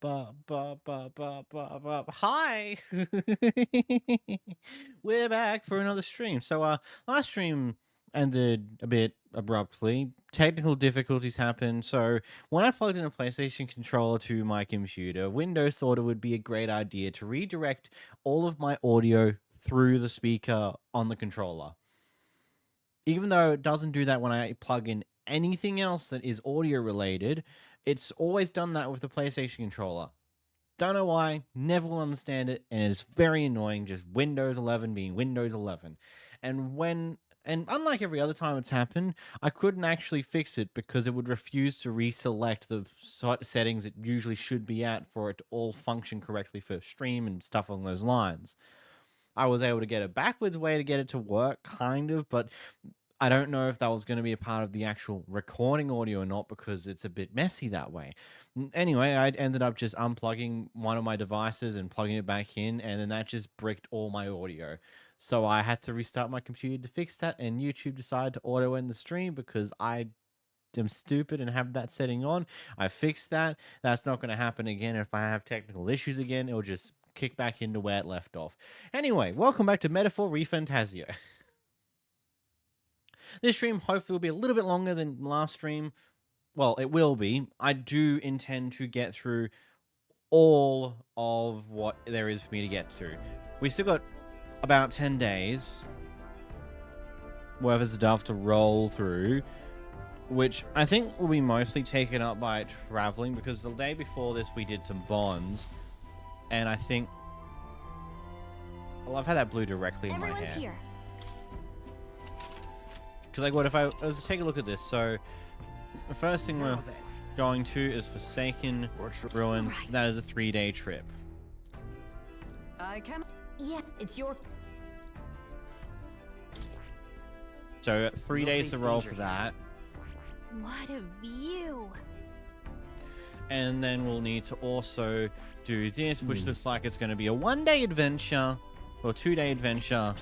Hi! We're back for another stream. So, last stream ended a bit abruptly. Technical difficulties happened. So, when I plugged in a PlayStation controller to my computer, Windows thought it would be a great idea to redirect all of my audio through the speaker on the controller. Even though it doesn't do that when I plug in anything else that is audio related, it's always done that with the PlayStation controller. Don't know why, never will understand it, and it's very annoying, just Windows 11 being Windows 11. And unlike every other time it's happened, I couldn't actually fix it because it would refuse to reselect the settings it usually should be at for it to all function correctly for stream and stuff along those lines. I was able to get a backwards way to get it to work, kind of, but I don't know if that was going to be a part of the actual recording audio or not because it's a bit messy that way. Anyway, I ended up just unplugging one of my devices and plugging it back in, and then that just bricked all my audio. So I had to restart my computer to fix that, and YouTube decided to auto end the stream because I am stupid and have that setting on. I fixed that. That's not going to happen again. If I have technical issues again, it'll just kick back into where it left off. Anyway, welcome back to Metaphor ReFantazio. This stream hopefully will be a little bit longer than last stream. Well, it will be. I do intend to get through all of what there is for me to get through. We still got about 10 days worth of stuff to roll through, which I think will be mostly taken up by traveling, because the day before this we did some bonds, and I think... Well, I've had that blue directly in my hair. Everyone's here. Because, like, what if I was to take a look at this? So, the first thing we're going to is Forsaken Ruins. Right. That is a 3-day trip. I can. Yeah, it's your. So, 3 days to roll for that. What a view! And then we'll need to also do this, which looks like it's going to be a 1-day adventure or 2-day adventure.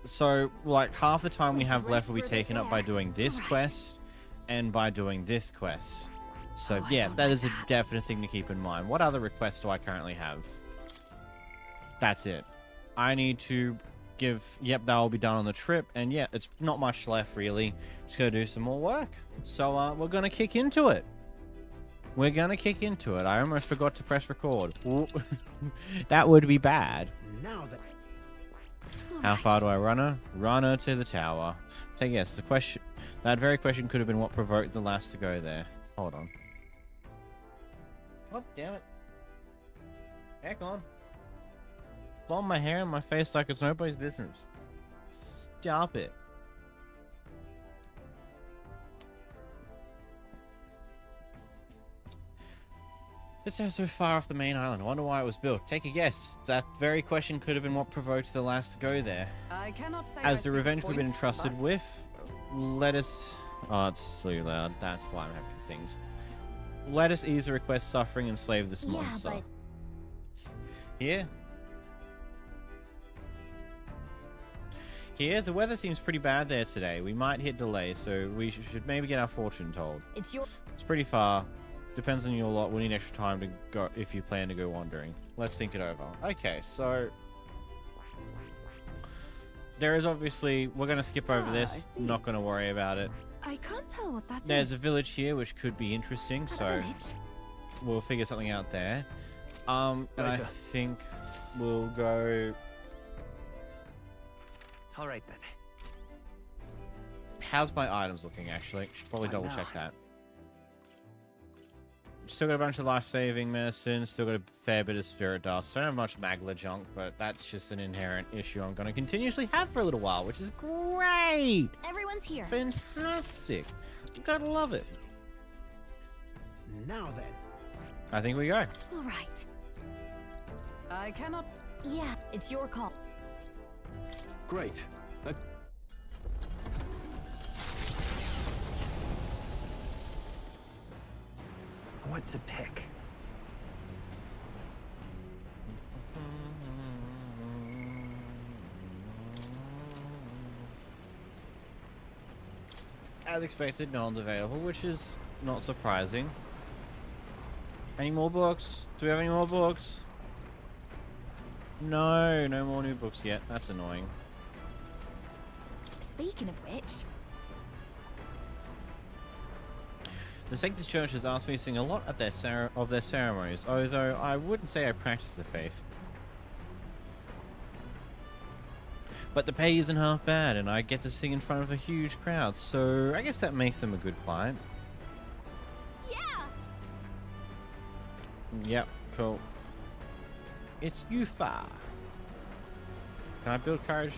So, like, half the time we have left will be taken up by doing this quest and by doing this quest. So, yeah, that is a definite thing to keep in mind. What other requests do I currently have? That's it. I need to give... Yep, that will be done on the trip. And, yeah, it's not much left, really. Just gotta do some more work. So, we're gonna kick into it. We're gonna kick into it. I almost forgot to press record. That would be bad. Now that... How far do I run her? Run her to the tower. So yes, the question, that very question could have been what provoked the last to go there. Hold on. Oh, damn it. Heck on. Blowing my hair in my face like it's nobody's business. Stop it. It's so far off the main island. I wonder why it was built. Take a guess. That very question could have been what provoked the last to go there. I cannot say As the revenge we've been entrusted with, let us... Oh, it's too loud. That's why I'm having things. Let us ease the request, suffering, and slave this monster. But... Here? Here, the weather seems pretty bad there today. We might hit delays, so we should maybe get our fortune told. It's pretty far. Depends on your lot. We'll need extra time to go if you plan to go wandering. Let's think it over. Okay, so there is obviously... We're going to skip over this. Not going to worry about it. I can't tell what that is. There's a village here, which could be interesting, so we'll figure something out there. And I think we'll go... All right, then. How's my items looking, actually? Should probably double check that. Still got a bunch of life-saving medicine, still got a fair bit of spirit dust. Don't have much magla junk, but that's just an inherent issue I'm going to continuously have for a little while, which is great! Everyone's here. Fantastic. Gotta love it. Now then. I think we go. All right. I cannot... Yeah, it's your call. Great. Let's... What to pick? As expected, no one's available, which is not surprising. Any more books? Do we have any more books? No, no more new books yet. That's annoying. Speaking of which, The Sanctus Church has asked me to sing a lot at their ceremonies, although I wouldn't say I practice the faith. But the pay isn't half bad, and I get to sing in front of a huge crowd, so I guess that makes them a good client. yeah. Yep, cool. It's Yufa. Can I build courage?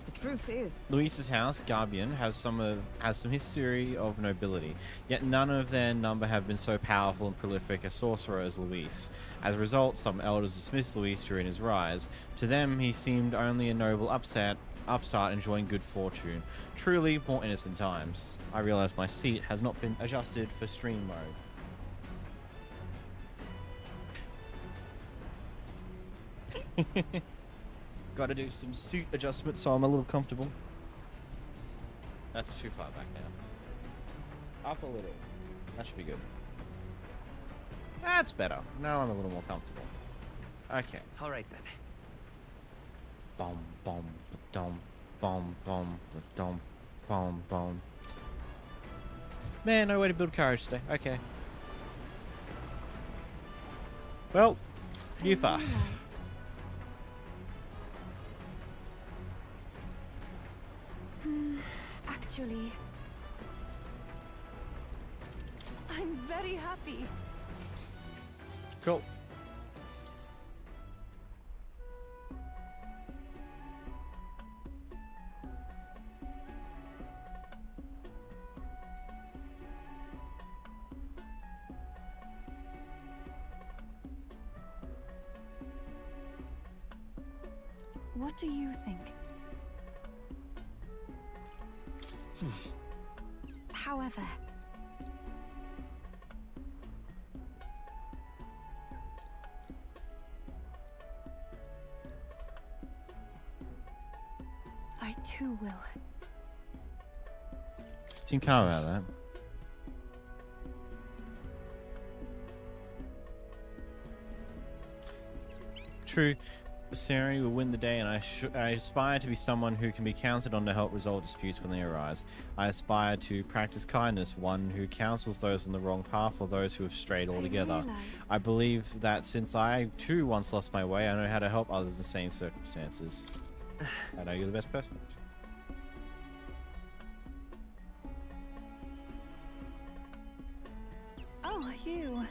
The truth is, Luis's house, Garbian, has some history of nobility, yet none of their number have been so powerful and prolific a sorcerer as Luis. As a result, some elders dismissed Luis during his rise. To them, he seemed only a noble upstart enjoying good fortune. Truly, more innocent times. I realize my seat has not been adjusted for stream mode. Got to do some suit adjustments so I'm a little comfortable. That's too far back now. Up a little. That should be good. That's better. Now I'm a little more comfortable. Okay. All right then. Bom bom dom bom bom dom bom bom. Man, no way to build courage today. Okay. Well, Yufa. actually, I'm very happy. Cool. What do you think? However, I too will. Seem calm about that. True. Sari will win the day, and I aspire to be someone who can be counted on to help resolve disputes when they arise. I aspire to practice kindness, one who counsels those on the wrong path or those who have strayed altogether. I believe that since I too once lost my way, I know how to help others in the same circumstances. I know you're the best person. oh, you.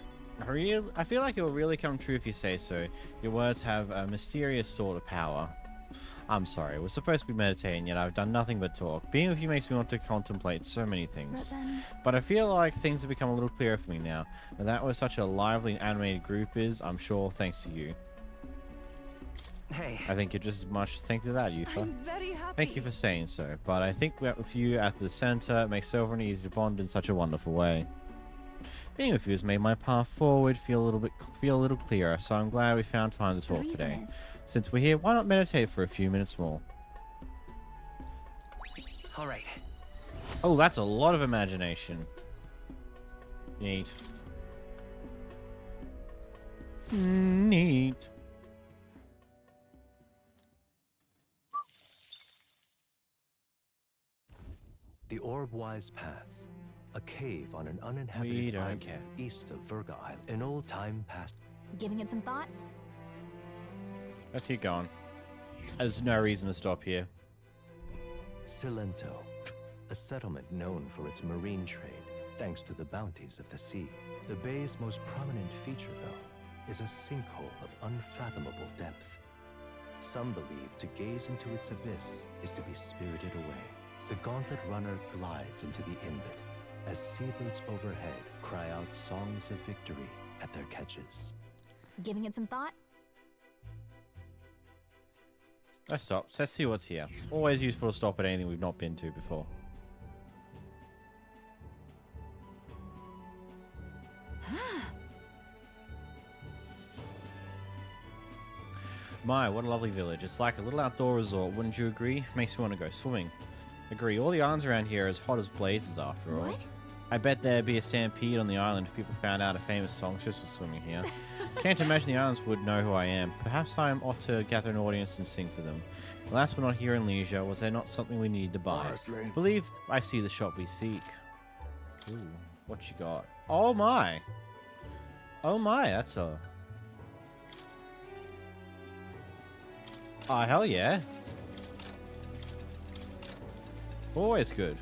I feel like it will really come true if you say so. Your words have a mysterious sort of power. I'm sorry, we're supposed to be meditating, yet I've done nothing but talk. Being with you makes me want to contemplate so many things. But I feel like things have become a little clearer for me now. And that was such a lively and animated group is, I'm sure, thanks to you. Hey. I think you're just as much thank to that, Yufa. I'm very happy. Thank you for saying so. But I think with you at the center, it makes Silver and easy to bond in such a wonderful way. Being with you has made my path forward feel a little clearer, so I'm glad we found time to talk today. Since we're here, why not meditate for a few minutes more? All right. Oh, that's a lot of imagination. Neat. Neat. The Orbwise Path. A cave on an uninhabited island east of Virga Island. An old time past. Giving it some thought? Let's keep going. There's no reason to stop here. Cilento. A settlement known for its marine trade, thanks to the bounties of the sea. The bay's most prominent feature, though, is a sinkhole of unfathomable depth. Some believe to gaze into its abyss is to be spirited away. The gauntlet runner glides into the inlet as seabirds overhead cry out songs of victory at their catches. Giving it some thought? Let's stop. Let's see what's here. Always useful to stop at anything we've not been to before. My, what a lovely village. It's like a little outdoor resort, wouldn't you agree? Makes me want to go swimming. Agree, all the islands around here are as hot as blazes after all. What? I bet there'd be a stampede on the island if people found out a famous songstress was swimming here. Can't imagine the islands would know who I am. Perhaps I ought to gather an audience and sing for them. Alas, we're not here in leisure. Was there not something we needed to buy? Honestly. Believe I see the shop we seek. Ooh, what you got? Oh my! Oh my, that's a... Oh, hell yeah. Always good.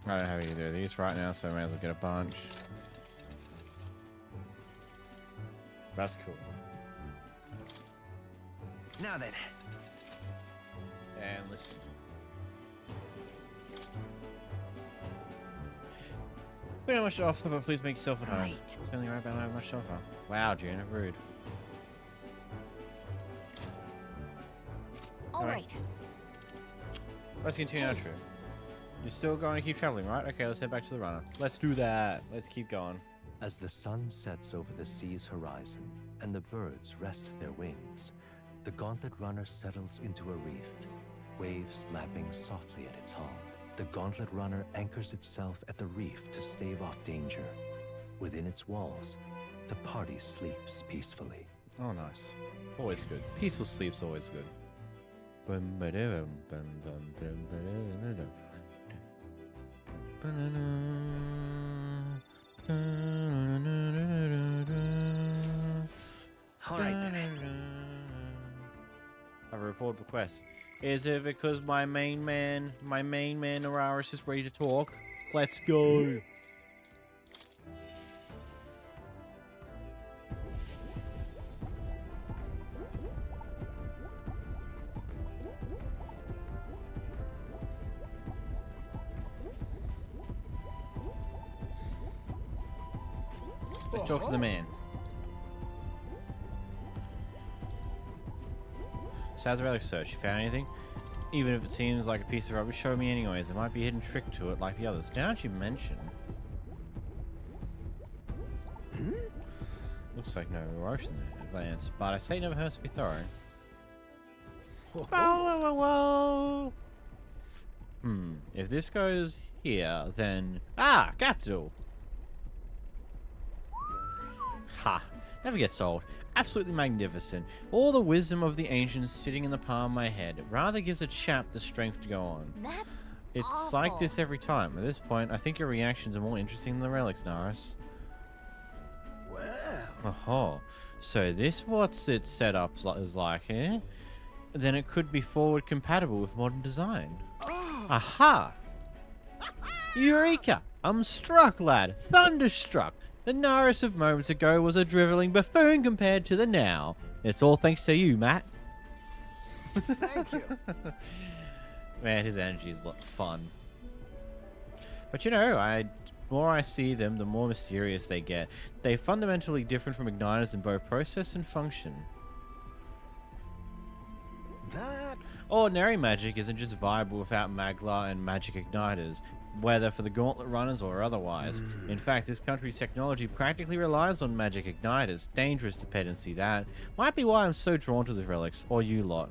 I don't have any of these right now, so I may as well get a bunch. That's cool. Now then. And listen. We don't have much to offer, but please make yourself at home. Right. It's only right about not much to offer. Wow, Juna, rude. All right. Let's continue our trip. You're still going to keep traveling, right? Okay, let's head back to the runner. Let's do that. Let's keep going. As the sun sets over the sea's horizon and the birds rest their wings, the gauntlet runner settles into a reef, waves lapping softly at its hull. The gauntlet runner anchors itself at the reef to stave off danger. Within its walls, the party sleeps peacefully. Oh, nice. Always good. Peaceful sleep's always good. All right then. I have a report request. Is it because my main man, Nararis, is ready to talk? Let's go. Let's talk to the man. So how's the relic search? You found anything? Even if it seems like a piece of rubbish, show me anyways. There might be a hidden trick to it like the others. Now that you mention. Looks like no erosion there, Lance. But I say never hurts to be thorough. Whoa, whoa, whoa, whoa. If this goes here, then... Ah! Capital! Ha! Never gets old. Absolutely magnificent. All the wisdom of the ancients sitting in the palm of my head. It rather gives a chap the strength to go on. That's It's awful. like this every time. At this point, I think your reactions are more interesting than the relics, Naris. Well. Oh, so this what's its setup is like, eh? Then it could be forward compatible with modern design. Oh. Aha! Eureka! I'm struck, lad. Thunderstruck. The Naris of moments ago was a driveling buffoon compared to the now. It's all thanks to you, Matt. Thank you. Man, his energy is a lot fun. But you know, more I see them, the more mysterious they get. They're fundamentally different from igniters in both process and function. That's... Ordinary magic isn't just viable without Magla and magic igniters, whether for the gauntlet runners or otherwise. In fact, this country's technology practically relies on magic igniters. Dangerous dependency that. Might be why I'm so drawn to the relics, or you lot.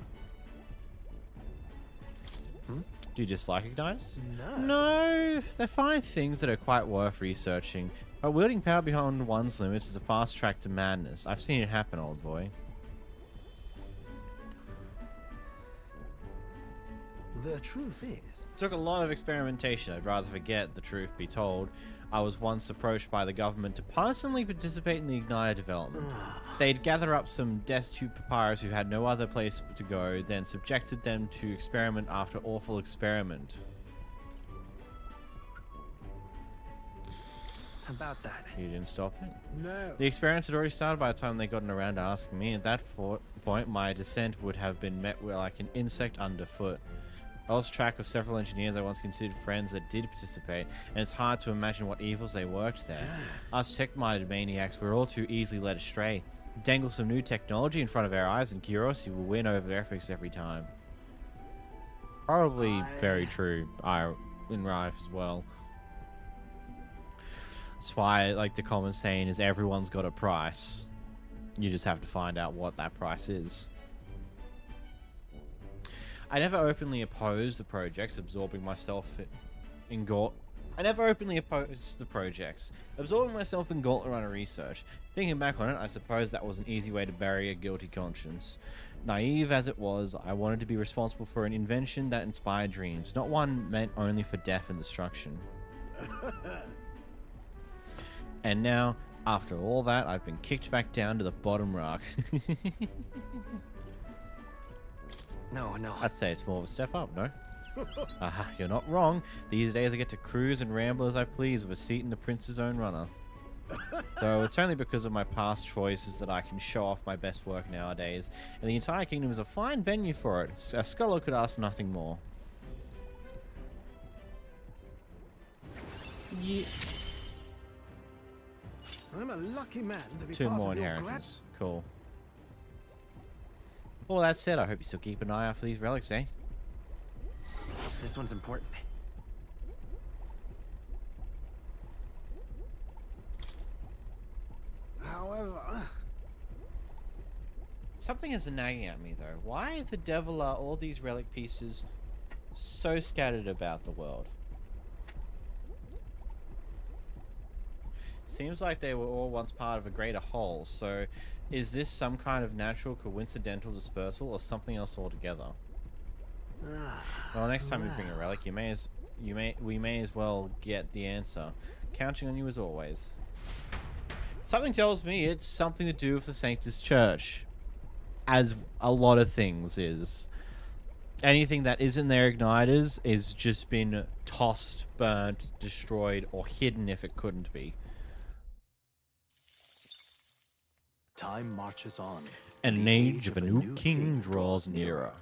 Do you dislike igniters? No. No, they're fine things that are quite worth researching. But wielding power beyond one's limits is a fast track to madness. I've seen it happen, old boy. The truth is... Took a lot of experimentation. I'd rather forget, the truth be told. I was once approached by the government to personally participate in the Igniter development. They'd gather up some destitute papyrus who had no other place to go, then subjected them to experiment after awful experiment. About that. You didn't stop it? No. The experiments had already started by the time they gotten around to asking me. At that point, my descent would have been met with like an insect underfoot. I lost track of several engineers I once considered friends that did participate, and it's hard to imagine what evils they worked there. Us tech-minded maniacs were all too easily led astray. Dangle some new technology in front of our eyes and curiosity will win over ethics every time. Probably very true in life as well. That's why, like, the common saying is everyone's got a price. You just have to find out what that price is. I never openly opposed the projects, absorbing myself in Gaunt. I never openly opposed the projects, absorbing myself in Gauntlet Runner research. Thinking back on it, I suppose that was an easy way to bury a guilty conscience. Naive as it was, I wanted to be responsible for an invention that inspired dreams, not one meant only for death and destruction. And now, after all that, I've been kicked back down to the bottom rock. No. I'd say it's more of a step up, no? Aha, you're not wrong. These days I get to cruise and ramble as I please with a seat in the Prince's own runner. Though it's only because of my past choices that I can show off my best work nowadays, and the entire kingdom is a fine venue for it. A scholar could ask nothing more. Yeah. I'm a lucky man to be 2 part more of your inheritors. Cool. All that said, I hope you still keep an eye out for these relics, eh? This one's important. However, Something is nagging at me, though. Why the devil are all these relic pieces so scattered about the world? Seems like they were all once part of a greater whole, so is this some kind of natural coincidental dispersal or something else altogether? Well, next time you bring a relic, we may as well get the answer. Counting on you as always. Something tells me it's something to do with the Sanctus Church. As a lot of things is. Anything that isn't their igniters is just been tossed, burnt, destroyed, or hidden if it couldn't be. Time marches on. And an The age of a new king draws nearer.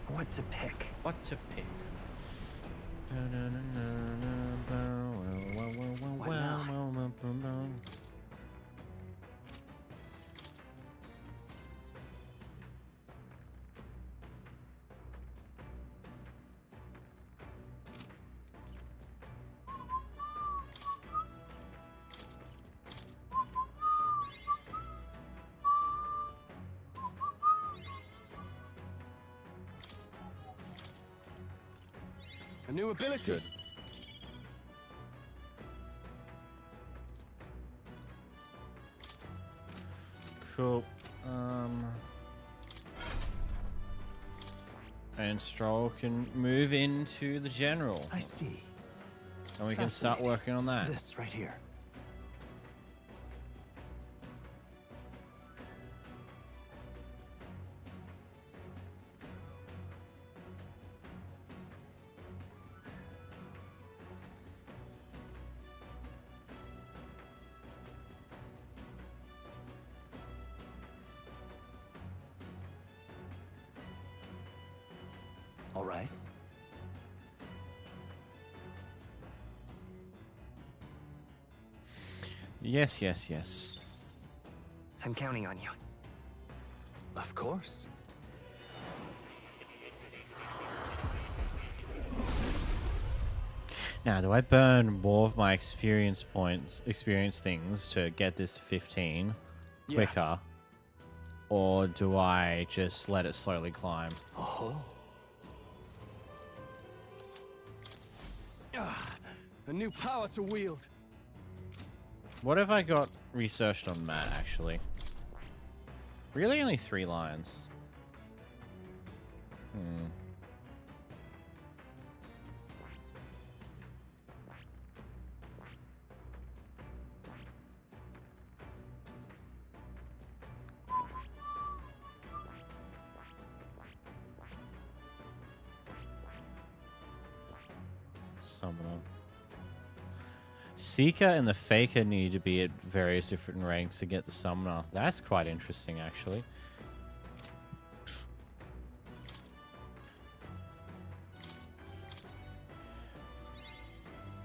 What to pick? What to pick? A new ability. Good. Cool. And Stroll can move into the general. I see. And we can start working on that. This right here. All right. Yes, yes, yes. I'm counting on you. Of course. Now, do I burn more of my experience things to get this to 15 quicker? Or do I just let it slowly climb? Oh. A new power to wield. What have I got researched on Matt, actually? Really only 3 lines. Summoner. Seeker and the Faker need to be at various different ranks to get the Summoner. That's quite interesting, actually.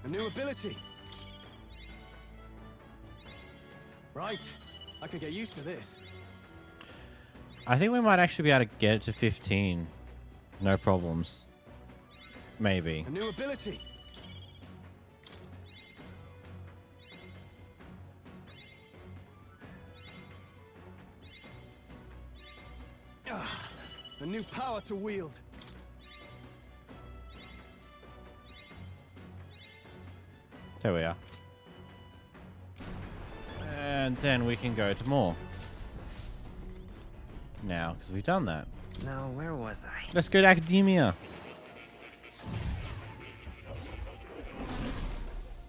A new ability. Right. I could get used to this. I think we might actually be able to get it to 15. No problems. Maybe. A new ability. A new power to wield. There we are. And then we can go to more. Now, because we've done that. Now, where was I? Let's go to academia.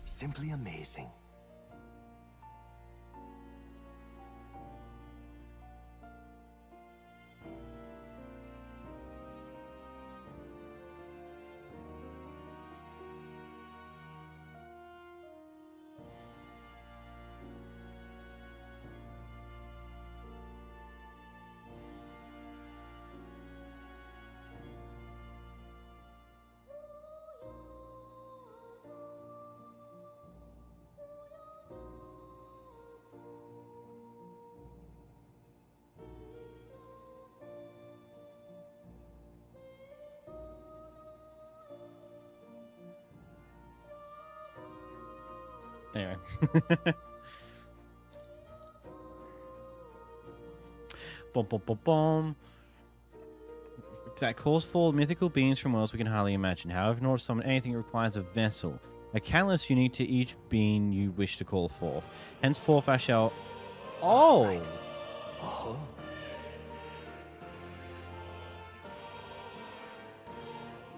Simply amazing. Anyway. Boom, boom, boom, boom. That calls for mythical beings from worlds we can hardly imagine. However, in order to summon anything, it requires a vessel. A catalyst unique to each being you wish to call forth. Henceforth, I shall... Oh! Oh.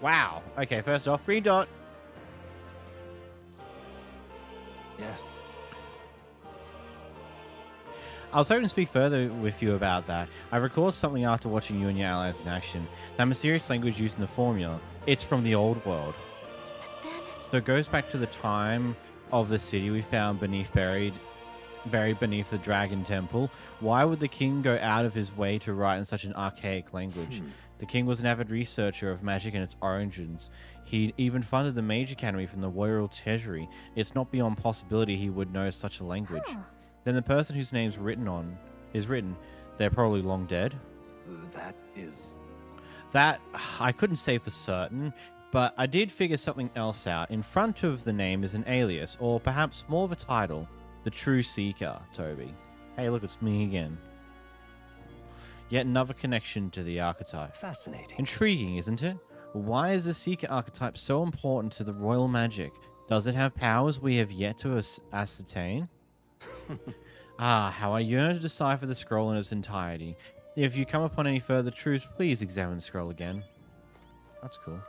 Wow. Okay, first off, green dot. Yes. I was hoping to speak further with you about that. I recalled something after watching you and your allies in action. That mysterious language used in the formula. It's from the old world. So it goes back to the time of the city we found buried beneath the Dragon Temple. Why would the king go out of his way to write in such an archaic language? The king was an avid researcher of magic and its origins. He even funded the Mage Academy from the royal treasury. It's not beyond possibility he would know such a language. Then the person whose name's is written, they're probably long dead. That is... That, I couldn't say for certain, but I did figure something else out. In front of the name is an alias, or perhaps more of a title. The True Seeker, Toby. Hey, look, it's me again. Yet another connection to the archetype. Fascinating. Intriguing, isn't it? Why is the Seeker archetype so important to the royal magic? Does it have powers we have yet to ascertain? How I yearn to decipher the scroll in its entirety. If you come upon any further truths, please examine the scroll again. That's cool.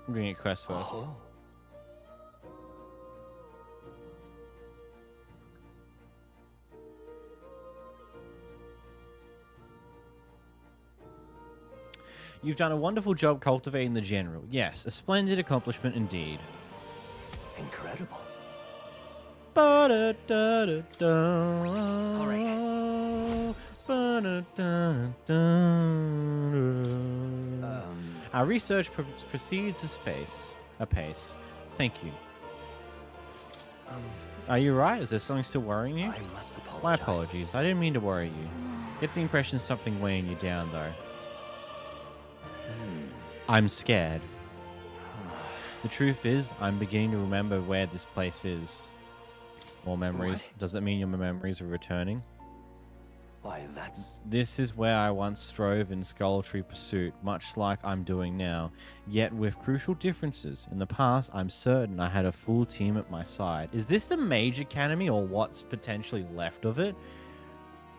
I'm going to get quest first. Oh. You've done a wonderful job cultivating the general. Yes, a splendid accomplishment indeed. Incredible. All right. Our research proceeds apace. Thank you. Are you right? Is there something still worrying you? I must apologize. My apologies. I didn't mean to worry you. Get the impression something weighing you down, though. I'm scared. The truth is, I'm beginning to remember where this place is. More memories. What? Does that mean your memories are returning? Why, that's... This is where I once strove in scholarly pursuit, much like I'm doing now, yet with crucial differences. In the past, I'm certain I had a full team at my side. Is this the Mage Academy, or what's potentially left of it?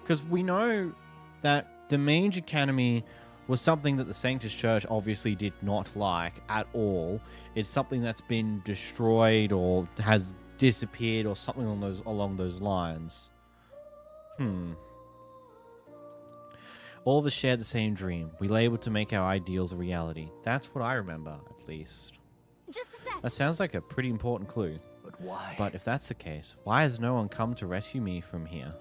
Because we know that the Mage Academy was something that the Sanctus Church obviously did not like at all. It's something that's been destroyed or has disappeared or something along those lines. All of us shared the same dream. We labeled to make our ideals a reality. That's what I remember, at least. Just a sec. That sounds like a pretty important clue. But why? But if that's the case, why has no one come to rescue me from here?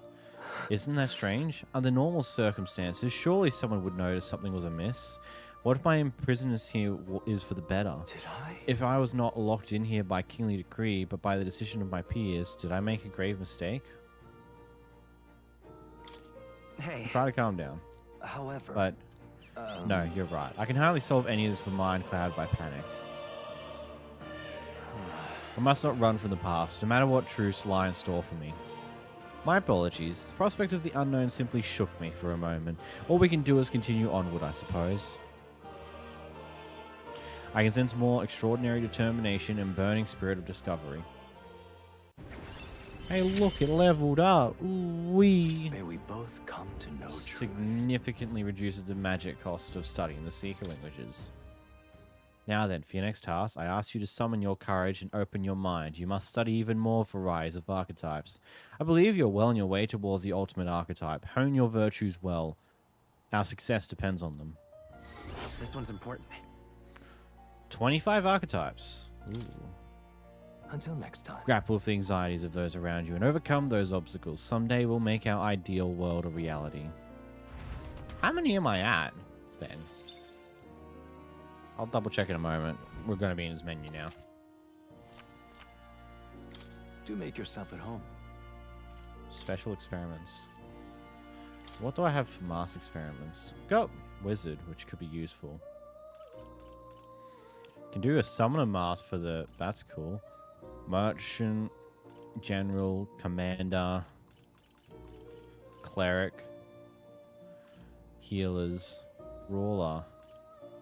Isn't that strange? Under normal circumstances, surely someone would notice something was amiss. What if my imprisonment here is for the better? Did I? If I was not locked in here by kingly decree, but by the decision of my peers, did I make a grave mistake? Hey. Try to calm down. However... But, no, you're right. I can hardly solve any of this for mind clouded by panic. I must not run from the past, no matter what truths lie in store for me. My apologies. The prospect of the unknown simply shook me for a moment. All we can do is continue onward, I suppose. I can sense more extraordinary determination and burning spirit of discovery. Hey, look, it leveled up. Ooh wee. May we both come to know truth. Significantly reduces the magic cost of studying the Seeker languages. Now then, for your next task, I ask you to summon your courage and open your mind. You must study even more varieties of archetypes. I believe you're well on your way towards the ultimate archetype. Hone your virtues well. Our success depends on them. This one's important. 25 archetypes. Ooh. Until next time. Grapple with the anxieties of those around you and overcome those obstacles. Someday we'll make our ideal world a reality. How many am I at, then? I'll double check in a moment. We're going to be in his menu now. Do make yourself at home. Special experiments. What do I have for mass experiments? Go! Wizard, which could be useful. Can do a summoner mask for the... That's cool. Merchant, General, Commander, Cleric, Healers, Ruler,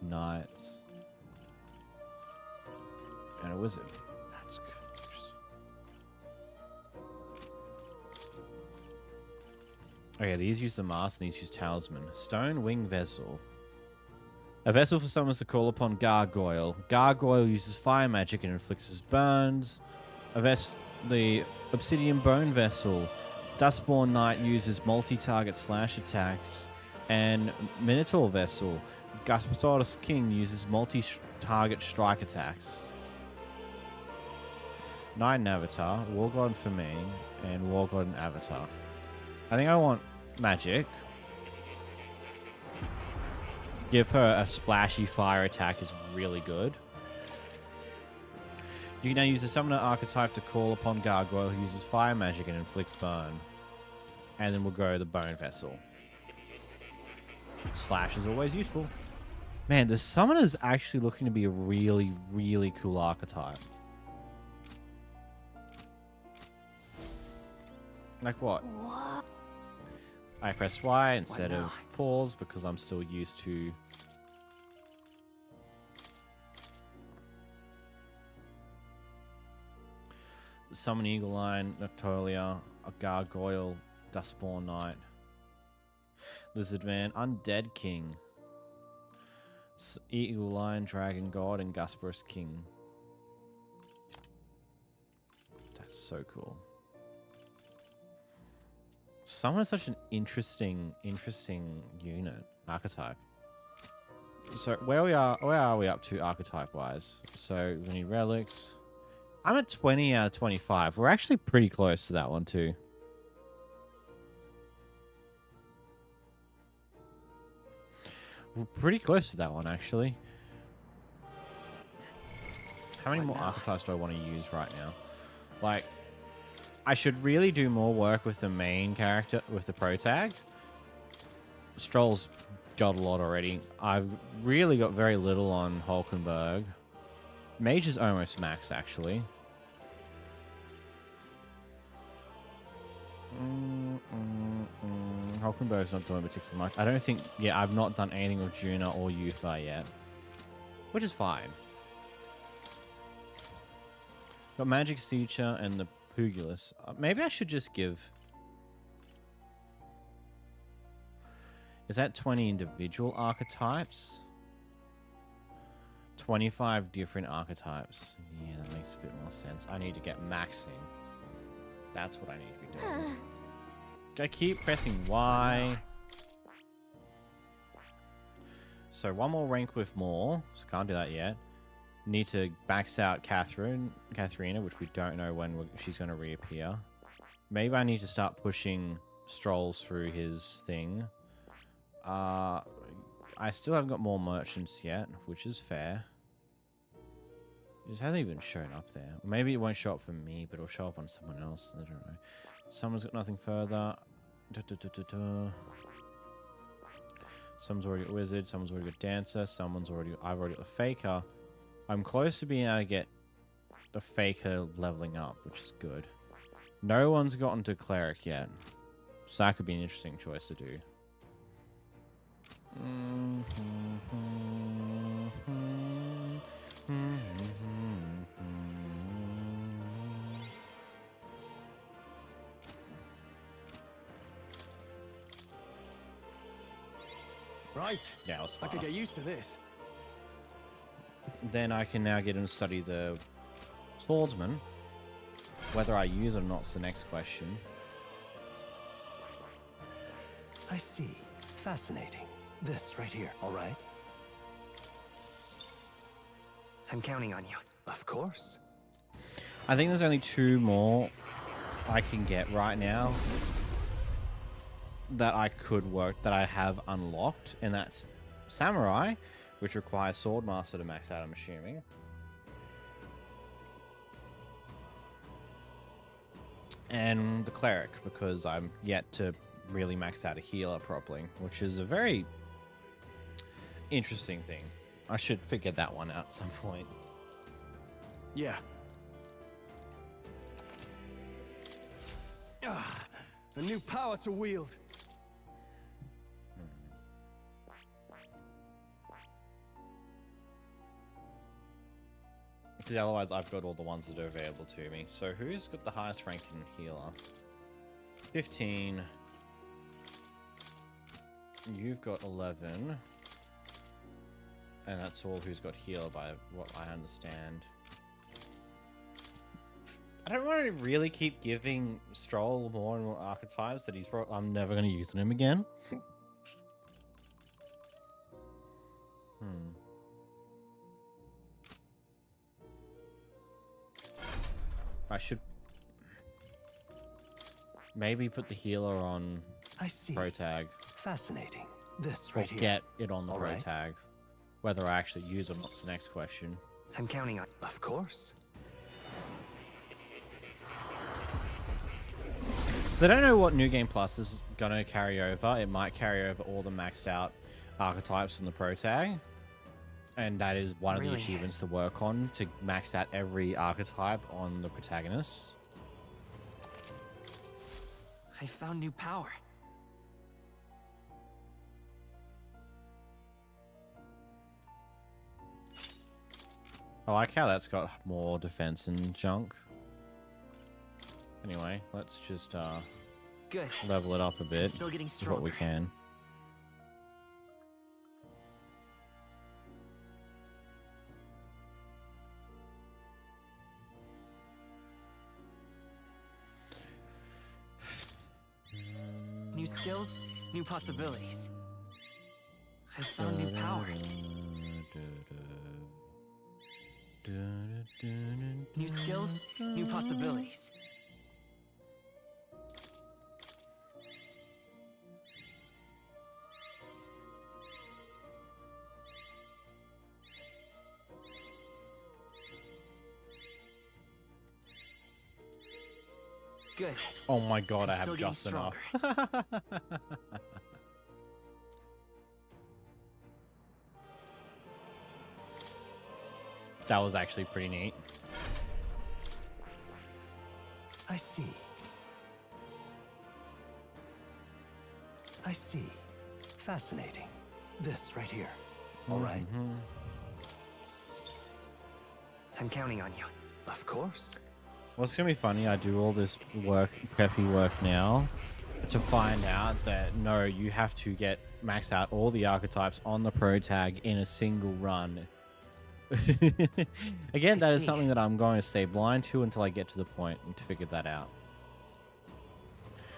Knights, and a Wizard. That's good. Okay, these use the mask and these use Talisman. Stone Wing Vessel. A vessel for summons to call upon Gargoyle. Gargoyle uses fire magic and inflicts burns. The Obsidian Bone Vessel. Dustborn Knight uses multi-target slash attacks. And Minotaur Vessel. Gaspasaurus King uses multi-target strike attacks. Knight and Avatar. War God for me. And War God and Avatar. I think I want magic. Give her a splashy fire attack is really good. You can now use the Summoner archetype to call upon Gargoyle, who uses fire magic and inflicts burn. And then we'll go the Bone Vessel. Slash is always useful. Man, the Summoner is actually looking to be a really, really cool archetype. Like what? I press Y instead of pause because I'm still used to... Summon Eagle Lion, Noctolia, a Gargoyle, Dustborn Knight, Lizard Man, Undead King, Eagle Lion, Dragon God, and Gasparus King. That's so cool. Summon is such an interesting unit, archetype. So where are we up to archetype wise? So we need relics. I'm at 20 out of 25. We're actually pretty close to that one too. We're pretty close to that one actually. How many more archetypes do I want to use right now? Like, I should really do more work with the main character, with the pro tag. Stroll's got a lot already. I've really got very little on Hulkenberg. Mage is almost max, actually. Hulkenberg's not doing particularly much. I don't think... Yeah, I've not done anything with Juna or Yufa yet. Which is fine. Got Magic Teacher and the Pugilus. Maybe I should just give... Is that 20 individual archetypes? 25 different archetypes. Yeah, that makes a bit more sense. I need to get maxing. That's what I need to be doing. I keep pressing Y. So one more rank with more. So can't do that yet. Need to max out Katharina, which we don't know when she's going to reappear. Maybe I need to start pushing Strolls through his thing. I still haven't got more merchants yet, which is fair. It just hasn't even shown up there. Maybe it won't show up for me, but it'll show up on someone else. I don't know. Someone's got nothing further. Someone's already got Wizard. Someone's already got Dancer. I've already got the Faker. I'm close to being able to get the Faker leveling up, which is good. No one's gotten to cleric yet. So that could be an interesting choice to do. Right. Yeah, let's I could get used to this. Then I can now get him to study the swordsman. Whether I use it or not is the next question. I see. Fascinating. This right here, all right? I'm counting on you. Of course. I think there's only 2 more I can get right now that I could work, that I have unlocked, and that's Samurai, which requires Swordmaster to max out, I'm assuming. And the Cleric, because I'm yet to really max out a healer properly, which is a very interesting thing. I should figure that one out at some point. Yeah. Ah, a new power to wield. Because otherwise I've got all the ones that are available to me. So who's got the highest ranking healer? 15. You've got 11. And that's all who's got healer by what I understand. I don't want to really keep giving Stroll more and more archetypes that I'm never going to use on him again. I should maybe put the healer on I see. pro tag. Fascinating. This Or right here. get it on the All pro right. tag. Whether I actually use it or not is the next question. I'm counting on. Of course. So I don't know what New Game Plus is going to carry over. It might carry over all the maxed out archetypes in the pro tag. And that is one of the Really? achievements to work on, to max out every archetype on the protagonist. I found new power. I like how that's got more defense and junk. Anyway, let's just Good. level it up a bit. Still getting With what we stronger. can. New skills, new possibilities. I found new power. New skills, new possibilities. Good. Oh my god, I Still have getting just enough. That was actually pretty neat. I see. I see. Fascinating. This right here. All right. I'm counting on you. Of course. What's gonna be funny, I do all this work, preppy work now, to find out that no, you have to get max out all the archetypes on the pro tag in a single run. Again, that is something that I'm going to stay blind to until I get to the point and to figure that out.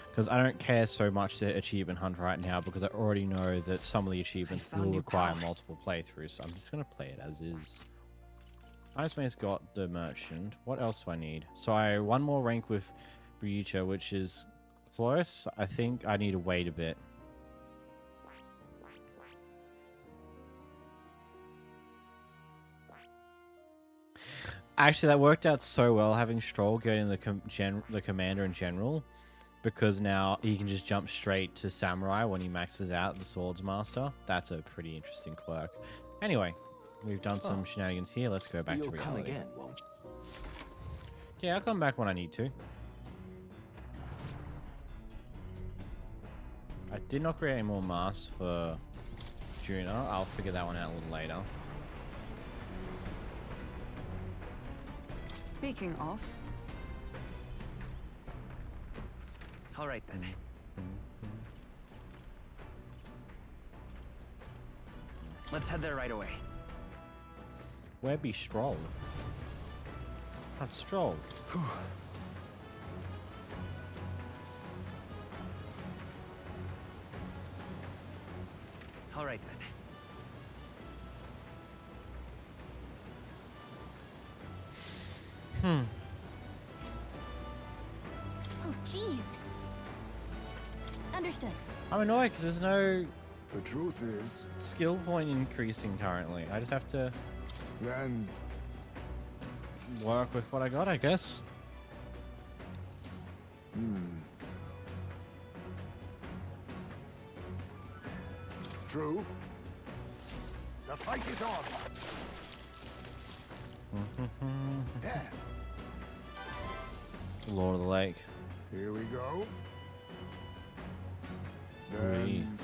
Because I don't care so much to achievement hunt right now, because I already know that some of the achievements found will new require power. multiple playthroughs, so I'm just going to play it as is. Iceman's got the merchant. What else do I need? So one more rank with Breacher, which is close. I think I need to wait a bit. Actually, that worked out so well, having Stroll getting the commander in general, because now he can just jump straight to Samurai when he maxes out the Swords Master. That's a pretty interesting quirk. Anyway, we've done some shenanigans here. Let's go back to You'll come reality. again, won't you? Yeah, I'll come back when I need to. Did not create any more masks for Juno. I'll figure that one out a little later. Speaking of, All right then. Let's head there right away. Where be Stroll? Not Stroll. All right then. Oh, jeez. Understood. I'm annoyed because there's no The truth is, skill point increasing currently. I just have to then work with what I got, I guess. true. The fight is on. There. Lord of the Lake. Here we go. Three. Then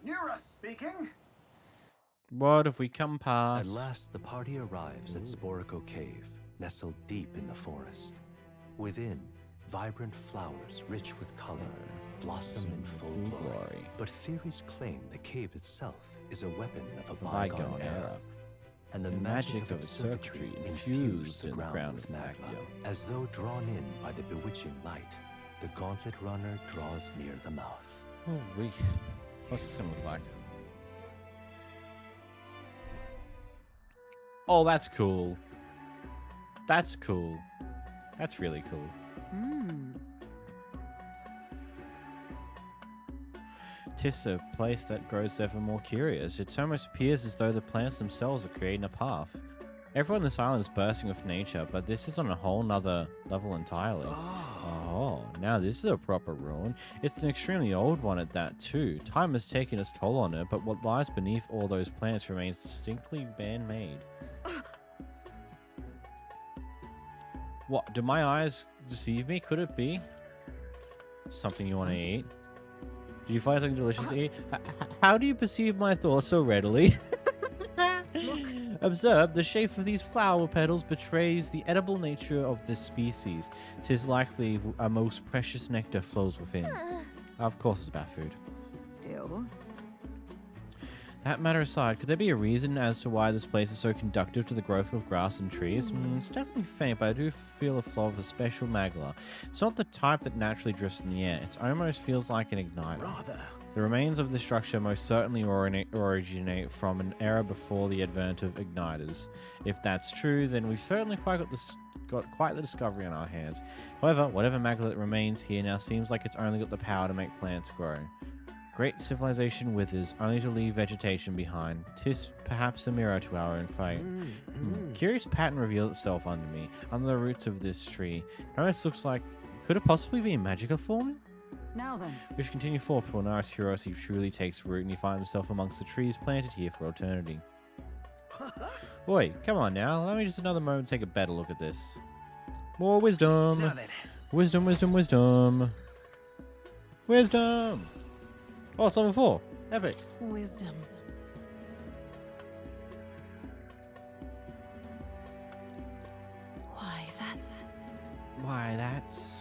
Nura speaking. What have we come At past? last, the party arrives at Sporico Cave, nestled deep in the forest. Within, vibrant flowers rich with color blossom in full glory. But theories claim the cave itself is a weapon of a bygone era, and the magic of its circuitry infused the ground with magma. As though drawn in by the bewitching light, the gauntlet runner draws near the mouth. Oh, what's this gonna look like? Oh, that's cool. That's cool. That's really cool. Tis a place that grows ever more curious. It almost appears as though the plants themselves are creating a path. Everyone on this island is bursting with nature, but this is on a whole nother level entirely. Oh, now this is a proper ruin. It's an extremely old one at that too. Time has taken its toll on it, but what lies beneath all those plants remains distinctly man-made. What? Do my eyes deceive me? Could it be something you want to eat? Do you find something delicious to eat? How do you perceive my thoughts so readily? Observe, the shape of these flower petals betrays the edible nature of this species. 'Tis likely a most precious nectar flows within. Of course it's about food. still. That matter aside, could there be a reason as to why this place is so conducive to the growth of grass and trees? It's definitely faint, but I do feel a flow of a special magla. It's not the type that naturally drifts in the air. It almost feels like an igniter. Rather. The remains of this structure most certainly originate from an era before the advent of igniters. If that's true, then we've certainly got quite the discovery on our hands. However, whatever magla that remains here now seems like it's only got the power to make plants grow. Great civilization withers, only to leave vegetation behind. 'Tis perhaps a mirror to our own fate. Curious pattern revealed itself under me, under the roots of this tree. It almost looks like, could it possibly be magical forming? Now then, We should continue forth before Nara's curiosity truly takes root and he finds himself amongst the trees planted here for eternity. Oi, come on now, let me just another moment take a better look at this. More wisdom! Now then. Wisdom, wisdom, wisdom! Wisdom! Oh, it's level 4. Epic. Wisdom. Why, that's...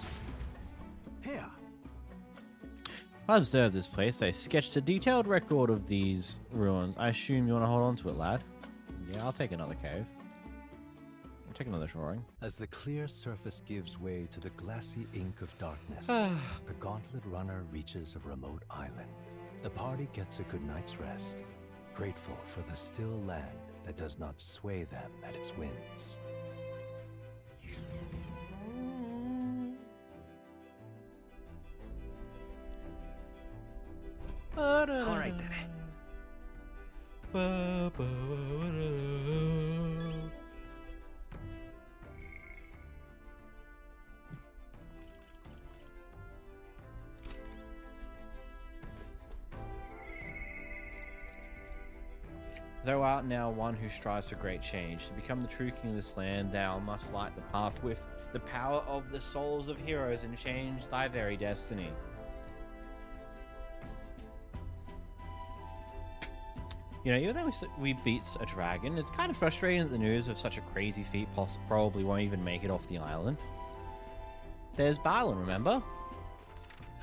Here. I observed this place. I sketched a detailed record of these ruins. I assume you want to hold on to it, lad? Yeah, I'll take another cave. I'll take another drawing. As the clear surface gives way to the glassy ink of darkness, the gauntlet runner reaches a remote island. The party gets a good night's rest, grateful for the still land that does not sway them at its whims. All right then. Thou art now one who strives for great change. To become the true king of this land, thou must light the path with the power of the souls of heroes and change thy very destiny. You know, even though we beat a dragon, it's kind of frustrating that the news of such a crazy feat probably won't even make it off the island. There's Balin, remember?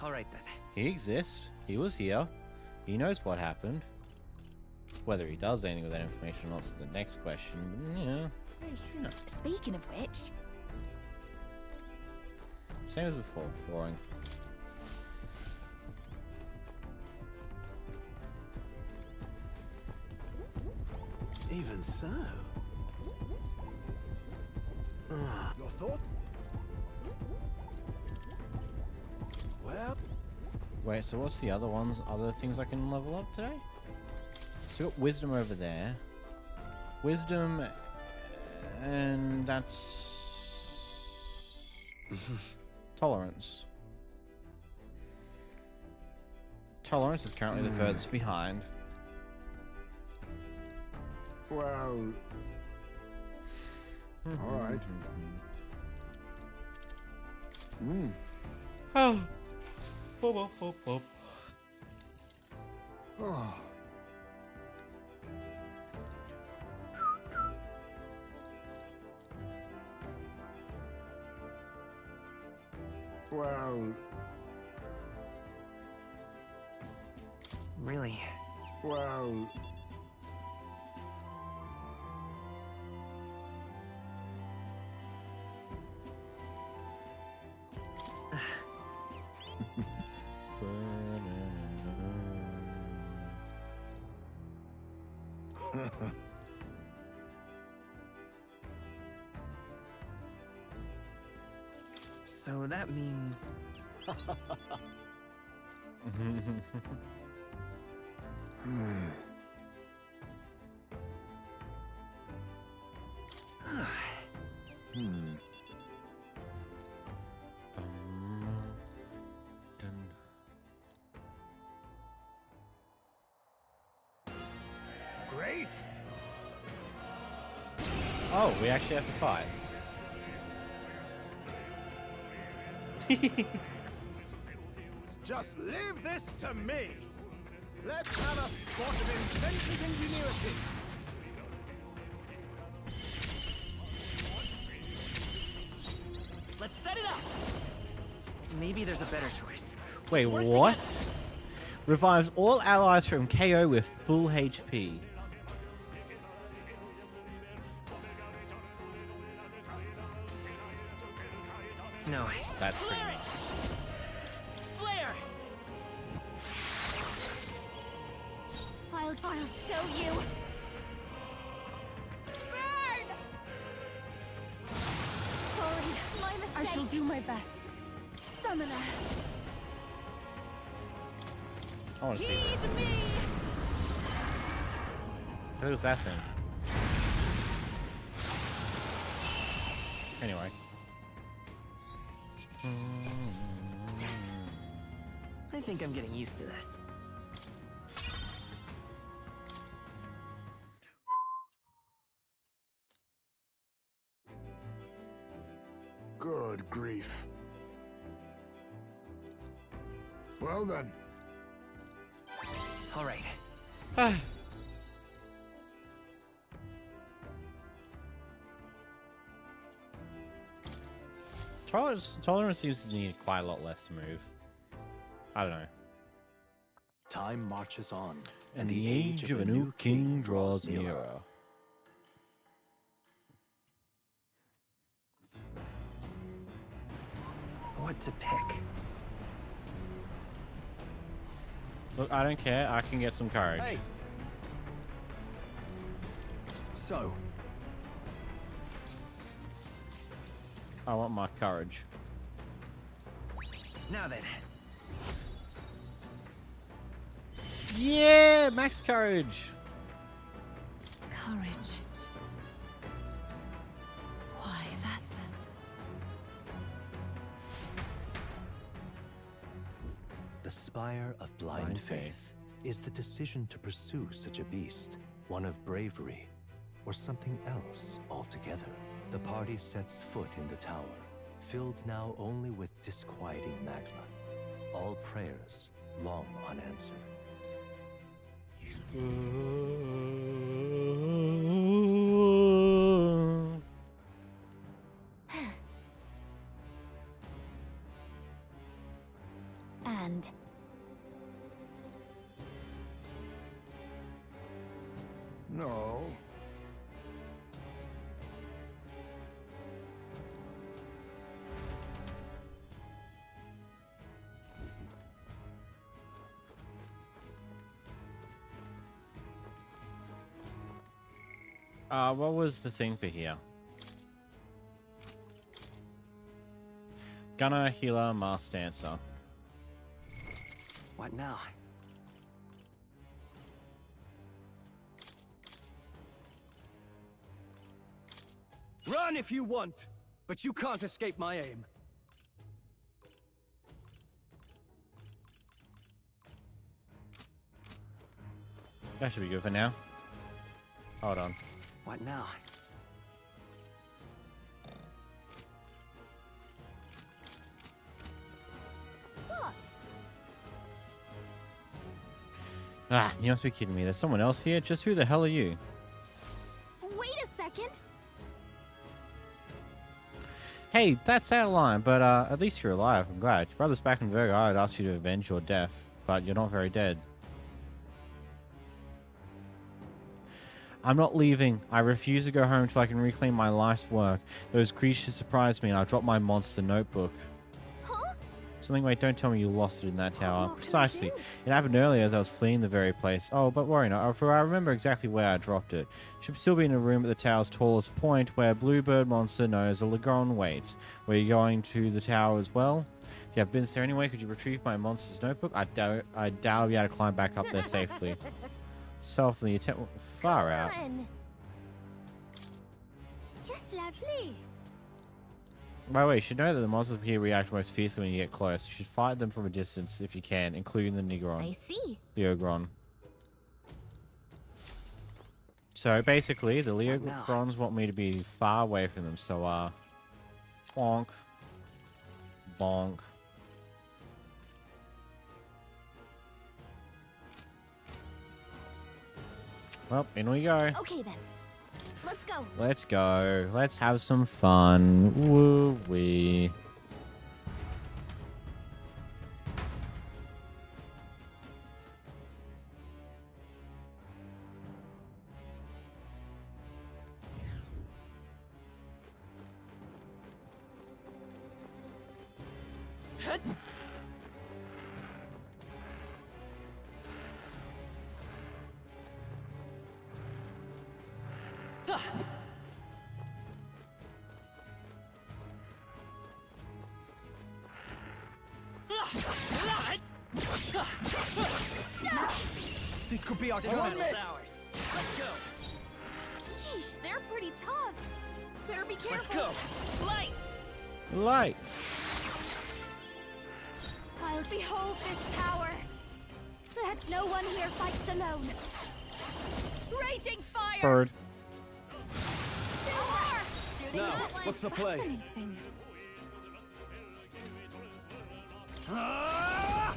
All right then. He exists. He was here. He knows what happened. Whether he does anything with that information or not is the next question. But, you know. Speaking of which, Same as before. Boring. Even so. Your thought? Well, Wait, so what's the other ones? Other things I can level up today? So we got wisdom over there. Wisdom, and that's tolerance. Tolerance is currently the furthest behind. Well, all right. Oh. Boop, boop, boop, boop. Oh. Well, Really? well. So that means... Great. Oh, we actually have to fight. Just leave this to me. Let's have a spot of inventive ingenuity. Let's set it up! Maybe there's a better choice. Wait, what? Revives all allies from KO with full HP. No. That's pretty nice. Flare! I'll show you. Burn! Sorry, my mistake. I shall do my best. Summoner. I want to see Heed this. me. Who's that thing? Anyway. I think I'm getting used to this. Good grief. Well then. All right. Tolerance seems to need quite a lot less to move. I don't know. Time marches on, And the age of a new king draws nearer. What to pick? Look, I don't care. I can get some courage. Hey. So, I want my courage. Now then. Yeah, max courage. Courage. Why, that's... The Spire of Blind Faith is the decision to pursue such a beast, one of bravery, or something else altogether. The party sets foot in the tower, filled now only with disquieting magma. All prayers long unanswered. And No. What was the thing for here? Gunner, healer, masked dancer. What now? Run if you want, but you can't escape my aim. That should be good for now. Hold on. What now? what? Ah, you must be kidding me. There's someone else here? Just who the hell are you? Wait a second. Hey, that's out of line, but at least you're alive. I'm glad. Your brother's back in Virgo. I'd ask you to avenge your death, but you're not very dead. I'm not leaving. I refuse to go home until I can reclaim my life's work. Those creatures surprised me and I dropped my monster notebook. Huh? Something, wait, don't tell me you lost it in that tower. more can I Precisely. do? It happened earlier as I was fleeing the very place. Oh, but worry not, for I remember exactly where I dropped it. Should still be in a room at the tower's tallest point where Bluebird monster known as a Lagron waits. Were you going to the tower as well? If you have been there anyway, could you retrieve my monster's notebook? I doubt I'll be able to climb back up there safely. Softly, attempt far out. Fun. Just lovely. By the way, you should know that the monsters here react most fiercely when you get close. You should fight them from a distance if you can, including the I Nigron, see. Leogron. So basically, the What now? Leogrons want me to be far away from them. So, bonk, bonk. Well, in we go. Okay then. Let's go. Let's go. Let's have some fun. Woo-wee. This could be our chance. Let's go. Yeesh, they're pretty tough. Better be careful. Let's go. Light. Light. I'll behold this power. Let no one here fights alone. Raging fire. Bird. Now, what's the play? Fascinating. Ah!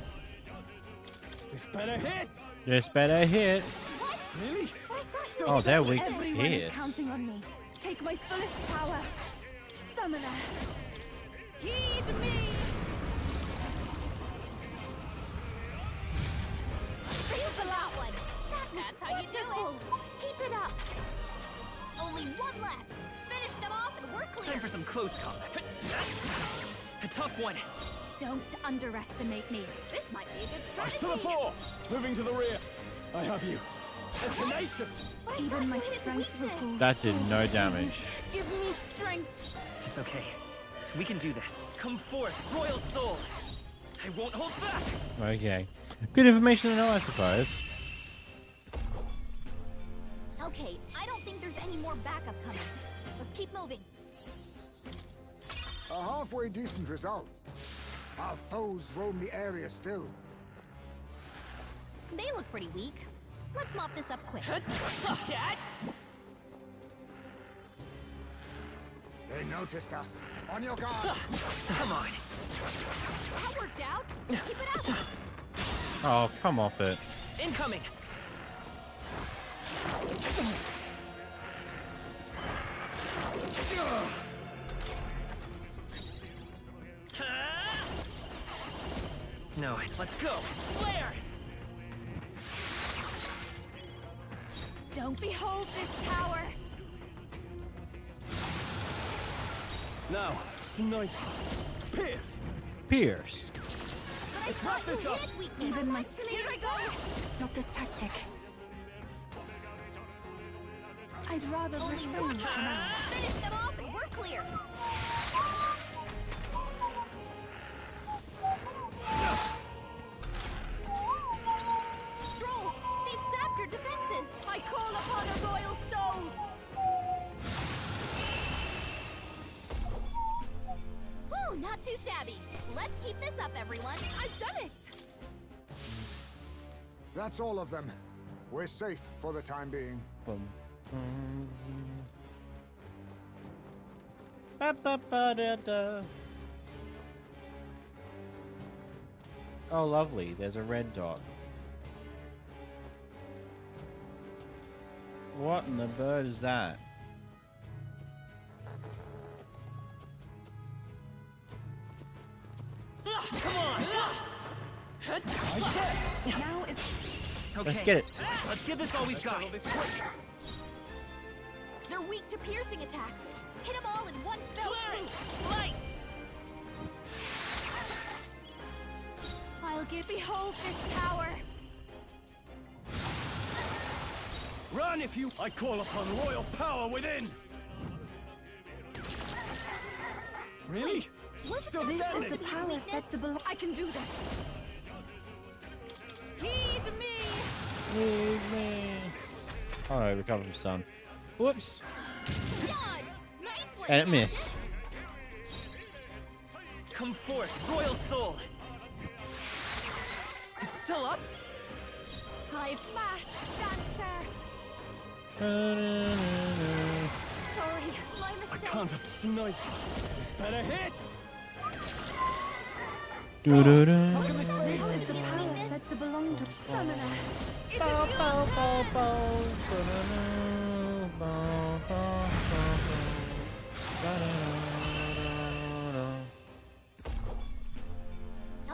This better hit. This better hit. What? Really? Oh, they're weak to Everyone is pierce. counting on me. Take my fullest power. Summoner. Heed me. Here's the last one. That's how you do it. Keep it up. Only one left. Finish them off and we're clear. Time for some close combat. A tough one. Don't underestimate me. This might be a good Rush strategy. to the fore! Moving to the rear. I have you. And tenacious! Even my strength will go. That did no damage. Give me strength. It's okay. We can do this. Come forth, royal soul. I won't hold back. Okay. Good information to know, I suppose. Okay, I don't think there's any more backup coming. Let's keep moving. A halfway decent result. Our foes roam the area still. They look pretty weak. Let's mop this up quick. They noticed us. On your guard. Come on. That worked out. Keep it up. Oh, come off it. Incoming. No, let's go. Flare. Don't behold this power. Now, snipe. Pierce. Pierce. But I Let's thought wrap this you up. hid its weakness. Even my Here I go. Not this tactic. I'd rather Only refrain one for now. left. Finish them off and we're clear. Stroll, they've sapped your defenses. I call upon a royal soul. Whew, not too shabby. Let's keep this up, everyone. I've done it. That's all of them. We're safe for the time being. Boom. Ba-ba-ba-da-da. Oh, lovely. There's a red dot. What in the bird is that? Come on. Now is Okay. Let's get it. Let's give this all we've got. They're weak to piercing attacks. Hit them all in one fell Flare. swoop. Light. I'll give behold this power. Run if you... I call upon royal power within. Really? What's Still this? standing. Is the power said to belong. I can do this. Heed me. Leave me. Oh no, recover from stun. Whoops. Dodged. Nice one. And it Captain. missed. Come forth, royal soul. It's still up. I've masked dancer. Da-da-da-da. Sorry, my I mistake. can't have snipe. This better hit. Do-do-do. This is the power said to belong to Summoner. It is Bow, you. bow, bow, bow. Da-da-da. Bow, bow, bow, bow. Da-da-da-da.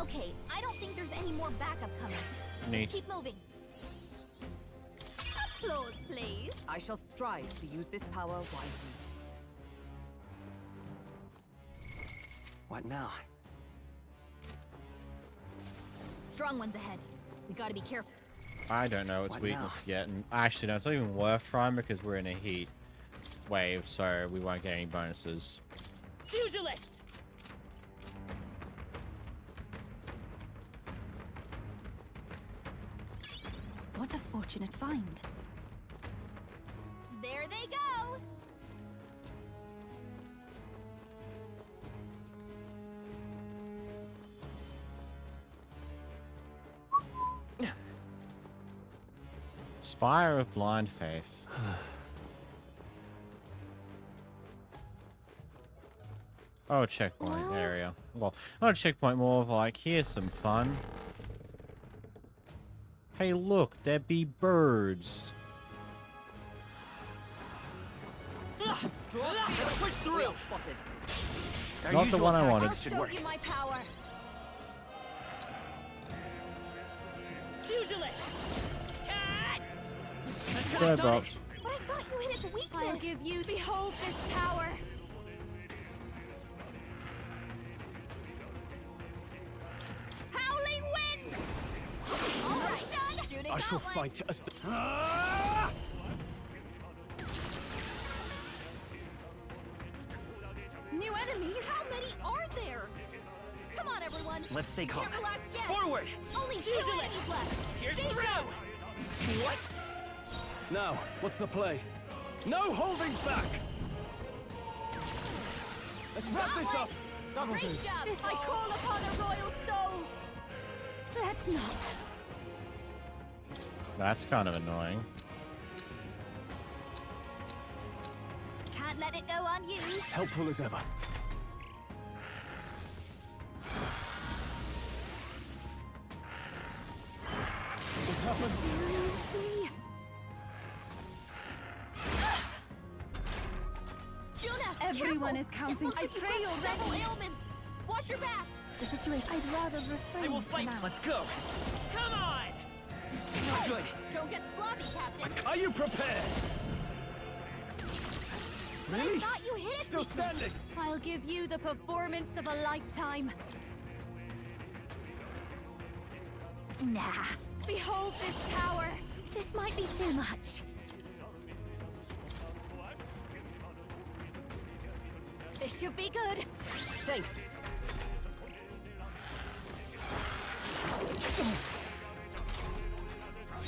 Okay, I don't think there's any more backup coming. Neat. Keep moving. Applause, please. I shall strive to use this power wisely. What now? Strong ones ahead. We gotta be careful. I don't know its What weakness yet, and actually, no, it's not even worth trying because we're in a heat wave, so we won't get any bonuses. Pugilist. What a fortunate find. There they go. Spire of Blind Faith. Oh, checkpoint area. Well, not a checkpoint, more of like, here's some fun. Hey, look, there be birds. Let's push through. Spotted. Our Not the usual one I tactics wanted. I'll should show work. you my power. Pugilist. Cat. Bird dropped. But I thought you hit its weakness. I'll give you behold this power. Howling wind. All right, done. Shooting I shall that one. fight as the... Ah! New enemies? How many are there? Come on, everyone. Let's stay calm. Can't relax yet. Forward. Only two Pugilist. enemies left. Here's Stay through. strong. What? Now, what's the play? No holding back. Let's wrap this up. That'll Great do. job. I call upon a royal soul. Let's not. That's kind of annoying. Can't let it go unused. Helpful as ever. What's happened? Seriously? Juna, Everyone careful. is counting. It looks like I pray you've got you're several ready. ailments. Watch your back. The situation. I'd rather refrain. I will for fight. now. Let's go. Come on. Not good. Don't get sloppy, Captain. Are you prepared? But I Really? thought you hit its Still weakness. standing. I'll give you the performance of a lifetime. Nah. Behold this power. This might be too much. This should be good. Thanks.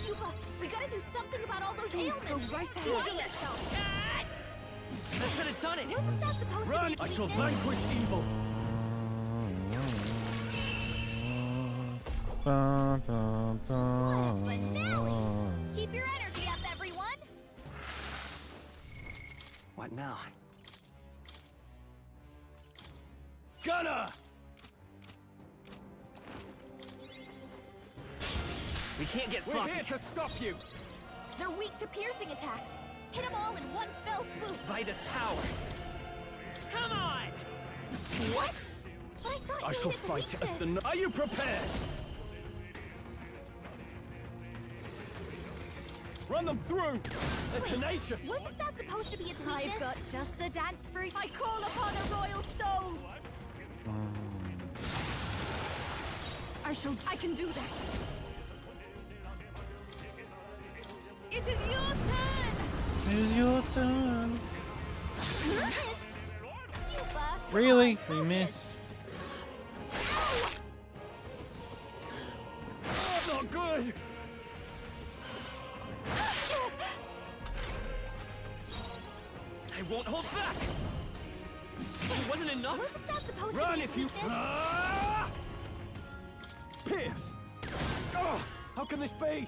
Yuba, we gotta do something about all those Please ailments. go right Watch ahead. yourself. I should have done it. Wasn't that supposed Run! to be I a shall weakness? vanquish evil. What a finale! Keep your energy up, everyone! What now? Gunner! We can't get We're sloppy. here to stop you. They're weak to piercing attacks. Hit them all in one fell swoop. By this power. Come on. What? But I thought I you shall hit its fight as weakness. the... Are you prepared? Run them through! They're tenacious! Wasn't that supposed to be its weakness? I've got just the dance for you. I call upon a royal soul. I can do this. It is your turn. It is your turn. Yuba, Really? We missed. Oh, not good! I won't hold back. It wasn't enough. wasn't that supposed to Run be its if you... weakness? Ah! Pierce! Oh, how can this be?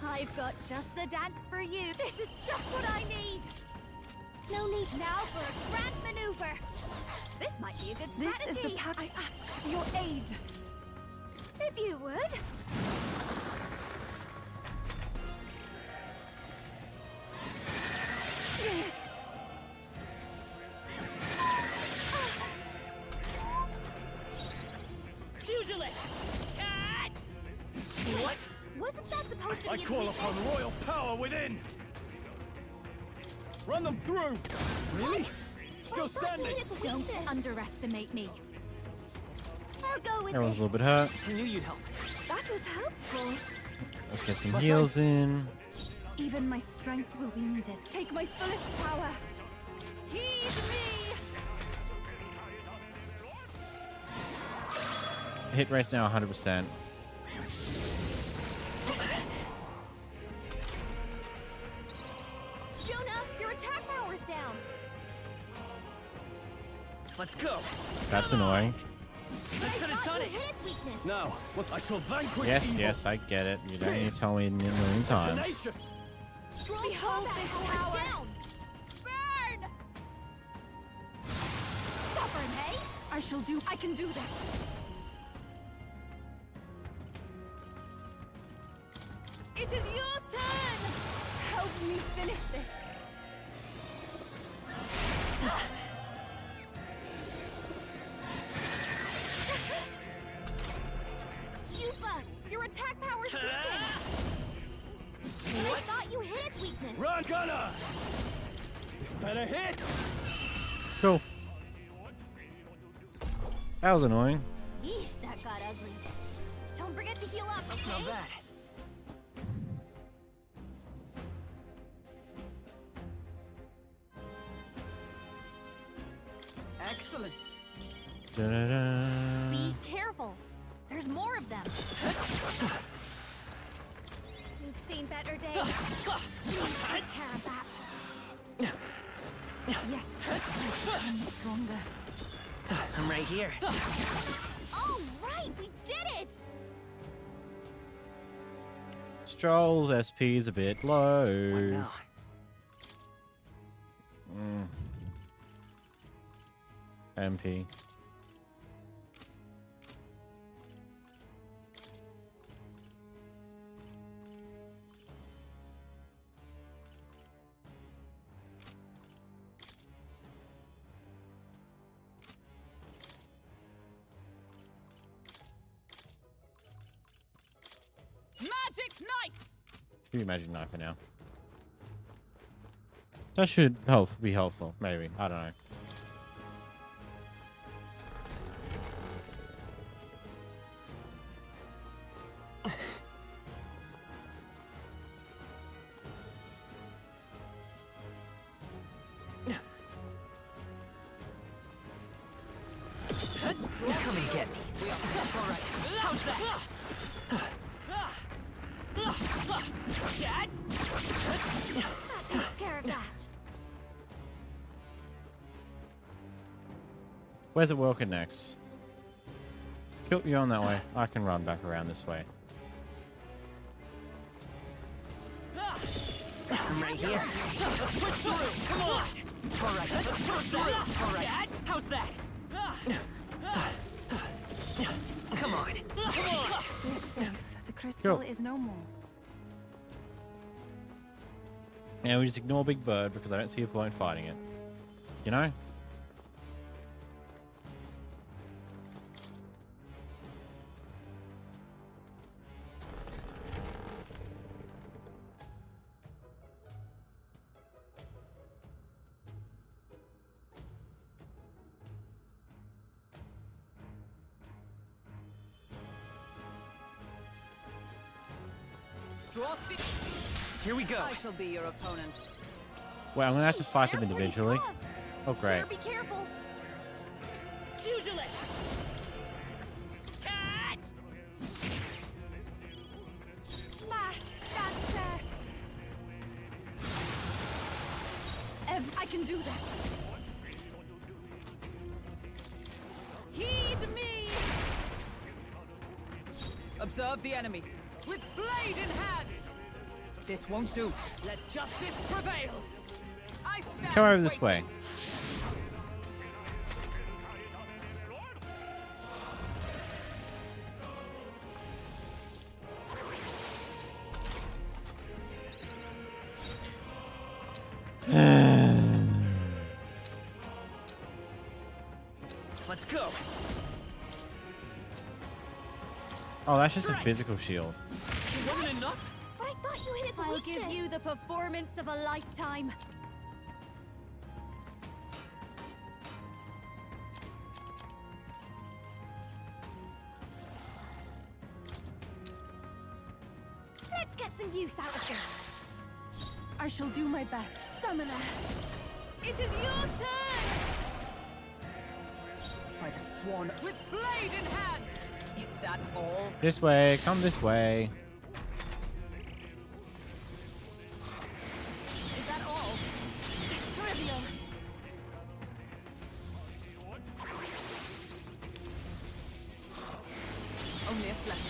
I've got just the dance for you. This is just what I need. No need now for a grand maneuver. This might be a good This strategy. is the path I ask for your aid. If you would. Pugilist. What? Wasn't that supposed to I be its call weakness? upon royal power within! Run them through! Really? Still I thought you standing? hit its Don't weakness. underestimate me. I'll go with Everyone's a this. little bit hurt. I knew you'd help. That was helpful. Let's get some heals in. Even my strength will be needed. Take my fullest power. Heed me. Hit rate's now 100%. Jonah, your attack power's down. Let's go. That's annoying. I should have Thought done you it. hit its weakness. Now, what? I shall vanquish Yes, evil! yes, I get it. You don't need to tell me a million times. Tenacious! Strong Behold combat this power's power. down. Burn! Stubborn, eh? I can do this. It is your turn. Help me finish this. Yuba, your attack power's weakened. I thought you hit its weakness. Run, Gunner! This better hit! Cool. That was annoying. Yeesh, that got ugly. Don't forget to heal up, okay? Not bad. Excellent. Da-da-da. Be careful. There's more of them. We've seen better days. Please take care of that. Yes. I'm stronger. I'm right here. All right, we did it! Stroll's SP is a bit What low. now? MP. Magic Knight! Give me Magic Knife for now. That should be helpful, maybe. I don't know. Come and get me. All right. How's that? Cat! That takes care of that. Where's it working next? Kill you on that way. I can run back around this way. I'm right here. Let's push through. Come on. All right. Let's push through. All right. How's that? Come on. Come on. We're safe. The crystal Go. is no more. Yeah, we just ignore Big Bird because I don't see a point fighting it. You know? Draw stick. Here we go. I shall be your opponent. Well, I'm gonna have to fight them They're pretty individually. tough. Oh, great. Better be careful. Pugilist. Cat. Mask dancer. I can do this. Heed me. Observe the enemy. With blade in hand. This won't do. Let justice prevail. I stand Come over this way. waiting. Let's go. Oh, that's just a physical shield. It wasn't enough. But I thought you hit its I'll weakness. give you the performance of a lifetime. Let's get some use out of this. I shall do my best, Summoner. It is your turn! By the swan with blade in hand! Is that all? This way. Come this way. Is that all? It's trivial. Only a flesh.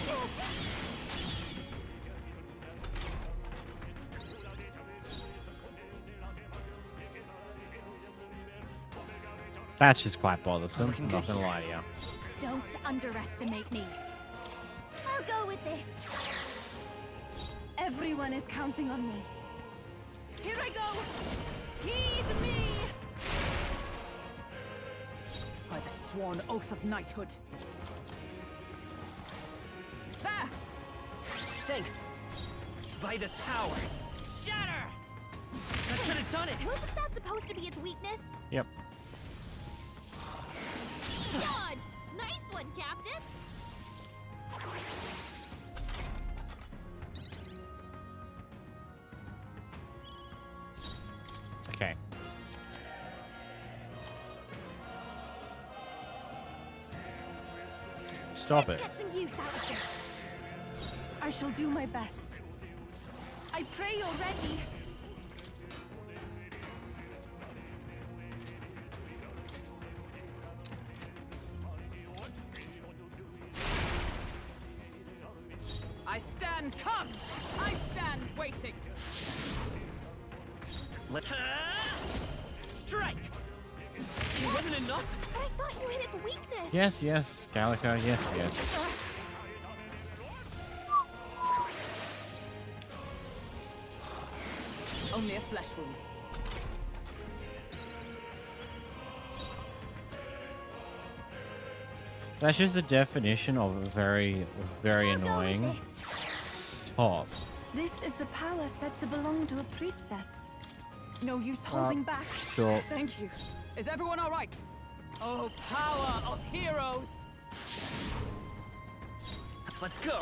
That's just quite bothersome. I'm not gonna lie to you. Don't underestimate me. I'll go with this. Everyone is counting on me. Here I go! Heed me! By the sworn oath of knighthood. There! Thanks. By this power. Shatter. That should have done it. Wasn't that supposed to be its weakness? Yep. Dodged! Nice one, Captain! Okay. Stop it. Let's get some use out of this. I shall do my best. I pray you're ready. I stand come! I stand waiting! Let strike. It wasn't enough? But I thought you hit its weakness. Yes, yes, Gallica, yes, yes. Only a flesh wound. That's just the definition of very, very I'll go with annoying. this. Stop. This is the power said to belong to a priestess. No use holding back. Sure. Thank you. Is everyone all right? Oh, power of heroes! Let's go.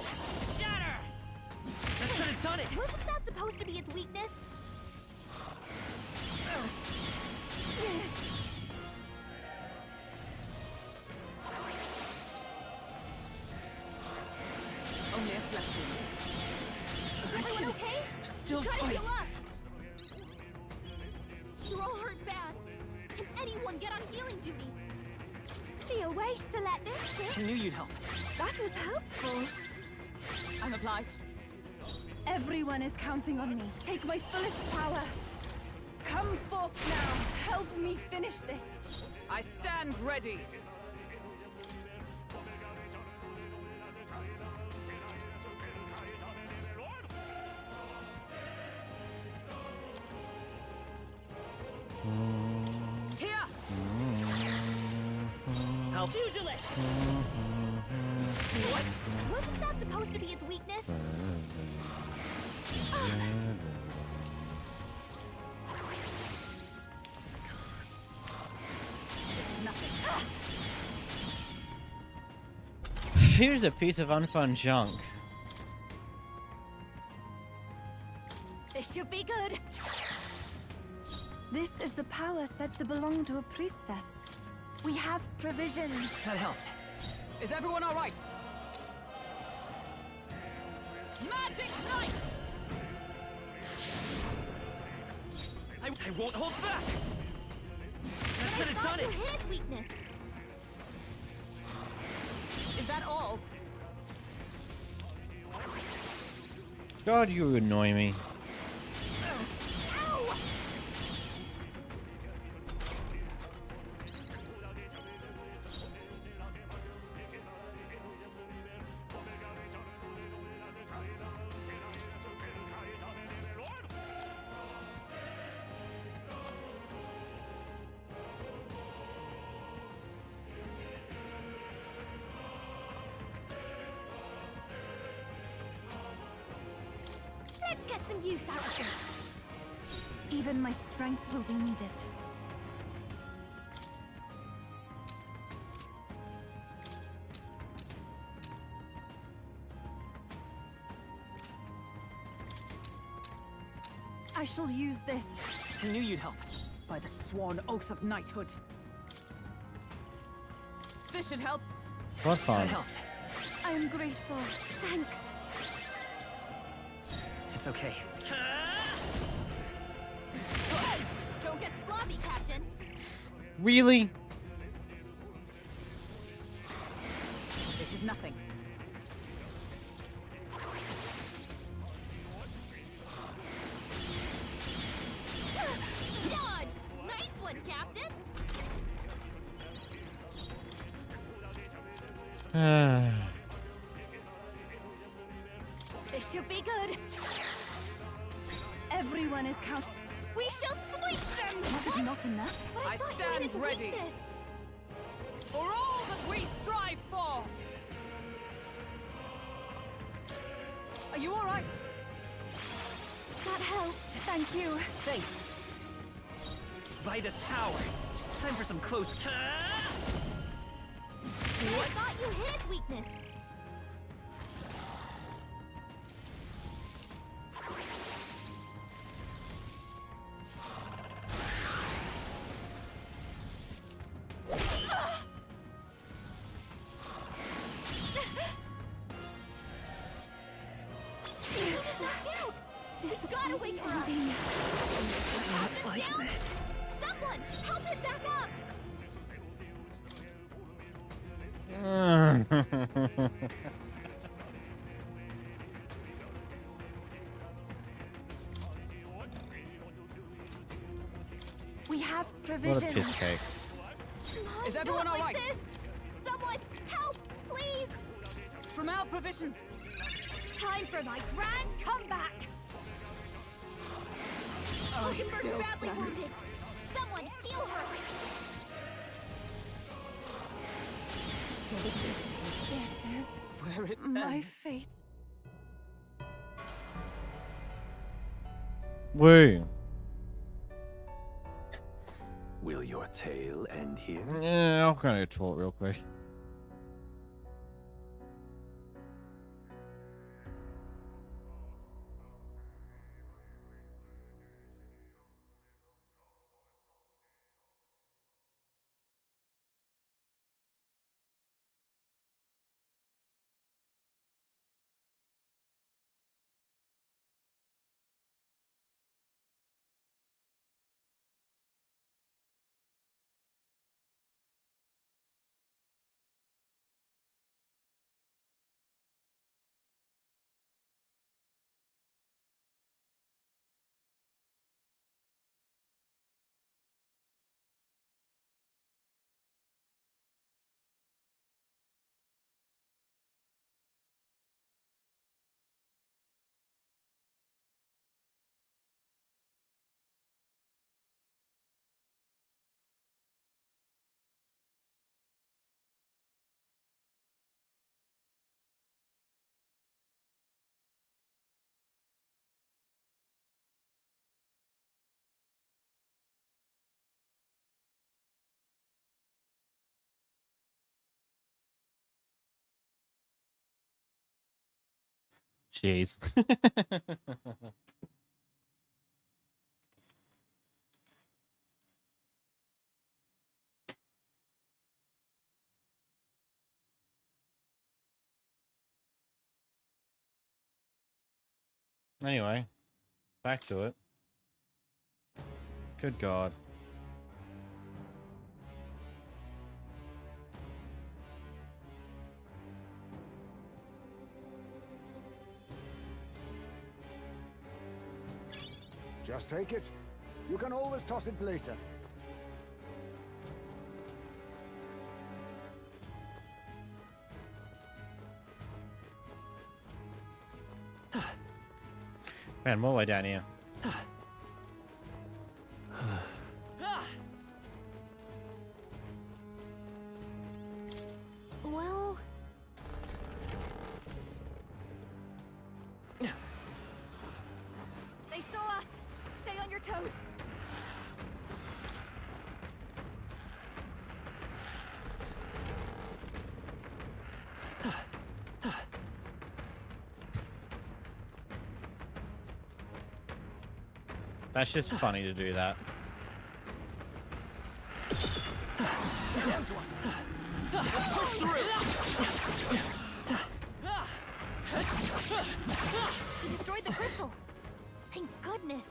Shatter! That should have done it. Wasn't that supposed to be its weakness? Only a flesh wound. Is everyone okay? Still Try to fight. heal up. You're all hurt bad. Can anyone get on healing duty? Be a waste to let this I sit. knew you'd help. That was helpful. I'm obliged. Everyone is counting on me. Take my fullest power. Come forth now. Help me finish this. I stand ready. Here! I'll pugilist! What? Wasn't that supposed to be its weakness? Here's a piece of unfun junk. This should be good. This is the power said to belong to a priestess. We have provisions. That helped. Is everyone all right? Magic Knight! I won't hold back! That I should have thought done you it! hit its weakness. Is that all? God, you annoy me. Ow! Let's get some use out of this. Even my strength will be needed. I shall use this. I knew you'd help. By the sworn oath of knighthood. This should help. What That fun. helped. I am grateful. Thanks. It's okay. Don't get sloppy, Captain. Really? This is nothing. Dodged! Nice one, Captain! This should be good. Everyone is count. We shall sweep them! Was it not enough? But I I thought you stand hit its ready. weakness. For all that we strive for! Are you all right? That helped. Thank you. Thanks. By this power. Time for some close. I thought you hit its weakness. This gotta wake her up. Like Down. this. Someone, help him back up. We have What a provisions. piss cake. Is everyone Not all like right? this. Someone help, please. From our provisions. Time for my grand comeback. Oh, he Kimber's still badly stands. wounded. Someone heal her. This is Where it my ends. fate. Woo. Will your tale end here? Yeah, I'll kind of talk real quick. Jeez. Anyway, back to it. Good God. Just take it. You can always toss it later. Man, more way down here. Well, They saw us. Stay on your toes. That's just funny to do that. he destroyed the crystal. Thank goodness.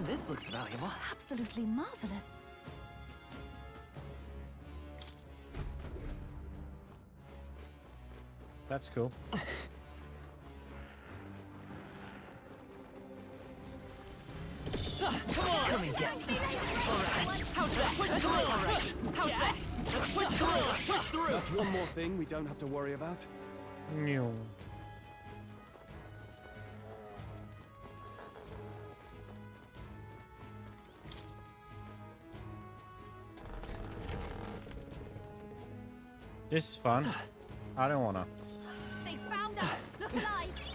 This looks valuable. Absolutely marvelous. That's cool. Come and get. Alright. How's that? Push through already. How's that? Let's push through. Let's push through. That's one more thing we don't have to worry about. Meow. This is fun. I don't wanna. They found us. Look alive.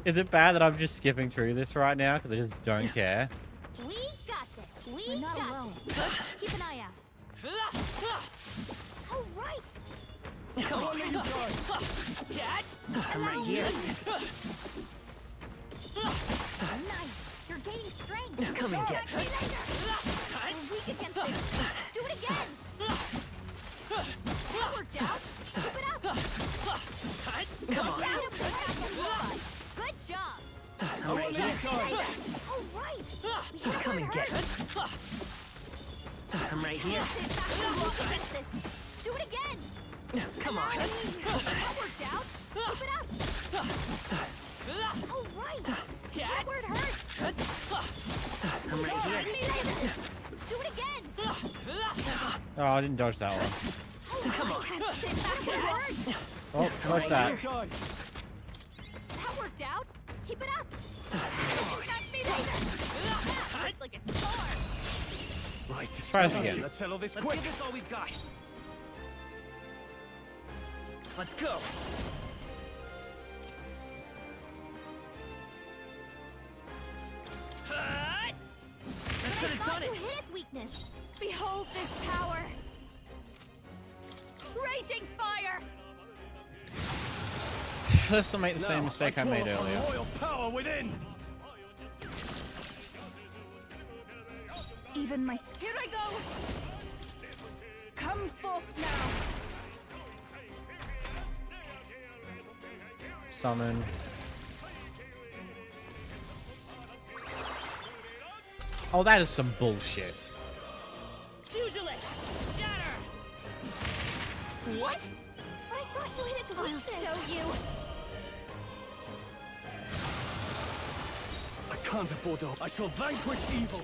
Is it bad that I'm just skipping through this right now because I just don't care? We got this. We We're not got alone. this. Keep an eye out. All right. Come on. I'm right here. Nice. You're gaining strength. Come and get. We're weak against it. Do it again. That worked out. Keep it up. Come on. Good job. I'm right here. All right. We hit Come and get. hurt. I'm right here. Sit back and walk against this. Do it again. Come on. That worked out. Keep it up. Oh, right. That word hurts. I'm right here. Do it again. Oh, I didn't dodge that one. Come on. Can't sit back and hurt. Oh, what's that? Die. That worked out. Keep it up. That's me later. Like a star. Right. Try this again. Let's settle this Let's quick. give this all we've got. Let's go. That should have done You it. hit its weakness. Behold this power! Raging fire! Let's not make the same Now, mistake I call made upon earlier. royal power within. Even my... Here I go! Come forth now! Summon. Oh, that is some bullshit. Pugilist! Shatter! What? But I thought you hit its weakness. I'll show you. I can't afford to. I shall vanquish evil.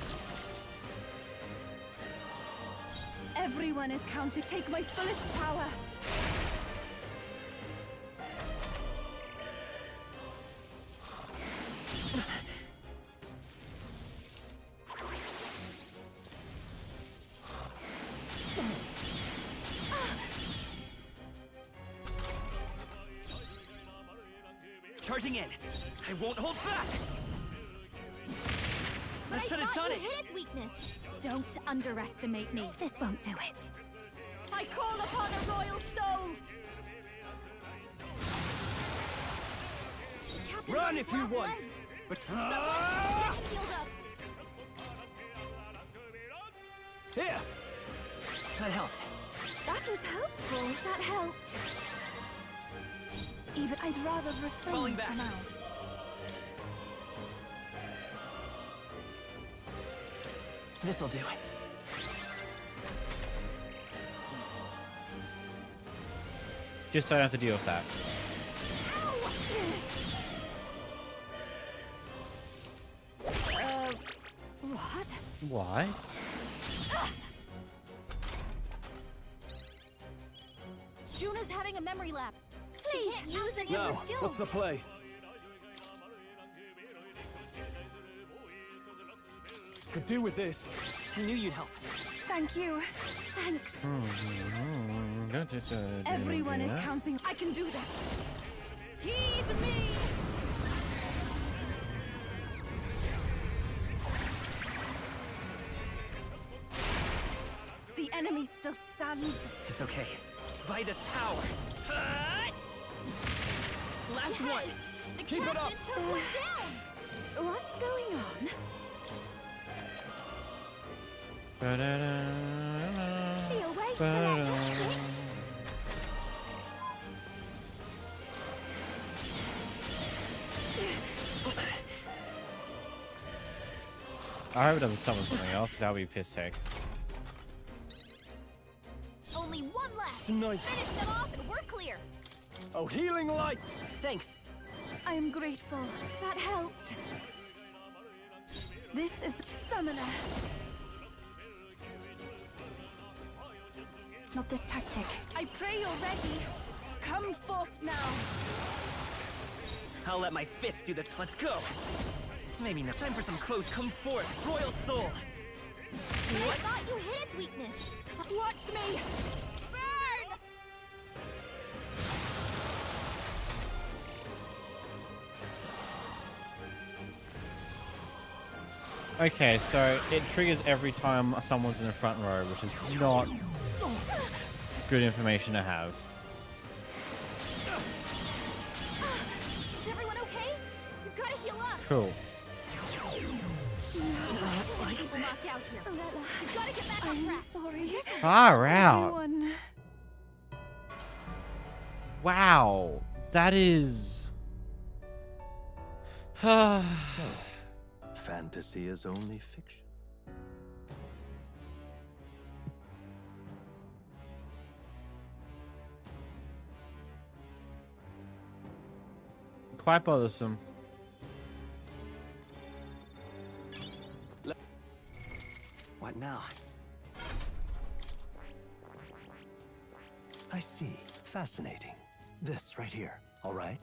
Everyone is counted. Take my fullest power. Charging in. I won't hold back. But I I should have thought done you it. hit its weakness. Don't underestimate me. This won't do it. I call upon a royal soul! Captain's Run on his if you last want. legs. But Get him healed up. here. That helped. That was helpful. That helped. Even I'd rather refrain Falling for back. now. This'll do it. Just so I don't have to deal with that. What? What? Juna's having a memory lapse. She can't use any Now, of her skills. what's the play? Could do with this. I knew you'd help. Thank you. Thanks. Everyone is counting. I can do this. Heed me! The enemy still stands. It's okay. By this power. Last one. The Keep it captain up. took one down. What's going on? The away select. I hope it doesn't summon something else, because that would be a piss take. Only one left. Snipe. Finish them off and we're clear. Oh, healing light. Thanks. I am grateful. That helped. This is the summoner. Not this tactic. I pray you're ready. Come forth now. I'll let my fist do the. Let's go. Maybe no time for some clothes. Come forth, royal soul. But I thought you hit its weakness. Watch me. Burn! Okay, so it triggers every time someone's in the front row, which is not good information to have. Is everyone okay? You've got to heal up. Cool. People knocked out here. You've got to get back on I'm track. sorry. Far out. Everyone. Wow. That is... Fantasy is only fiction. quite bothersome. What now? I see. Fascinating. This right here, all right?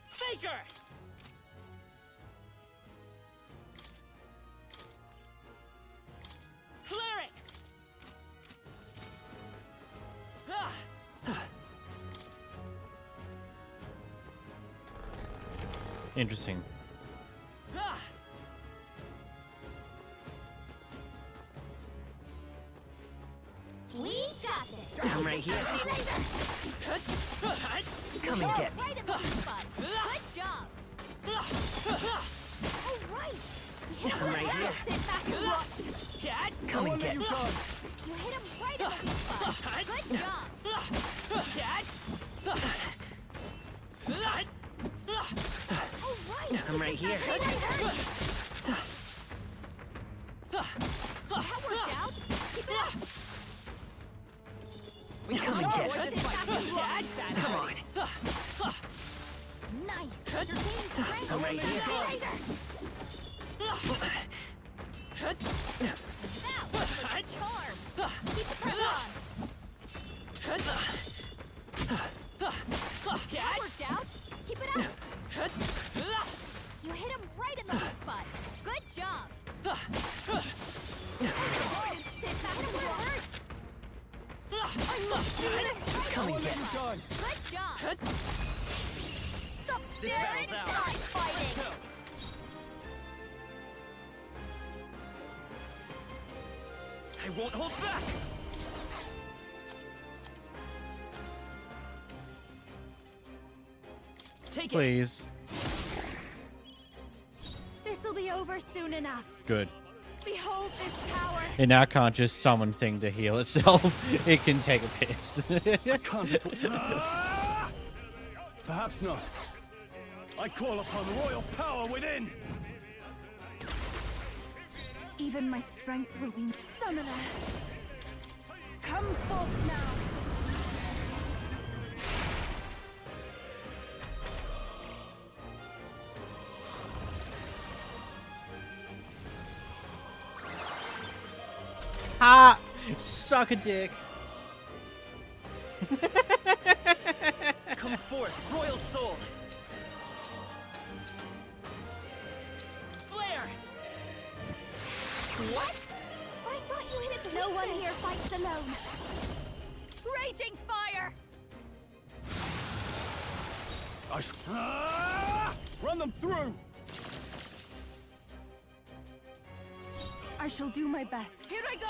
Faker! Cleric! Ah! Interesting. Ah! We got this. I'm right here. Come and get me. Right in the weak spot. Good job. All right. You hit him I'm right here. Sit back and watch. Come and get me. You hit him right in the weak spot. Good job. All right. I'm right here. That worked out. Keep it up. Come and get me. Sit back and watch. Come on. Nice. You're gaining strength. I'm right here. Now, what's the charm? Keep the pressure on. That worked out. Keep it up. You hit him right in the weak spot. Good job. Sit back and watch. I must do this. Come and get me. Good job. Stop This staring battle's and ours. start fighting. I won't hold back! Take it! Please. This'll be over soon enough. Good. Behold this power. It now can't just summon thing to heal itself. It can take a piss. Can't afford. Ah! Perhaps not. I call upon royal power within. Even my strength will be summoner. Come forth now. Ah! Suck a dick. Come forth, royal soul! Flare! What? I thought you hit it. No one here fights alone. Raging fire. Run them through. I shall do my best. Here I go.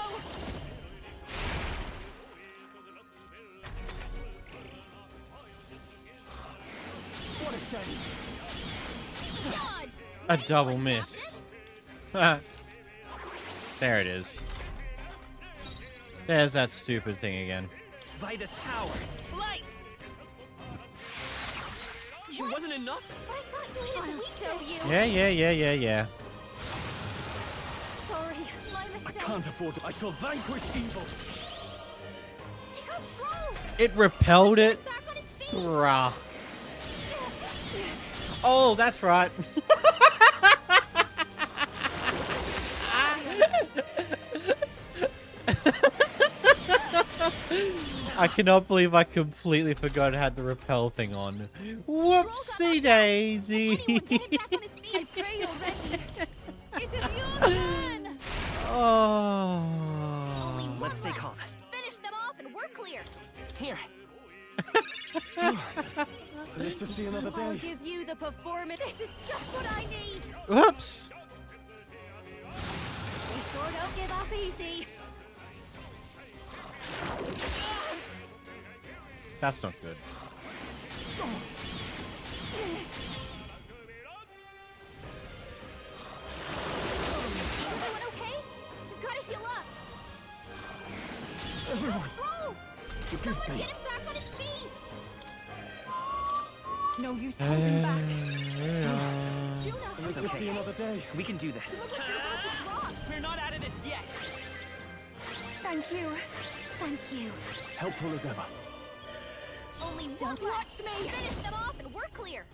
What a shame. Dodge. A double miss. There it is. There's that stupid thing again. Vitus power! Light! It wasn't enough? I thought you hit it. I'll show you. Yeah. Sorry, my I mistake. can't afford to. I shall vanquish evil. He got strong. It repelled it. Back on his feet. Rah. Oh, that's right. I cannot believe I completely forgot it had the repel thing on. Whoopsie daisy. Anyone get him back on his feet. I pray you're ready. It is your turn. Oh. Only one Let's stay left. calm. Finish them off and we're clear. Here. Live to see another I'll day. give you the performance. This is just what I need. Whoops. We sure don't give up easy. That's not good. Everyone okay? You gotta heal up. Everyone, Throw! forgive Someone me. get him back on his feet! No use holding back. Juno, Let's just see another day. We can do this. you look like you're about to drop. We're not out of this yet. Thank you. Thank you. Helpful as ever. Only one Don't left. watch me. Finish them off and we're clear.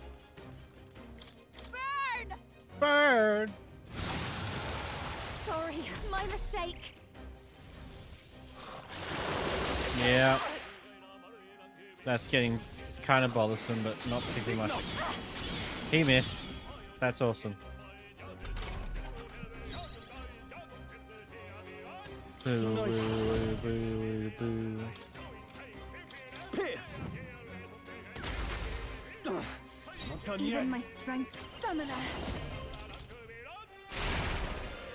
Burn! Bird. Sorry, my mistake. Yeah. That's getting kind of bothersome, but not particularly much. He missed. That's awesome. Boo, boo, boo, boo. Pierce. Not done yet. Even my strength summoner.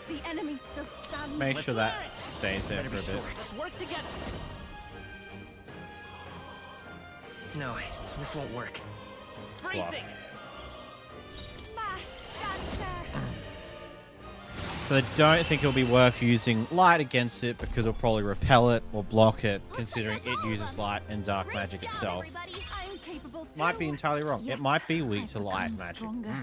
The enemy still stands. Make sure that stays there for a bit. Let's work together. No, this won't work. Bracing. Mask dancer. So I don't think it'll be worth using light against it because it'll probably repel it or block it, considering it uses light and dark Great magic job, itself. everybody. I'm capable too. Might be entirely wrong. Yes, It might be weak I've to light become magic. stronger.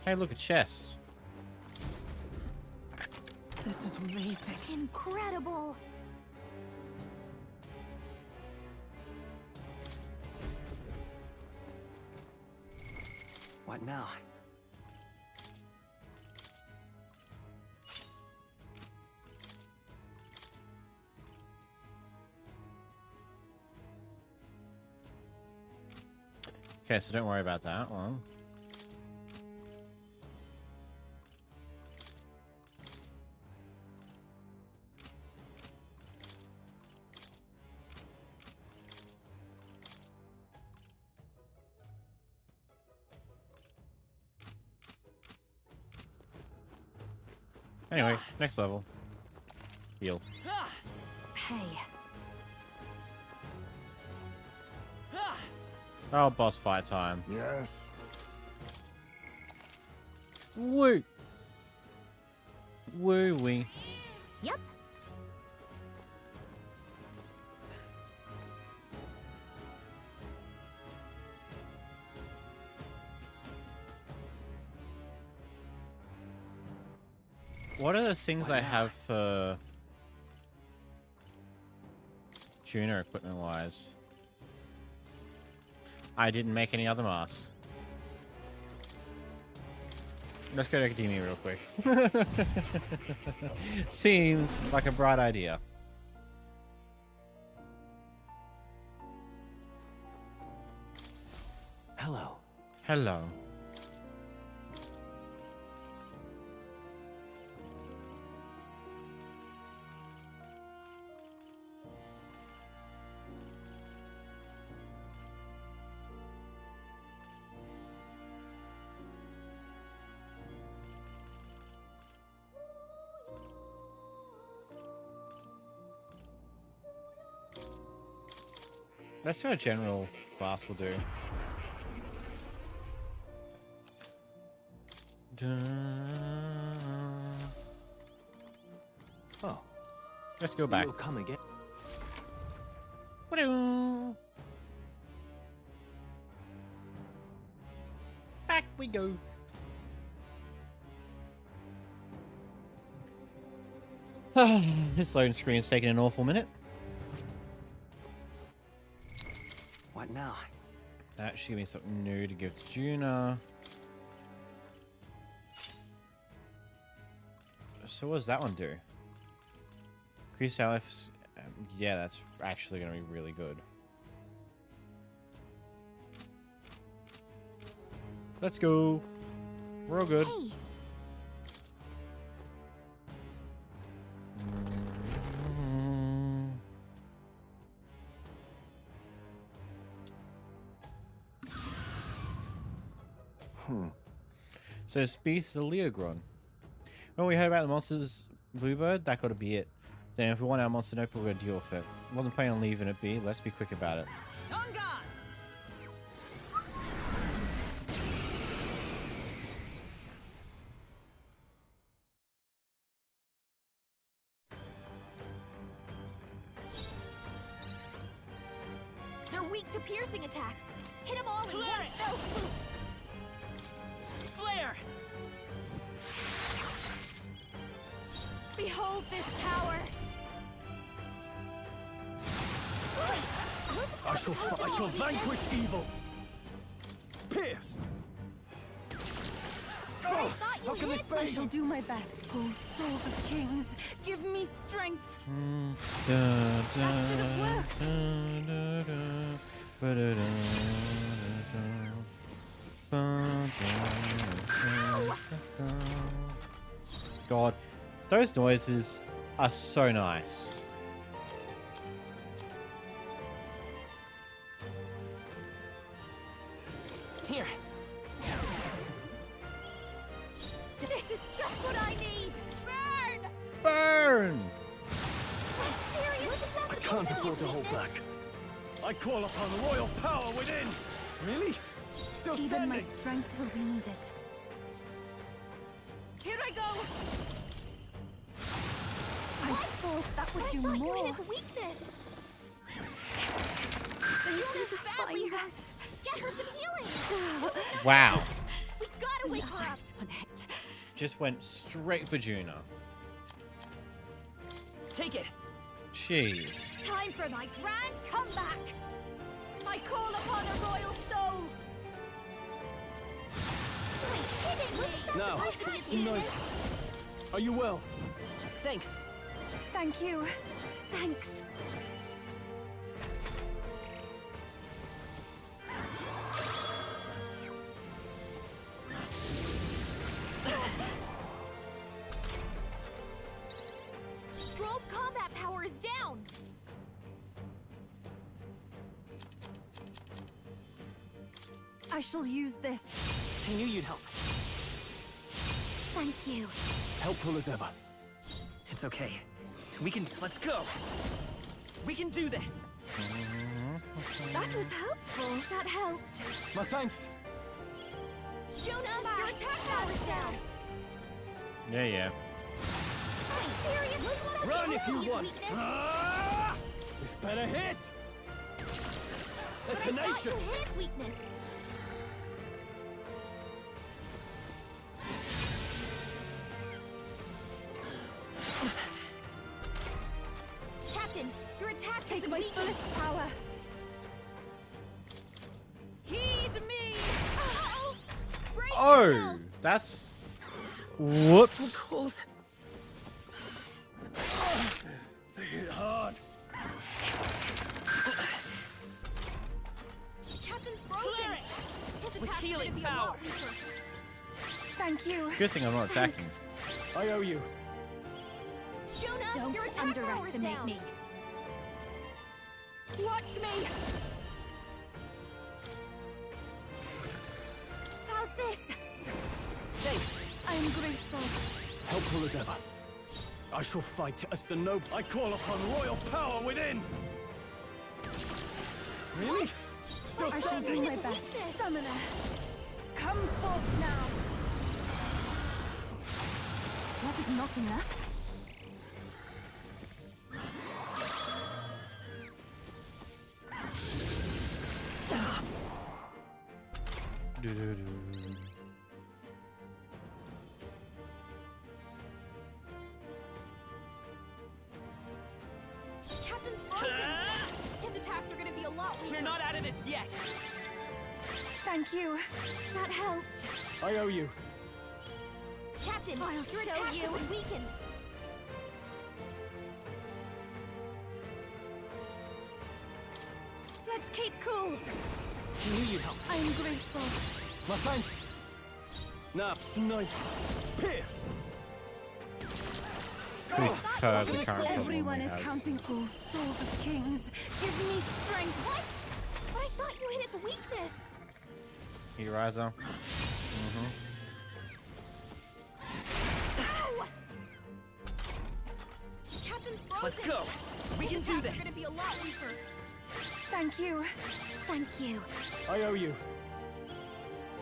Hey, look, a chest. This is amazing. Incredible. What now? Okay, so don't worry about that one. Anyway, next level. Heal. Hey. Oh, boss fight time. Yes. Woo! Woo wee. Yep. What are the things I have for tuner equipment wise? I didn't make any other masks. Let's go to Academia real quick. Seems like a bright idea. Hello. Hello. Let's see what general class will do. Oh, Let's go back. you'll come again. Wadoo. Back we go. This loading screen is taking an awful minute. What now? That should give me something new to give to Juna. So what does that one do? Increase Aleph. Yeah, that's actually going to be really good. Let's go. We're all good. Hey. So Speaks the Leogron. When we heard about the monsters Bluebird, that got to be it. Then if we want our monster nope, we're going to deal with it. Wasn't planning on leaving it be. Let's be quick about it. On guard! They're weak to piercing attacks. Hit them all in Clear one it. fell swoop. Flare! Behold this power. I shall vanquish evil. Pierce. I thought you How can this hit be? I shall do my best, O souls of kings. Give me strength. That should have worked. God, those noises are so nice. Here. This is just what I need. Burn! Burn! I'm serious. I can't afford to hold back. I call upon royal power within. Really? Still Even my standing. strength will be needed. Here I go. I thought that would I do thought you more. hit its weakness. This is badly fine. hurt. Get her some healing. Wow. We gotta wake her up. On it. Just went straight for Juna. Take it. Jeez. Time for my grand comeback. I call upon a royal soul. Hit it. Wasn't that Now, supposed to be a Snow, weakness? are you well? Thanks. Thank you. Thanks. Stroll's combat power is down. I shall use this. I knew you'd help. Thank you. Helpful as ever. It's okay. We can. Let's go. We can do this. That was helpful. That helped. My thanks. Jonah, your attack power's down. Yeah, yeah. Seriously? Run if you want. Weakness? Ah! This better hit. But They're I thought you tenacious. hit its weakness. Captain, your attack Take my fullest power. Heed me! Uh-oh! Brace Oh, yourselves! that's... Whoops. Cold. They hit hard. Captain's frozen! Clear it! His With attack's healing gonna be a power. lot weaker. Thank you. Good thing I'm not attacking. Thanks. I owe you. Jonah, Don't your attack power's underestimate down. me. Watch me! How's this? Thanks. I am grateful. Helpful as ever. I shall fight as the noble. I call upon royal power within. Really? Still I shall standing. do my best. Summoner, come forth now. Was it not enough? Doo-doo-doo. Captain's frozen! His attacks are gonna be a lot weaker. We're not out of this yet. Thank you. That helped. I owe you. Captain, I'll your show attacks you. have been weakened. Let's keep cool. I knew you'd help. I am grateful. My thanks. Now, Snipe. Pierce. Please curb the current problem Everyone we is have. counting all souls of kings. Give me strength. What? But I thought you hit its weakness. Eraser. Ow! Everything's frozen. Let's go. We can do We're this. gonna be a lot weaker. Thank you. Thank you. I owe you.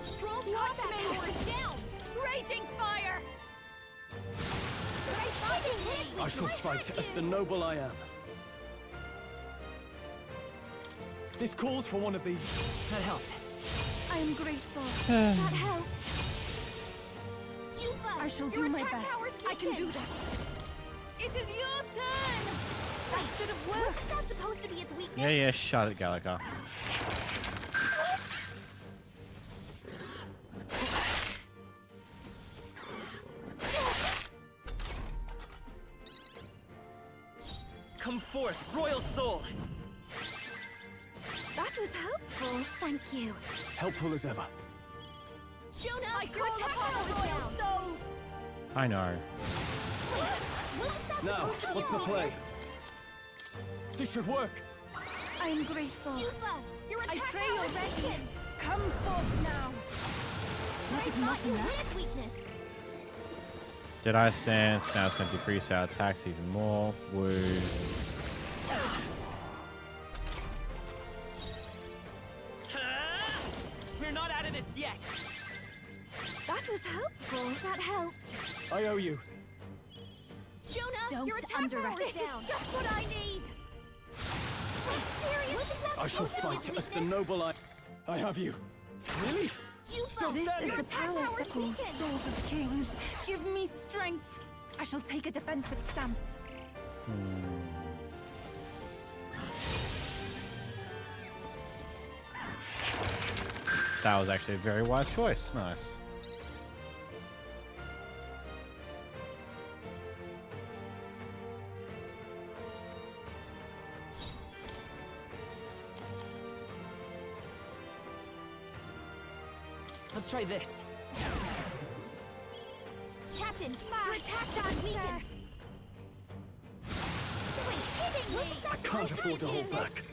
Stroll's combat power is down. Raging fire. I shall fight as the noble I am. This calls for one of these. That helped. I am grateful. That helped. I shall do my best. I can do this. It is your turn. That should have worked. Wasn't that supposed to be its weakness? Yeah, shut it, Gallagher. Come forth, royal soul. That was helpful. Thank you. Helpful as ever. Jonah, your attack power is down. So. I know. Now, what's the play? This should work. I am grateful. Yufa, your I attack pray power you're is ready. weakened. Come forth now. Was it not You hit enough? its weakness. Jedi stance. Now it's going to decrease our attacks even more. Woo. We're not out of this yet. That was helpful. That helped. I owe you. Jonah, Don't your attack power is underestimate. down. This is just what I need. Wait, serious? I shall fight as the noble I have you. Really? Yufa, This is your the attack power power is sickle, weakened. souls of kings. Give me strength. I shall take a defensive stance. That was actually a very wise choice. Nice. Let's try this. Captain, your attack power is weakened. Quit hitting me. I can't afford to hold back.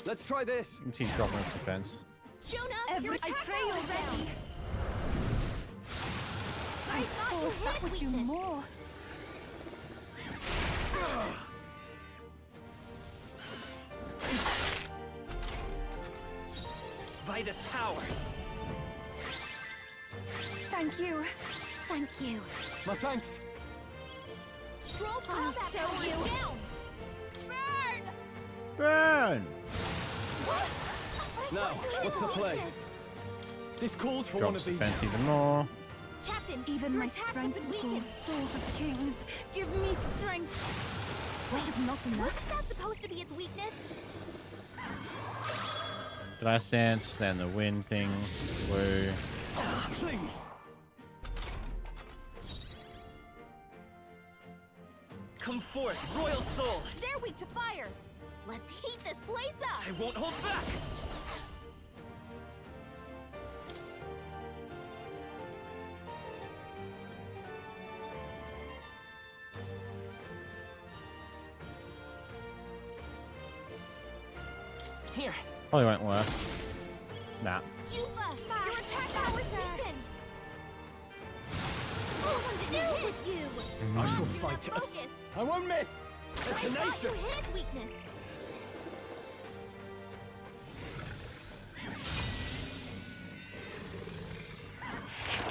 Let's try this. He's dropping his defense. Jonah, your I attack pray power you're is down. ready. I thought you thought that hit would do weakness. more. By this power. Thank you. Thank you. My thanks. Stroll's I'll combat show power is you. down. Burn! Burn! Now, what's the play? This calls for one Drops of these. defense even more. Captain, Even your my attack strength has been equals weakened. souls of kings. Give me strength. Was it not enough? Wasn't that supposed to be its weakness? Jedi stance, then the wind thing. Woo. Please. Come forth, royal soul. They're weak to fire. Let's heat this place up. I won't hold back. Here. Probably won't work. Nah. Yufa, your attack power is weakened. What to do with you? I shall You fight. have focus. I won't miss. I thought you Tenacious. hit its weakness.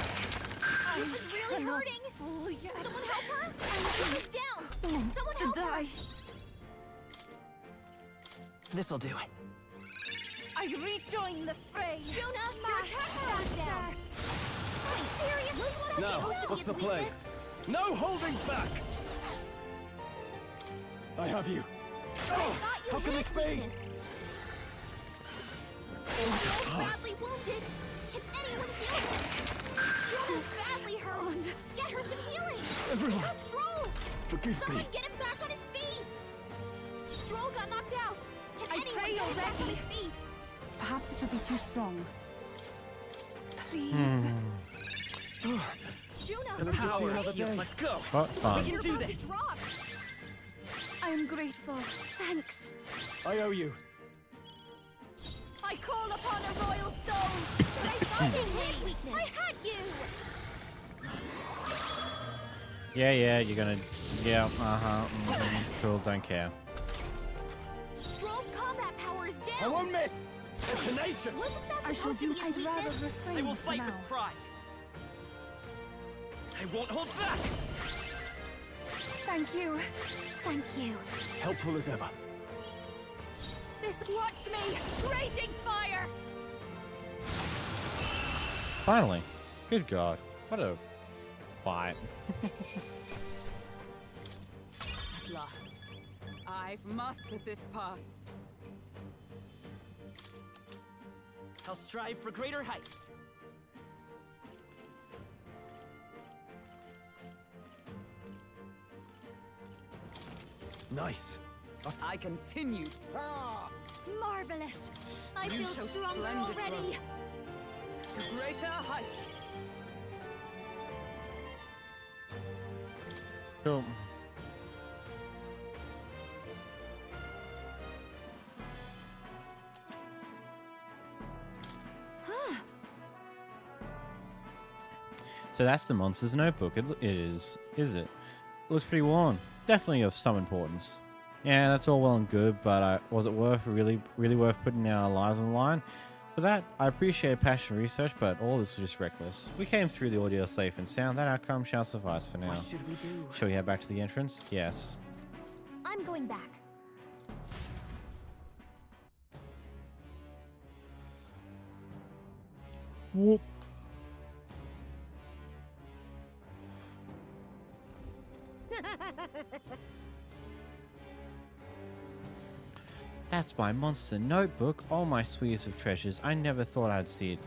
Yufa's really cannot hurting. fall yet. Someone help her. Yufa's down. Someone To help her. die. This'll do. I rejoin the fray. Jonah, your attack power is down. Are you serious? Wasn't that Now, supposed to be what's its the play? weakness? No holding back. I have you. I thought you How can hit this be? weakness. Joel's badly wounded. Can anyone heal him? Joel's badly hurt. Get her some healing. Everyone. Help Stroll. Forgive Someone me. get him back on his feet. Stroll got knocked out. Can I anyone pray get you're him back on ready. his feet? Perhaps this will be too strong. Please. Jonah, Can I just see Power. another day? Let's go. What fun. We can do you're about this. to drop. I am grateful. Thanks. I owe you. I call upon a royal soul. I thought you hit weakness. I had you. Yeah, you're gonna... Yeah, cool, don't care. Stroll's combat power is I down. won't miss! They're tenacious! Wasn't that I shall supposed to do. be a I'd rather weakness? refrain I will for fight now. with pride. I won't hold back. Thank you. Thank you. Helpful as ever. This, watch me! Raging fire! Finally. Good God. What a fight. At last. I've mastered this path. I'll strive for greater heights. Nice. I continue. Marvelous! I You feel show stronger splendid already! To greater heights. Cool. So that's the monster's notebook. It is it? It looks pretty worn. Definitely of some importance. Yeah, that's all well and good, but was it really worth putting our lives on the line? For that, I appreciate passion research, but all this was just reckless. We came through the ordeal safe and sound. That outcome shall suffice for now. What should we do? Shall we head back to the entrance? Yes. I'm going back. Whoop. That's my monster notebook. Oh, my sweetest of treasures. I never thought I'd see it.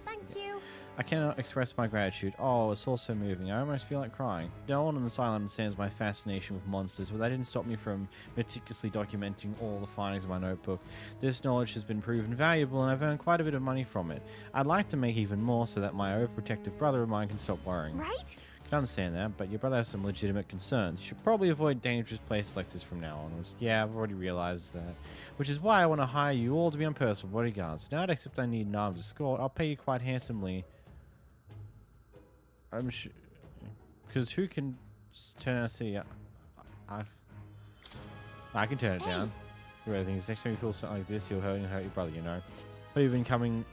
Thank you. I cannot express my gratitude. Oh, it's all so moving. I almost feel like crying. No one on this island understands my fascination with monsters, but that didn't stop me from meticulously documenting all the findings of my notebook. This knowledge has been proven valuable, and I've earned quite a bit of money from it. I'd like to make even more so that my overprotective brother of mine can stop worrying. Right? I can understand that, but your brother has some legitimate concerns. You should probably avoid dangerous places like this from now onwards. Yeah, I've already realized that. Which is why I want to hire you all to be on personal bodyguards. Now, except I need an armed escort, I'll pay you quite handsomely. I'm sure... Because who can turn out see? I can turn it down. The other thing is, next time you pull something like this, you'll hurt your brother, you know. But you've been coming...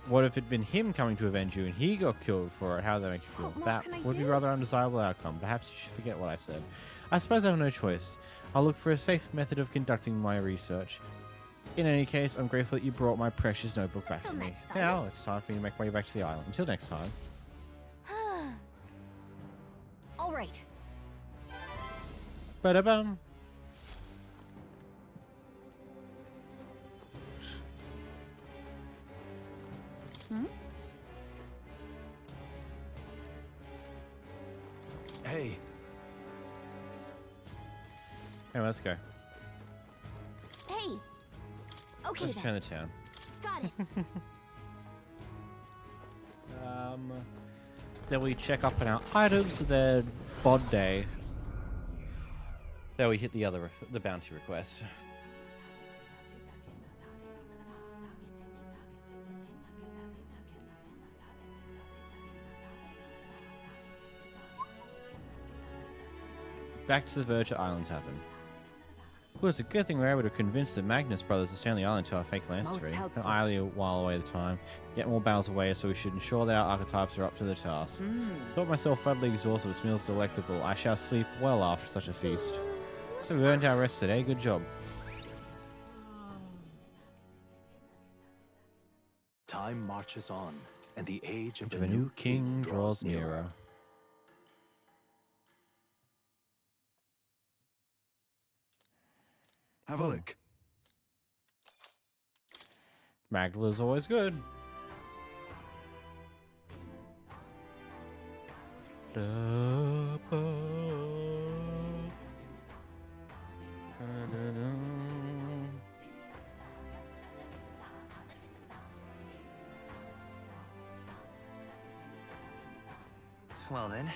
What if it'd been him coming to avenge you and he got killed for it? How would that make you feel? What more That can I would be do? rather undesirable outcome. Perhaps you should forget what I said. I suppose I have no choice. I'll look for a safe method of conducting my research. In any case, I'm grateful that you brought my precious notebook back Until to me. next time. Now it's time for you to make my way back to the island. Until next time. All right. Ba-da-bum. Hey, Hey, let's go. Hey. Okay Let's then. turn the town. Got it. Then we check up on our items, then bod day. Then we hit the bounty request. Back to the Virgin Island Tavern. Well, it's a good thing we were able to convince the Magnus brothers to stay on the island to our fake land Most stream. helpful. An idly while away the time. Get more battles away, so we should ensure that our archetypes are up to the task. Thought myself utterly exhausted, this meal's delectable. I shall sleep well after such a feast. So we earned our rest today, good job. Time marches on, and the age of The new king draws nearer. have a look. Magdala's always good. Well then.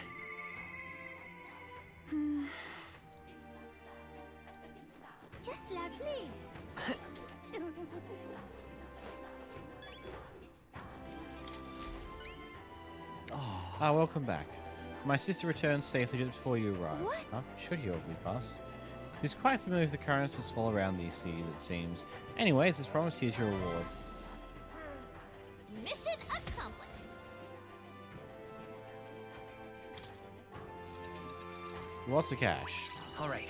Just lovely. Ah, welcome back. My sister returned safely just before you arrived. What? Huh? Should he awfully fast? He's quite familiar with the currents that swirl around these seas, it seems. Anyways, as promised, here's your reward. Mission accomplished. Lots of cash. All right.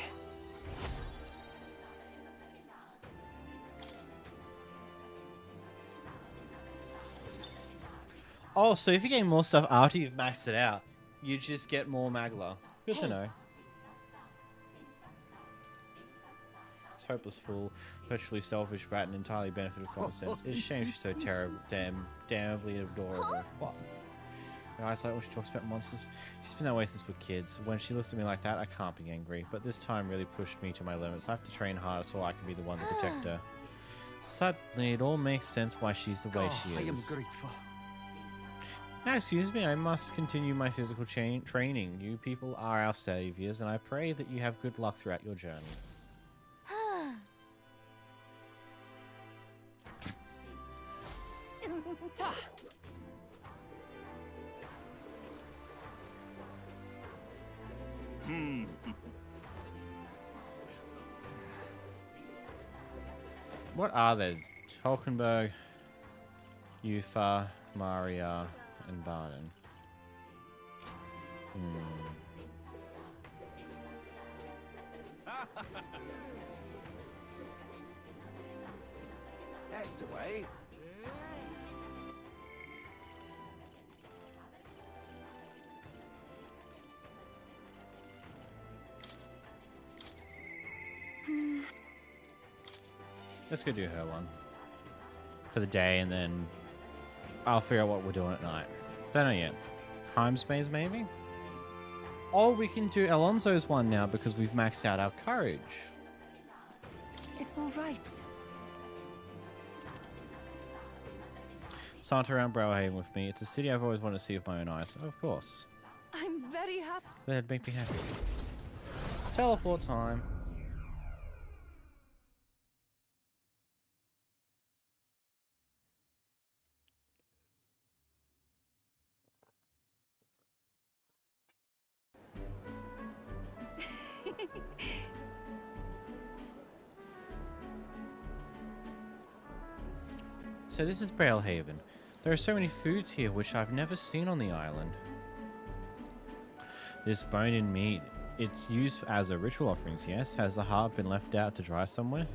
Oh, so if you gain more stuff after you've maxed it out, you just get more Magla. Good to know. This hopeless fool, virtually selfish brat, and entirely benefit of common sense. It's a shame she's so terrible, damnably adorable. What? Her eyes like when she talks about monsters. She's been that way since we're kids. When she looks at me like that, I can't be angry. But this time really pushed me to my limits. I have to train harder so I can be the one to protect her. Suddenly, it all makes sense why she's the way she is. I am grateful. Now, excuse me, I must continue my physical training. You people are our saviors, and I pray that you have good luck throughout your journey. What are they? Hulkenberg, Yufa, Maria, and Barden. That's the way. Let's go do her one for the day, and then I'll figure out what we're doing at night. Don't know yet. Time space, maybe? Or we can do Alonso's one now because we've maxed out our courage. It's all right. Santa around Browerhaven with me. It's a city I've always wanted to see with my own eyes. Of course. I'm very happy. That'd make me happy. Teleport time. So this is Browerhaven. There are so many foods here which I've never seen on the island. This bone-in meat, it's used as a ritual offerings, yes? Has the heart been left out to dry somewhere?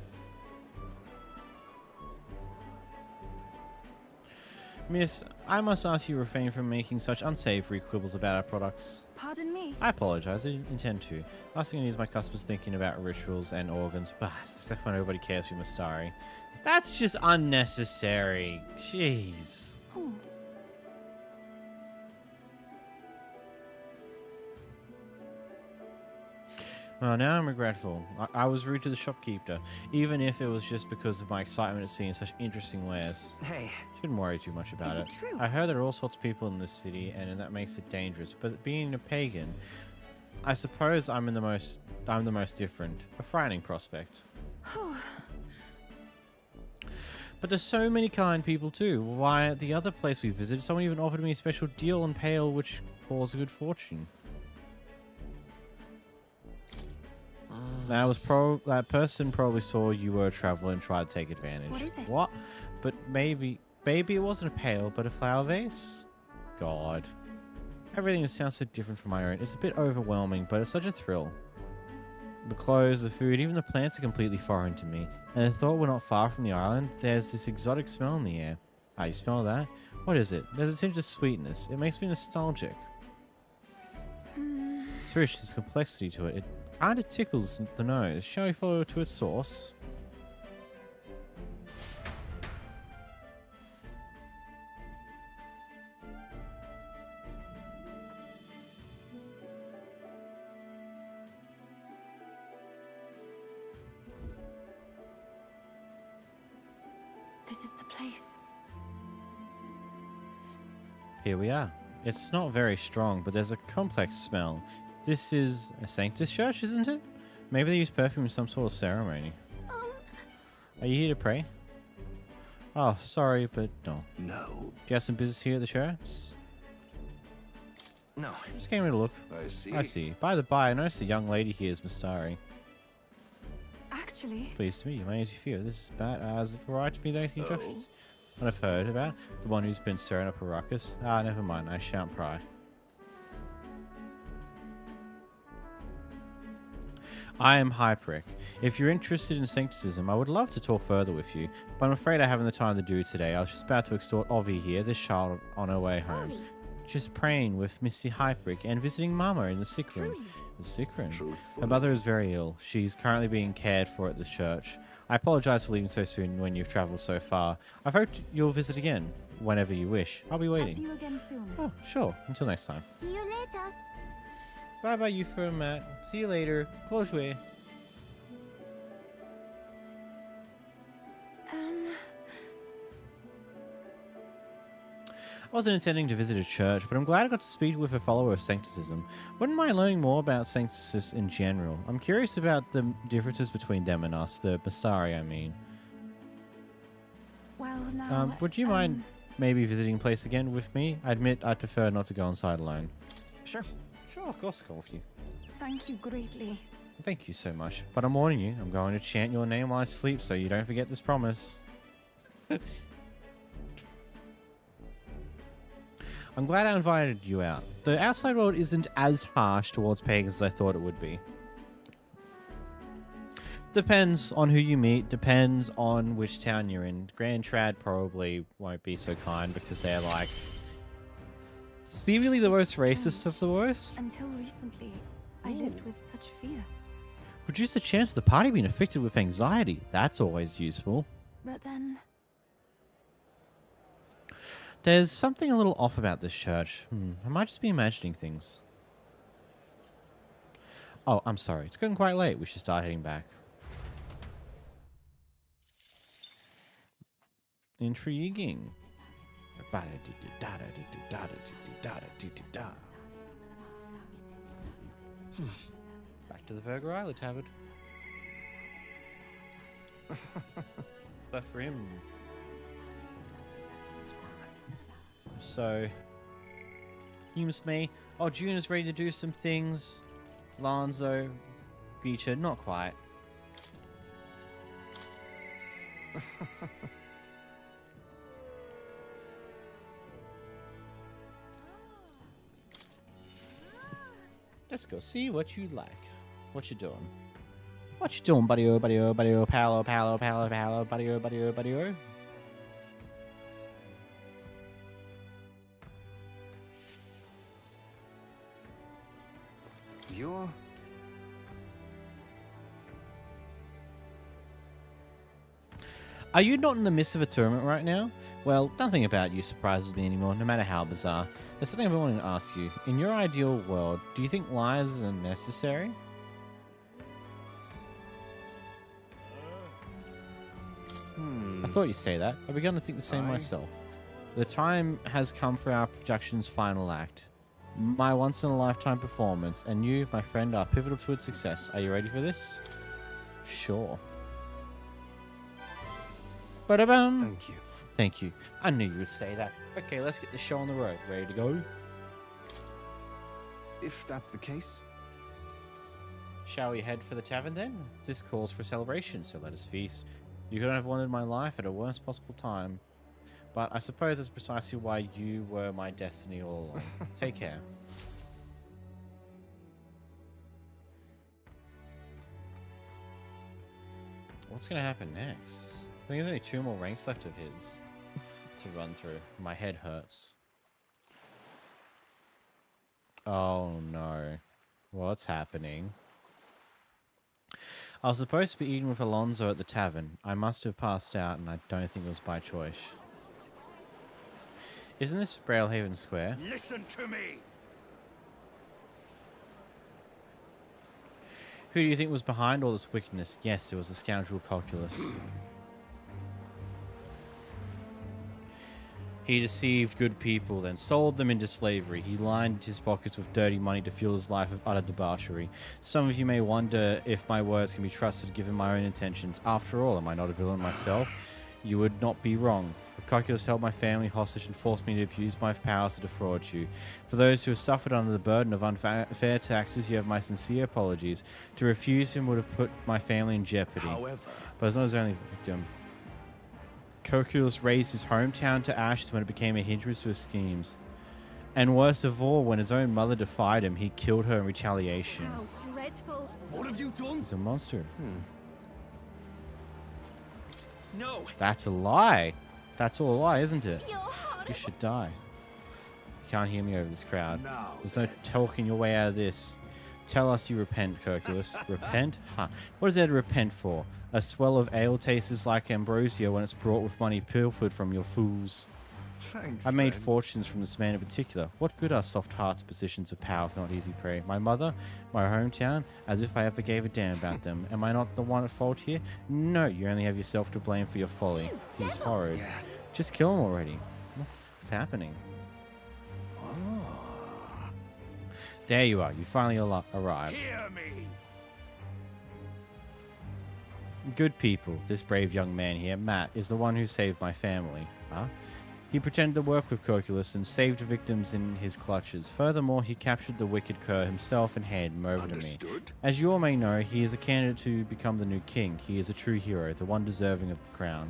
Miss, I must ask you refrain from making such unsavory quibbles about our products. Pardon me. I apologize, I didn't intend to. Last thing I need is my customers thinking about rituals and organs. Bah, except when nobody cares for Mustari. That's just unnecessary. Jeez. Well, now I'm regretful. I was rude to the shopkeeper, even if it was just because of my excitement at seeing such interesting wares. Hey, Shouldn't worry too much about Is it. it true? I heard there are all sorts of people in this city, and that makes it dangerous. But being a pagan, I suppose I'm the most different. A frightening prospect. But there's so many kind people too. Why, at the other place we visited, someone even offered me a special deal on pale, which calls a good fortune. That person probably saw you were a traveler and tried to take advantage. What is it? What? But maybe it wasn't a pail, but a flower vase? God. Everything sounds so different from my own. It's a bit overwhelming, but it's such a thrill. The clothes, the food, even the plants are completely foreign to me. And I thought we're not far from the island. There's this exotic smell in the air. Ah, you smell that? What is it? There's a tinge of sweetness. It makes me nostalgic. It's rich, there's complexity to it. It kind of tickles the nose. Shall we follow it to its source? This is the place. Here we are. It's not very strong, but there's a complex smell. This is a Sanctus church, isn't it? Maybe they use perfume in some sort of ceremony. Are you here to pray? Oh, sorry, but no. No. Do you have some business here at the church? No. Just came here to look. I see. I see. By the by, I noticed the young lady here is Mistari. Actually, Pleased to meet you. My name is Fio. This is Bat. Is it right to be there? Introductions? What I've heard about? The one who's been stirring up a ruckus? Ah, never mind. I shan't pry. I am Hyprick. If you're interested in sancticism, I would love to talk further with you, but I'm afraid I haven't the time to do today. I was just about to extort Ovi here, this child, on her way home. Ovi. Just praying with Missy Hyprick and visiting Mama in the sick room. Truly. The sick room? Truthful. Her mother is very ill. She's currently being cared for at the church. I apologize for leaving so soon when you've traveled so far. I've hoped you'll visit again whenever you wish. I'll be I'll see waiting. you again soon. Oh, sure. Until next time. See you later. Bye-bye, you firm Matt. See you later. Close way. I wasn't intending to visit a church, but I'm glad I got to speak with a follower of Sancticism. Wouldn't mind learning more about Sancticis in general. I'm curious about the differences between them and us, the Bastari, I mean. Well, now. Would you mind maybe visiting the place again with me? I admit I'd prefer not to go inside alone. Sure. Sure, of course I'll go with you. Thank you greatly. Thank you so much. But I'm warning you, I'm going to chant your name while I sleep so you don't forget this promise. I'm glad I invited you out. The outside world isn't as harsh towards pagans as I thought it would be. Depends on who you meet, depends on which town you're in. Grand Trad probably won't be so kind because they're like seemingly the most racist of the worst. Until recently, I lived with such fear. Reduce the chance of the party being affected with anxiety. That's always useful. But then, There's something a little off about this church. I might just be imagining things. Oh, I'm sorry. It's getting quite late. We should start heading back. Intriguing. Back to the Virgo Island Tavern. Left for him. So, Humes me. Oh, June is ready to do some things. Lonzo, Geecha, not quite. Let's go see what you like. What you doing? What you doing, buddy-o, buddy-o, buddy-o, palo, palo, palo, palo, buddy-o, buddy-o, buddy-o? You're... Are you not in the midst of a tournament right now? Well, nothing about you surprises me anymore, no matter how bizarre. There's something I've been wanting to ask you. In your ideal world, do you think lies are necessary? I thought you'd say that. I've begun to think the same myself. The time has come for our production's final act. My once-in-a-lifetime performance, and you, my friend, are pivotal to its success. Are you ready for this? Sure. Ba-da-bum. Thank you. Thank you. I knew you would say that. Okay, let's get the show on the road. Ready to go? If that's the case. Shall we head for the tavern then? This calls for a celebration, so let us feast. You couldn't have wanted my life at a worst possible time. But I suppose that's precisely why you were my destiny all along. Take care. What's going to happen next? I think there's only 2 more ranks left of his to run through. My head hurts. Oh no. What's happening? I was supposed to be eating with Alonzo at the tavern. I must have passed out, and I don't think it was by choice. Isn't this Brailhaven Square? Listen to me! Who do you think was behind all this wickedness? Yes, it was the scoundrel Calculus. He deceived good people, then sold them into slavery. He lined his pockets with dirty money to fuel his life of utter debauchery. Some of you may wonder if my words can be trusted given my own intentions. After all, am I not a villain myself? You would not be wrong. Calculus held my family hostage and forced me to abuse my powers to defraud you. For those who have suffered under the burden of unfair taxes, you have my sincere apologies. To refuse him would have put my family in jeopardy. However, But as not his only victim. Calculus raised his hometown to ashes when it became a hindrance to his schemes. And worst of all, when his own mother defied him, he killed her in retaliation. How dreadful. what have you done? He's a monster. No! That's a lie. That's all a lie, isn't it? You're horrible. You should die. You can't hear me over this crowd. Now There's no talking your way out of this. Tell us you repent, Calculus. Repent? Huh. What is there to repent for? A swell of ale tastes like ambrosia when it's brought with money pilfered from your fools. Thanks, I made friend. fortunes from this man in particular. What good are soft hearts' positions of power if not easy prey? My mother, my hometown, as if I ever gave a damn about them. Am I not the one at fault here? No, you only have yourself to blame for your folly. He's horrid. Yeah. Just kill him already. What the fuck's happening? There you are. You finally arrived. Hear me. Good people. This brave young man here, Matt, is the one who saved my family. Huh? He pretended to work with Calculus and saved victims in his clutches. Furthermore, he captured the wicked Kerr himself and handed him over to me. Understood. As you all may know, he is a candidate to become the new king. He is a true hero, the one deserving of the crown.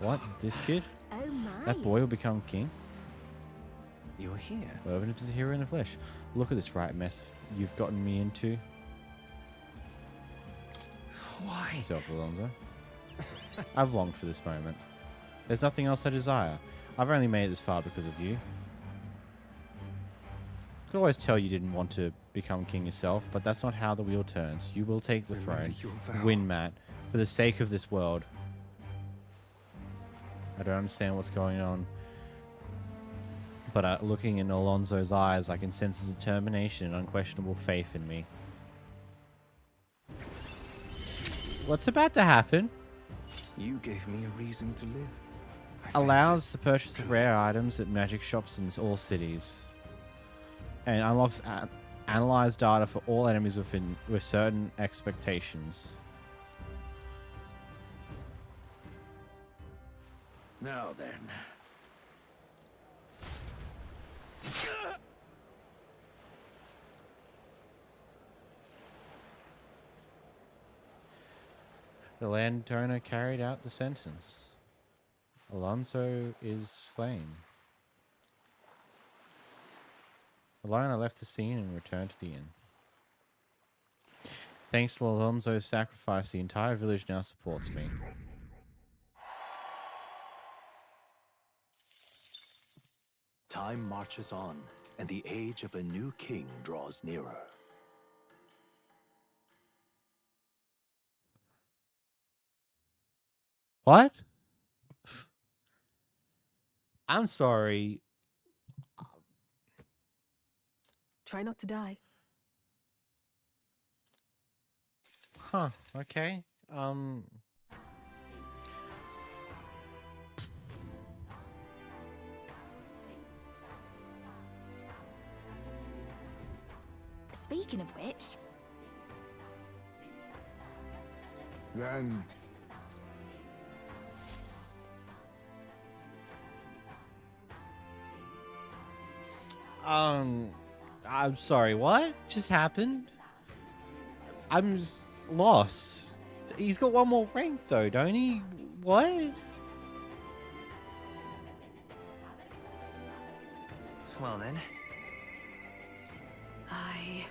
What? This kid? Oh my. That boy will become king? You're here. Irvin is a hero in the flesh. Look at this right mess you've gotten me into. Why? Yourself, Alonso. I've longed for this moment. There's nothing else I desire. I've only made it this far because of you. I could always tell you didn't want to become king yourself, but that's not how the wheel turns. You will take the Remember throne. your vow. Win, Matt, for the sake of this world. I don't understand what's going on. But looking in Alonso's eyes, I can sense his determination and unquestionable faith in me. What's about to happen? You gave me a reason to live. I thank Allows the purchase of rare items at magic shops in all cities. And unlocks analyze data for all enemies with certain expectations. Now then. The landowner carried out the sentence. Alonso is slain. Alone, I left the scene and returned to the inn. Thanks to Alonso's sacrifice, the entire village now supports me. Time marches on, and the age of a new king draws nearer. What? I'm sorry. Try not to die. Huh, okay. Speaking of which, Then I'm sorry, what just happened? I'm just lost. He's got one more rank though, don't he? What? Well then, I...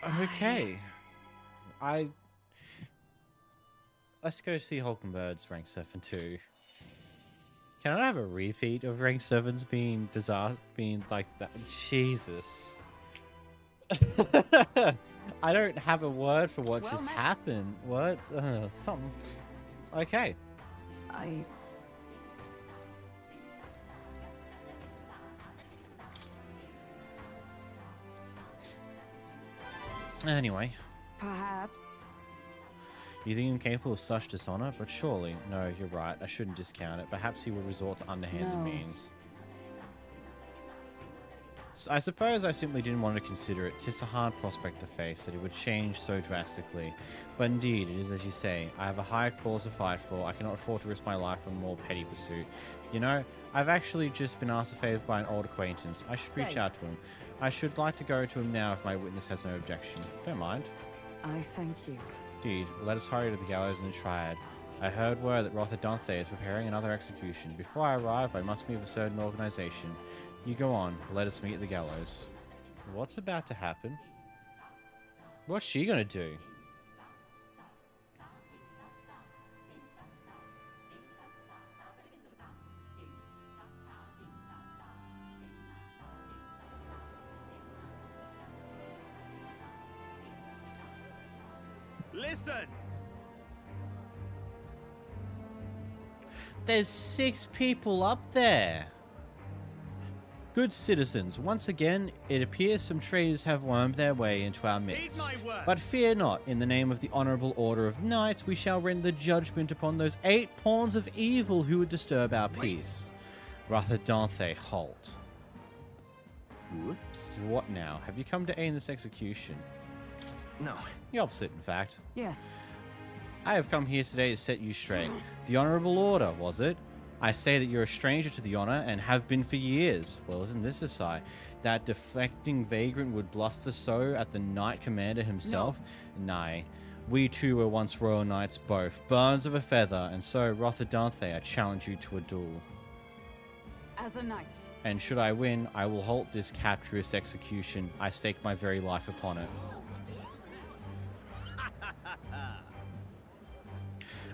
Okay. Let's go see Hulkenberg's rank 7 too. Can I have a repeat of rank 7's being like that? Jesus. I don't have a word for what just happened. What? Something. Okay. Anyway. Perhaps. You think him capable of such dishonor? But surely, no, you're right. I shouldn't discount it. Perhaps he would resort to underhanded means. I suppose I simply didn't want to consider it. 'Tis a hard prospect to face that it would change so drastically. But indeed, it is as you say. I have a higher cause to fight for. I cannot afford to risk my life on a more petty pursuit. You know, I've actually just been asked a favor by an old acquaintance. I should reach out to him. I should like to go to him now if my witness has no objection. Don't mind. I thank you. Indeed, let us hurry to the gallows in the Triad. I heard word that Rothadanthe is preparing another execution. Before I arrive, I must meet with a certain organization. You go on. Let us meet at the gallows. What's about to happen? What's she gonna do? Listen! There's 6 people up there. Good citizens, once again, it appears some traitors have wormed their way into our midst. But fear not, in the name of the honorable order of knights, we shall render judgment upon those 8 pawns of evil who would disturb our peace. Rothadanthe, halt. Whoops. What now? Have you come to aid in this execution? No. The opposite, in fact. Yes. I have come here today to set you straight. The honorable order, was it? I say that you're a stranger to the honor and have been for years. Well, isn't this a sigh? That deflecting vagrant would bluster so at the knight commander himself? No. Nay. We too were once royal knights both, birds of a feather, and so, Rothadanthe, I challenge you to a duel. As a knight. And should I win, I will halt this captious execution. I stake my very life upon it.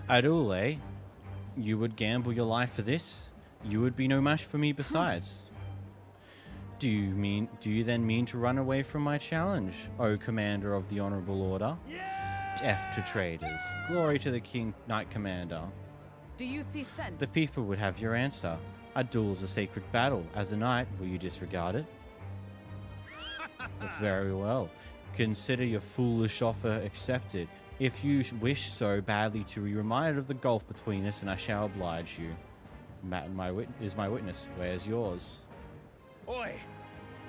A duel, eh? You would gamble your life for this? You would be no match for me besides. Do you then mean to run away from my challenge, O commander of the honorable order? Death to traitors. Glory to the king knight commander. Do you see sense? The people would have your answer. A duel's a sacred battle. As a knight, will you disregard it? Very well. Consider your foolish offer accepted. If you wish so badly to be reminded of the gulf between us, and I shall oblige you. Matt is my witness. Where's yours? Oi!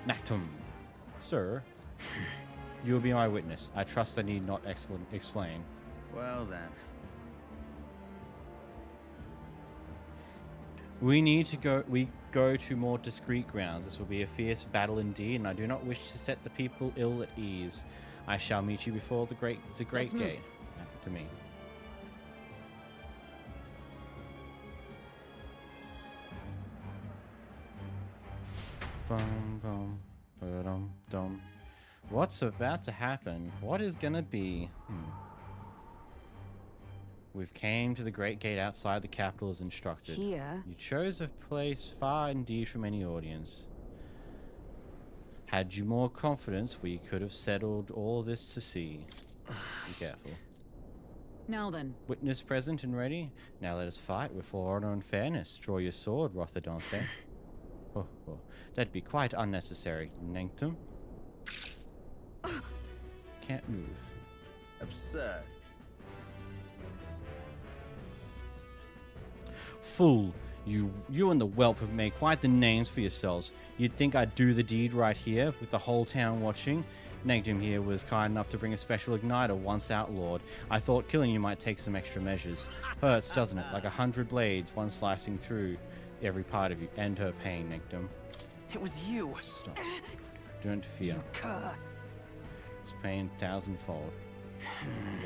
Nactum. Sir, you will be my witness. I trust I need not explain. Well then. We go to more discreet grounds. This will be a fierce battle indeed, and I do not wish to set the people ill at ease. I shall meet you before the great gate. To me. Bum, bum, ba-dum, dum. What's about to happen? What is gonna be? We've came to the great gate outside the capital as instructed. Here? You chose a place far indeed from any audience. Had you more confidence, we could have settled all this to see. Be careful. Now then. Witness present and ready. Now let us fight with honor and fairness. Draw your sword, Rothadanthe. Oh, that'd be quite unnecessary. Nanctum. Can't move. Absurd. Fool. You and the whelp have made quite the names for yourselves. You'd think I'd do the deed right here, with the whole town watching. Nagdum here was kind enough to bring a special igniter once outlawed. I thought killing you might take some extra measures. Hurts, doesn't it? Like 100 blades, one slicing through every part of you. End her pain, Nagdum. It was you. Stop. Do not interfere. You cur. It's pain 1,000-fold.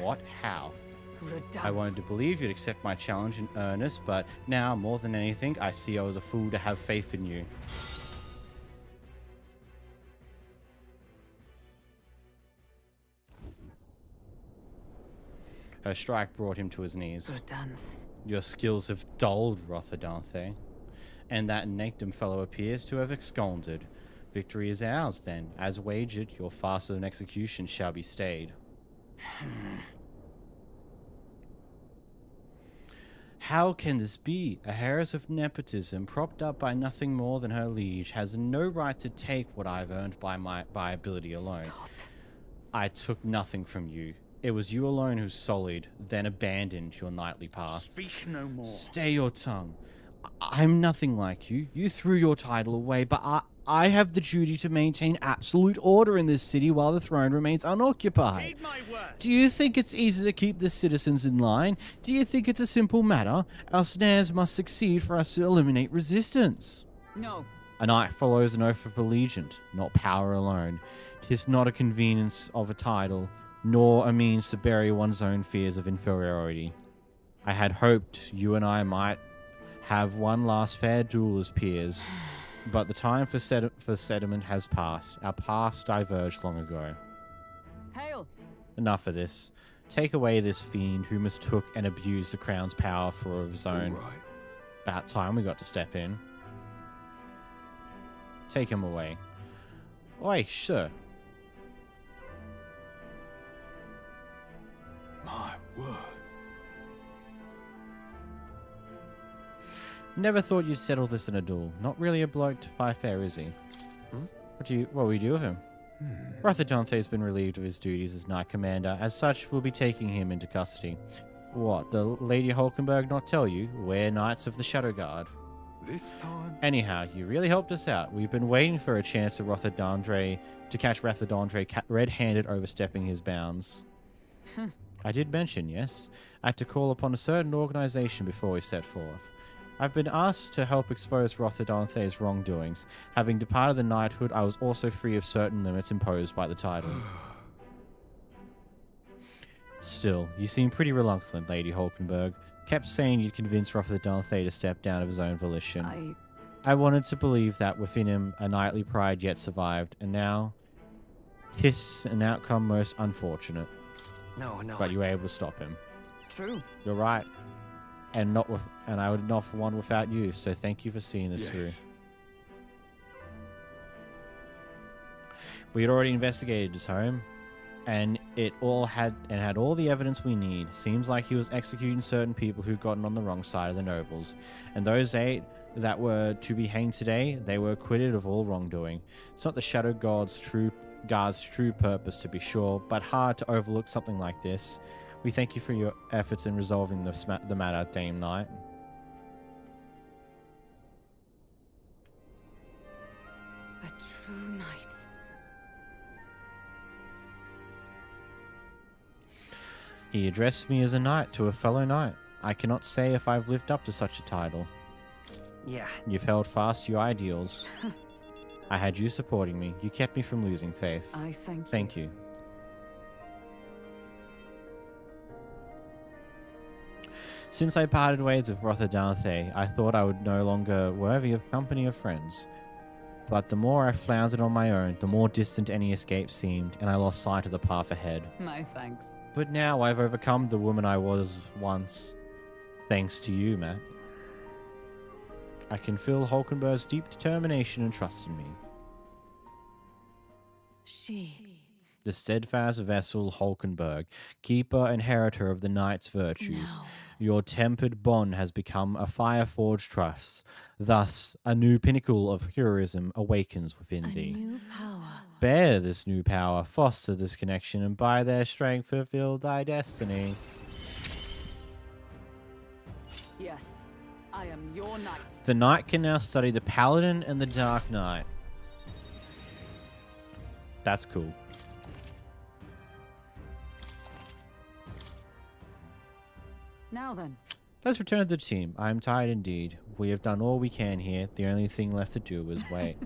What? How? Redoubt. I wanted to believe you'd accept my challenge in earnest, but now, more than anything, I see I was a fool to have faith in you. Her strike brought him to his knees. Verdansk. Your skills have dulled, Rothadanthe, and that Nakedom fellow appears to have absconded. Victory is ours, then. As wagered, your fast and execution shall be stayed. How can this be? A heiress of nepotism, propped up by nothing more than her liege, has no right to take what I've earned by ability alone. Stop. I took nothing from you. It was you alone who sullied, then abandoned your knightly path. Speak no more. Stay your tongue. I'm nothing like you. You threw your title away, but I have the duty to maintain absolute order in this city while the throne remains unoccupied. Heed my word. Do you think it's easy to keep the citizens in line? Do you think it's a simple matter? Our snares must succeed for us to eliminate resistance. No. A knight follows an oath of allegiance, not power alone. 'Tis not a convenience of a title, nor a means to bury one's own fears of inferiority. I had hoped you and I might have one last fair duel as peers, but the time for settlement has passed. Our paths diverged long ago. Hail. Enough of this. Take away this fiend who mistook and abused the crown's power for his own. All right. About time we got to step in. Take him away. Oi, sir. My word. Never thought you'd settle this in a duel. Not really a bloke to fight fair, is he? What will you do with him? Rothadanthe has been relieved of his duties as Knight Commander. As such, we'll be taking him into custody. What, the Lady Hulkenberg not tell you? We're Knights of the Shadow Guard. This time? Anyhow, you really helped us out. We've been waiting for a chance to catch Rothadanthe red-handed overstepping his bounds. I did mention, yes. I had to call upon a certain organization before we set forth. I've been asked to help expose Rothadanthe's wrongdoings. Having departed the knighthood, I was also free of certain limits imposed by the title. Still, you seem pretty reluctant, Lady Hulkenberg. Kept saying you'd convince Rothadanth to step down of his own volition. I wanted to believe that within him a knightly pride yet survived, and now 'tis an outcome most unfortunate. No. But you were able to stop him. True. You're right. And I would not for one without you, so thank you for seeing this through. We had already investigated his home, and had all the evidence we need. Seems like he was executing certain people who'd gotten on the wrong side of the nobles. And those 8 that were to be hanged today, they were acquitted of all wrongdoing. It's not the Shadow Guard's true purpose, to be sure, but hard to overlook something like this. We thank you for your efforts in resolving the matter, Dame Knight. A true knight. He addressed me as a knight to a fellow knight. I cannot say if I've lived up to such a title. Yeah. You've held fast to your ideals. I had you supporting me. You kept me from losing faith. I thank you. Thank you. Since I parted ways with Rothadanthe, I thought I would no longer worthy of company of friends. But the more I floundered on my own, the more distant any escape seemed, and I lost sight of the path ahead. My thanks. But now I've overcome the woman I was once. Thanks to you, Matt. I can feel Hulkenberg's deep determination and trust in me. The steadfast vessel Hulkenberg, keeper and inheritor of the knight's virtues. No. Your tempered bond has become a fire-forged trust. Thus, a new pinnacle of heroism awakens within thee. New power. Bear this new power, foster this connection, and by their strength fulfill thy destiny. Yes, I am your knight. The knight can now study the Paladin and the Dark Knight. That's cool. Now then. Let's return to the team. I am tired indeed. We have done all we can here. The only thing left to do is wait.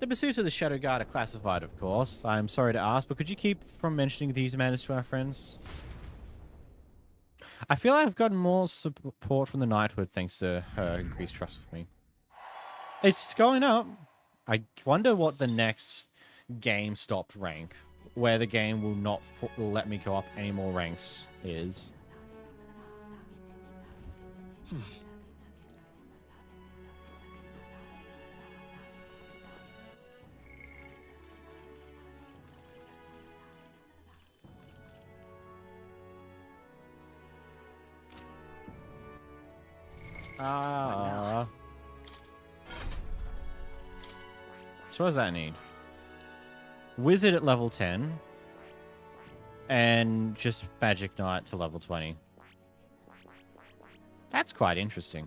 The pursuits of the Shadow Guard are classified, of course. I am sorry to ask, but could you keep from mentioning these matters to our friends? I feel I've gotten more support from the Knighthood thanks to her increased trust with me. It's going up. I wonder what the next GameStop rank where the game will not let me go up any more ranks is. So what does that need? Wizard at level 10. And just Magic Knight to level 20. That's quite interesting.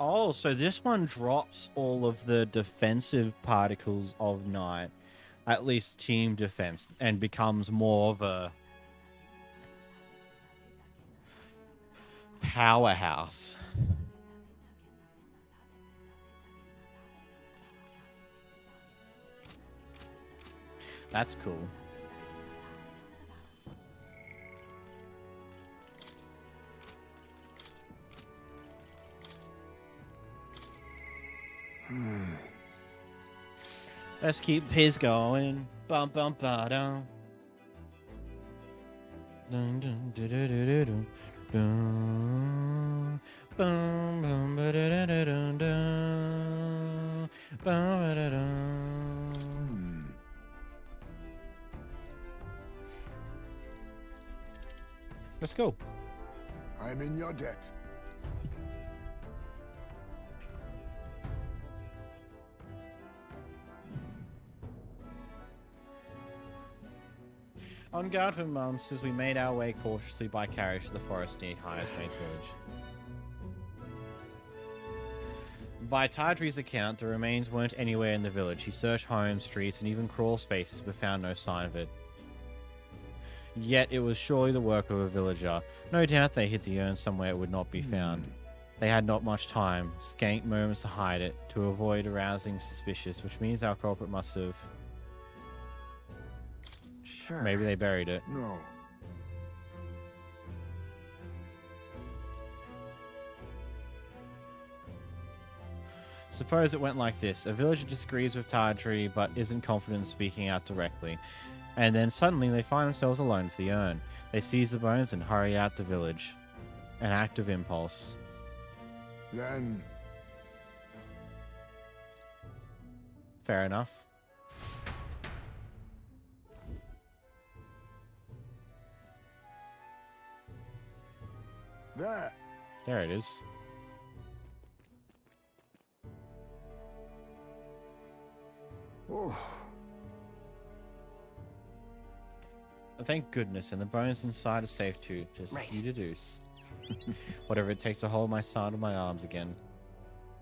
Oh, so this one drops all of the defensive particles of Knight, at least team defense, and becomes more of a powerhouse. That's cool. Let's keep his going. Bum bum ba dum. Dun dun du du du du dun. Dun. Bum bum ba da da da dun dun. Bum ba da dun. Let's go. I'm in your debt. On guard for months as we made our way cautiously by carriage to the forest near Highestmaid's village. By Tadri's account, the remains weren't anywhere in the village. He searched homes, streets, and even crawl spaces, but found no sign of it. Yet it was surely the work of a villager. No doubt they hid the urn somewhere it would not be found. They had not much time, scant moments to hide it, to avoid arousing suspicious, which means our culprit must have... Sure. Maybe they buried it. No. Suppose it went like this. A villager disagrees with Tadri, but isn't confident in speaking out directly. And then suddenly they find themselves alone for the urn. They seize the bones and hurry out the village. An act of impulse. Then... Fair enough. There. There it is. Oh. Thank goodness, and the bones inside are safe too, just as you deduce. Whatever it takes to hold my side of my arms again.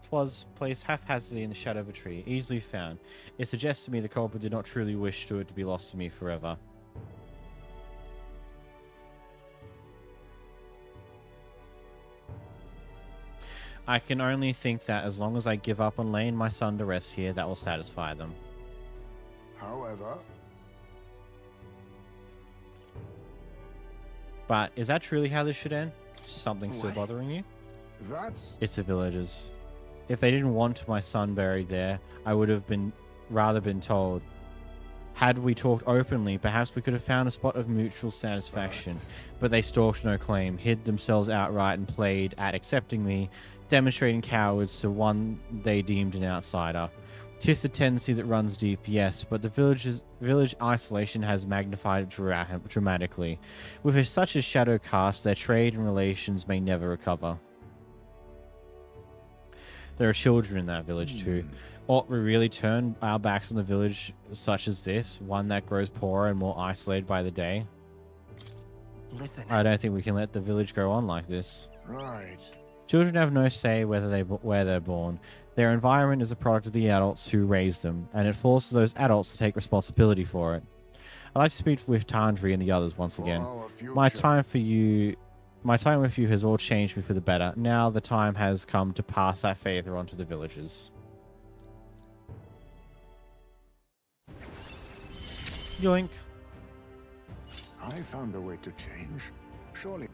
Twas placed haphazardly in the shadow of a tree, easily found. It suggests to me the culprit did not truly wish to it to be lost to me forever. I can only think that as long as I give up on laying my son to rest here, that will satisfy them. However... But is that truly how this should end? Something still What? bothering you? That's... It's the villagers. If they didn't want my son buried there, I would have rather been told. Had we talked openly, perhaps we could have found a spot of mutual satisfaction. But they stalked no claim, hid themselves outright, and played at accepting me, demonstrating cowards to one they deemed an outsider. 'Tis a tendency that runs deep, yes, but the village isolation has magnified it dramatically. With such a shadow cast, their trade and relations may never recover. There are children in that village too. Ought we really turn our backs on the village such as this, one that grows poorer and more isolated by the day? Listen. I don't think we can let the village go on like this. Right. Children have no say where they're born. Their environment is a product of the adults who raise them, and it falls to those adults to take responsibility for it. I'd like to speak with Tandri and the others once again. My time with you has all changed me for the better. Now the time has come to pass that faith on to the villagers. Yoink. I found a way to change. Surely.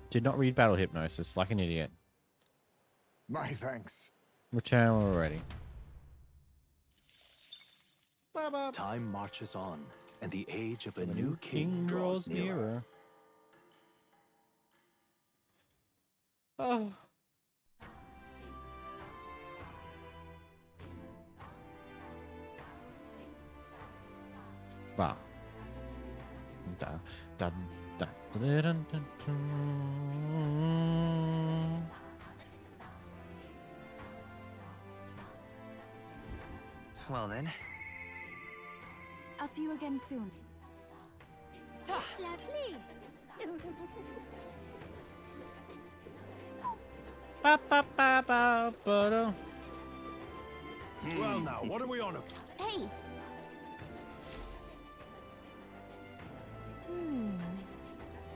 Did not read Battle Hypnosis, like an idiot. My thanks. Return when we're ready. Time marches on, and the age of a new king draws nearer. Oh. Wow. Da, da, da, da, da, da, da. Well then. I'll see you again soon. Lovely. Ba, ba, ba, ba, ba, da. Well now, what are we on about? Hey.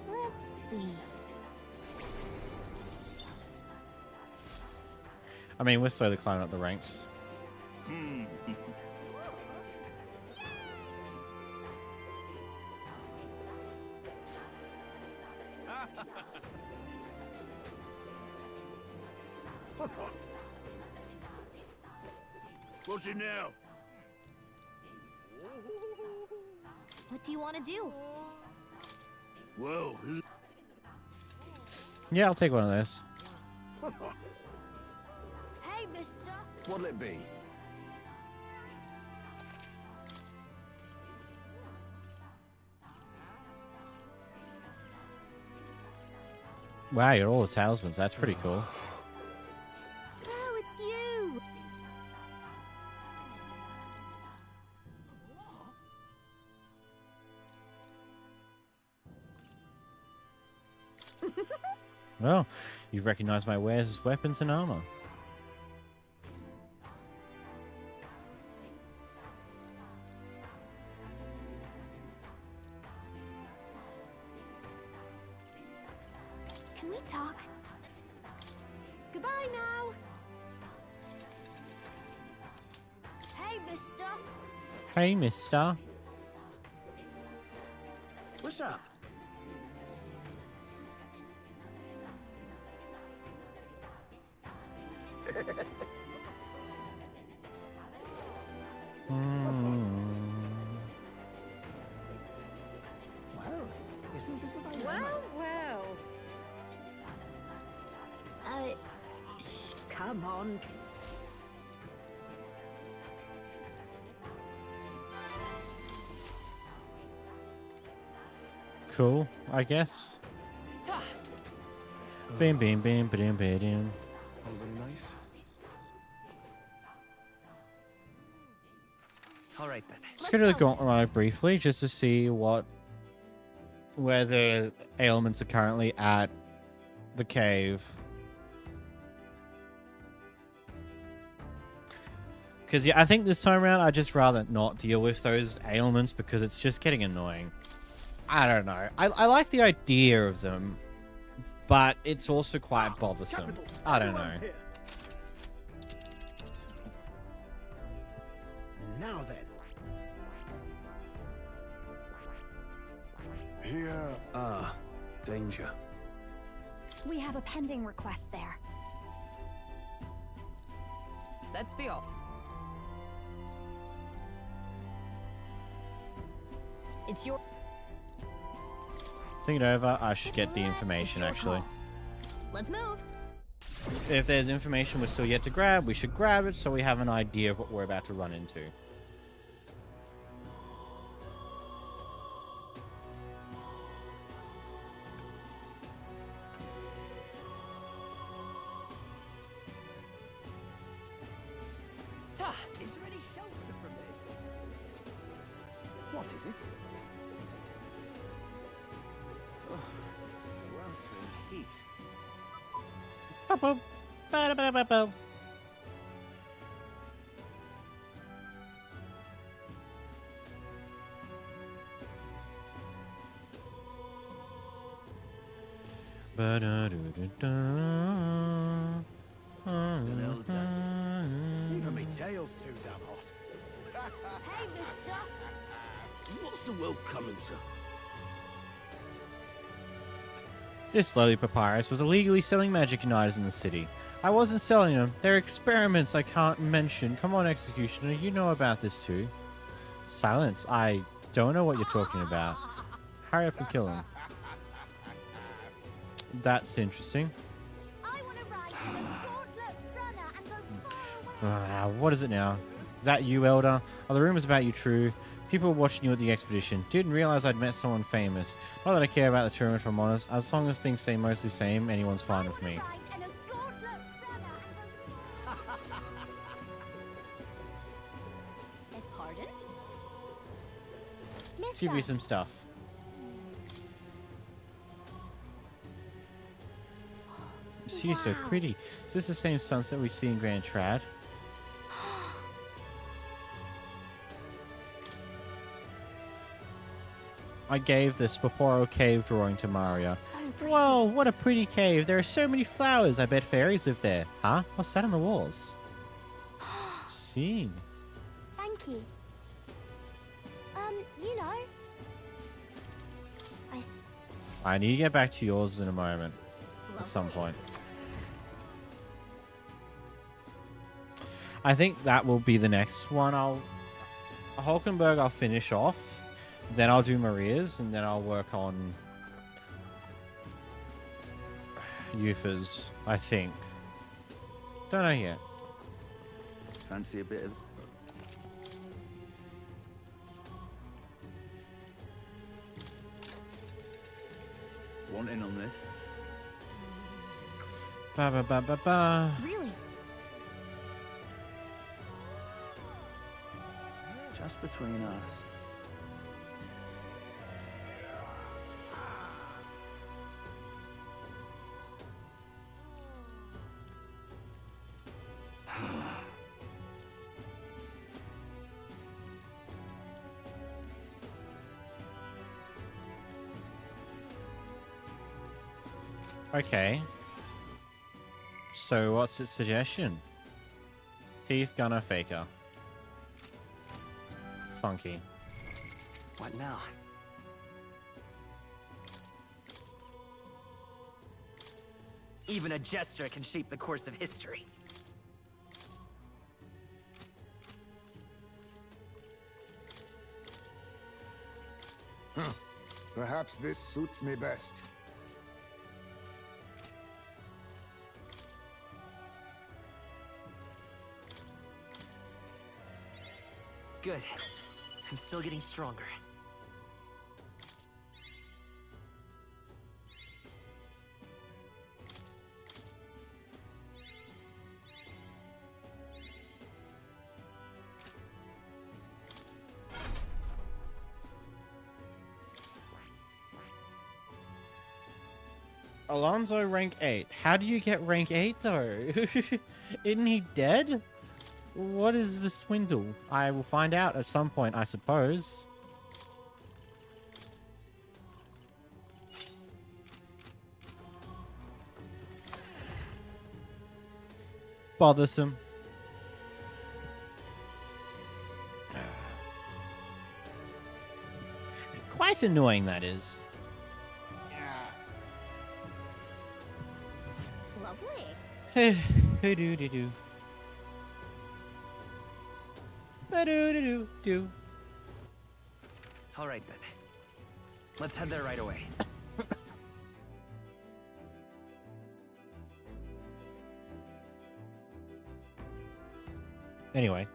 Let's see. I mean, we're slowly climbing up the ranks. What's it now? What do you want to do? Whoa. Yeah, I'll take one of those. Hey, mister. What'll it be? Wow, you're all the talismans. That's pretty cool. Oh, it's you. Well, you've recognized my wares as weapons and armor. Can we talk? Goodbye now. Hey, mister. Hey, mister. What's up? Well, isn't this about Well. Come on. Cool, I guess. Bam, bam, bam, bam, bam. All very nice. All right then. Let's go to the Gauntlet briefly, just to see where the ailments are currently at the cave. Because yeah, I think this time around I'd just rather not deal with those ailments because it's just getting annoying. I don't know. I like the idea of them, but it's also quite bothersome. I don't know. Everyone's here. Now then. Here, Ah, danger. We have a pending request there. Let's be off. It's your. Think it over. I should get the information actually. Let's move. If there's information we're still yet to grab, we should grab it so we have an idea of what we're about to run into. Is there any shelter from this? What is it? Oh, this sweltering heat. Ba-boom. Ba-da-ba-ba-ba. Even me tail's too damn hot. Hey, mister. What's the world coming to? This slowly papyrus was illegally selling magic igniters in the city. I wasn't selling them. They're experiments I can't mention. Come on, Executioner. You know about this too. Silence. I don't know what you're talking about. Hurry up and kill him. That's interesting. I want to ride the gauntlet runner and go far away. What is it now? That you, Elder? Are the rumors about you true? People were watching you at the expedition. Didn't realize I'd met someone famous. Not that I care about the tournament, if I'm honest. As long as things stay mostly same, anyone's fine with me. Ride in a gauntlet runner and go pardon? Let's give you some stuff. She's so pretty. Is this the same sunset we see in Grand Trad? I gave the Spaporo cave drawing to Mario. So pretty. Whoa, what a pretty cave. There are so many flowers. I bet fairies live there. Huh? What's that on the walls? See. Thank you. You know. I need to get back to yours in a moment. At some point. I think that will be the next one. Hulkenberg I'll finish off. Then I'll do Maria's, and then I'll work on Yufa's, I think. Don't know yet. Fancy a bit of... Want in on this? Ba ba ba ba ba. Really? Just between us. Okay. So what's its suggestion? Thief, gunner, faker. Funky. What now? Even a gesture can shape the course of history. Perhaps this suits me best. Good. I'm still getting stronger. Alonso rank 8. How do you get rank 8 though? Isn't he dead? What is the swindle? I will find out at some point, I suppose. Bothersome. Quite annoying, that is. Lovely. Do-do-do-do. Ba-do-do-do-do. All right then. Let's head there right away. Anyway.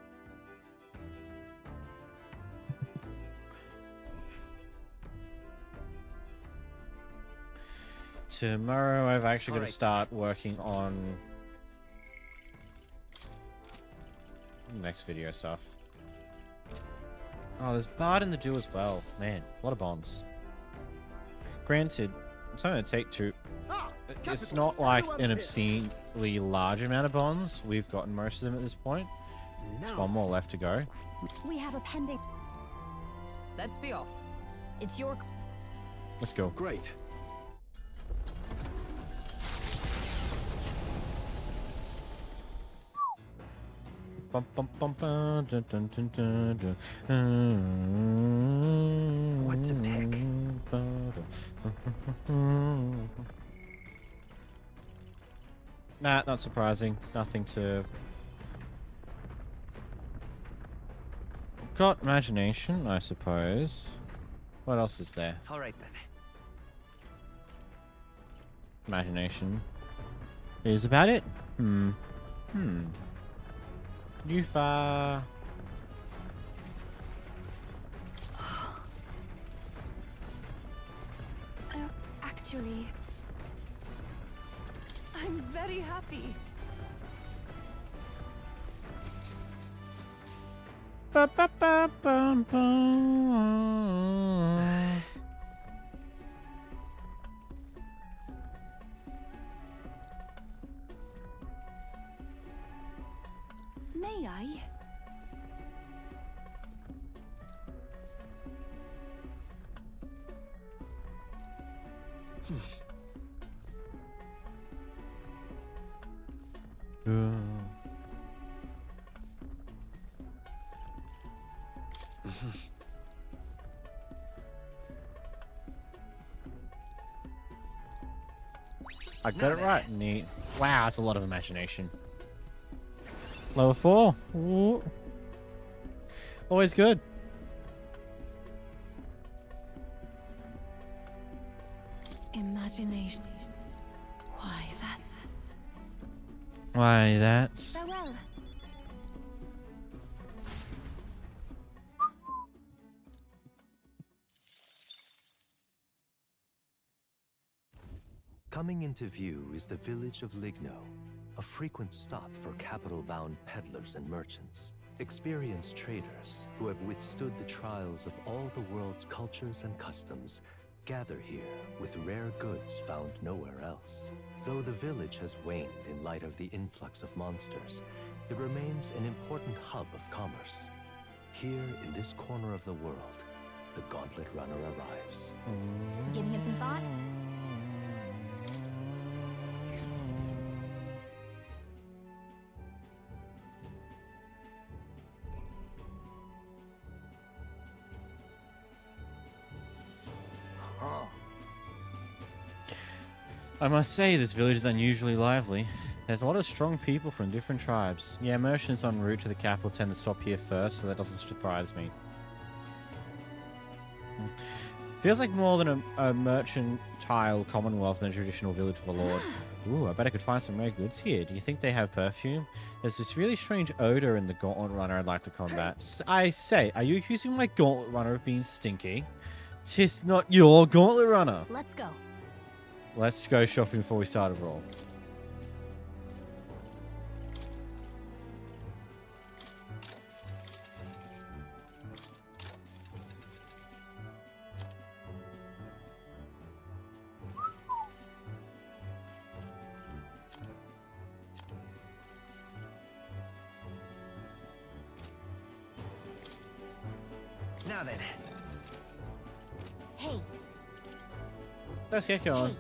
Tomorrow I've actually got to start working on next video stuff. Oh, there's Bard in the Duel as well. Man, a lot of bonds. Granted, it's only going to take 2. It's not like an obscene large amount of bonds. We've gotten most of them at this point. There's one more left to go. We have a pending. Let's be off. It's your. Let's go. Great. Bum, bum, bum, bum, dun, dun, dun, dun, dun. What to pick? Nah, not surprising. Nothing to... Got imagination, I suppose. What else is there? All right then. Imagination is about it. You've Actually, I'm very happy. Ba, ba, ba, bum, bum. May I? I got it right. Neat. Wow, that's a lot of imagination. Level 4. Ooh. Always good. Imagination. Why, that's... Farewell. Coming into view is the village of Ligno, a frequent stop for capital-bound peddlers and merchants, experienced traders who have withstood the trials of all the world's cultures and customs, gather here with rare goods found nowhere else. Though the village has waned in light of the influx of monsters, it remains an important hub of commerce. Here in this corner of the world, the Gauntlet Runner arrives. Giving it some thought? I must say, this village is unusually lively. There's a lot of strong people from different tribes. Yeah, merchants en route to the capital tend to stop here first, so that doesn't surprise me. Feels like more than a mercantile commonwealth than a traditional village of a lord. Ooh, I bet I could find some rare goods here. Do you think they have perfume? There's this really strange odor in the Gauntlet Runner I'd like to combat. I say, are you accusing my Gauntlet Runner of being stinky? Tis not your Gauntlet Runner. Let's go. Let's go shopping before we start a roll. Now then. Hey. Let's get going. Hey.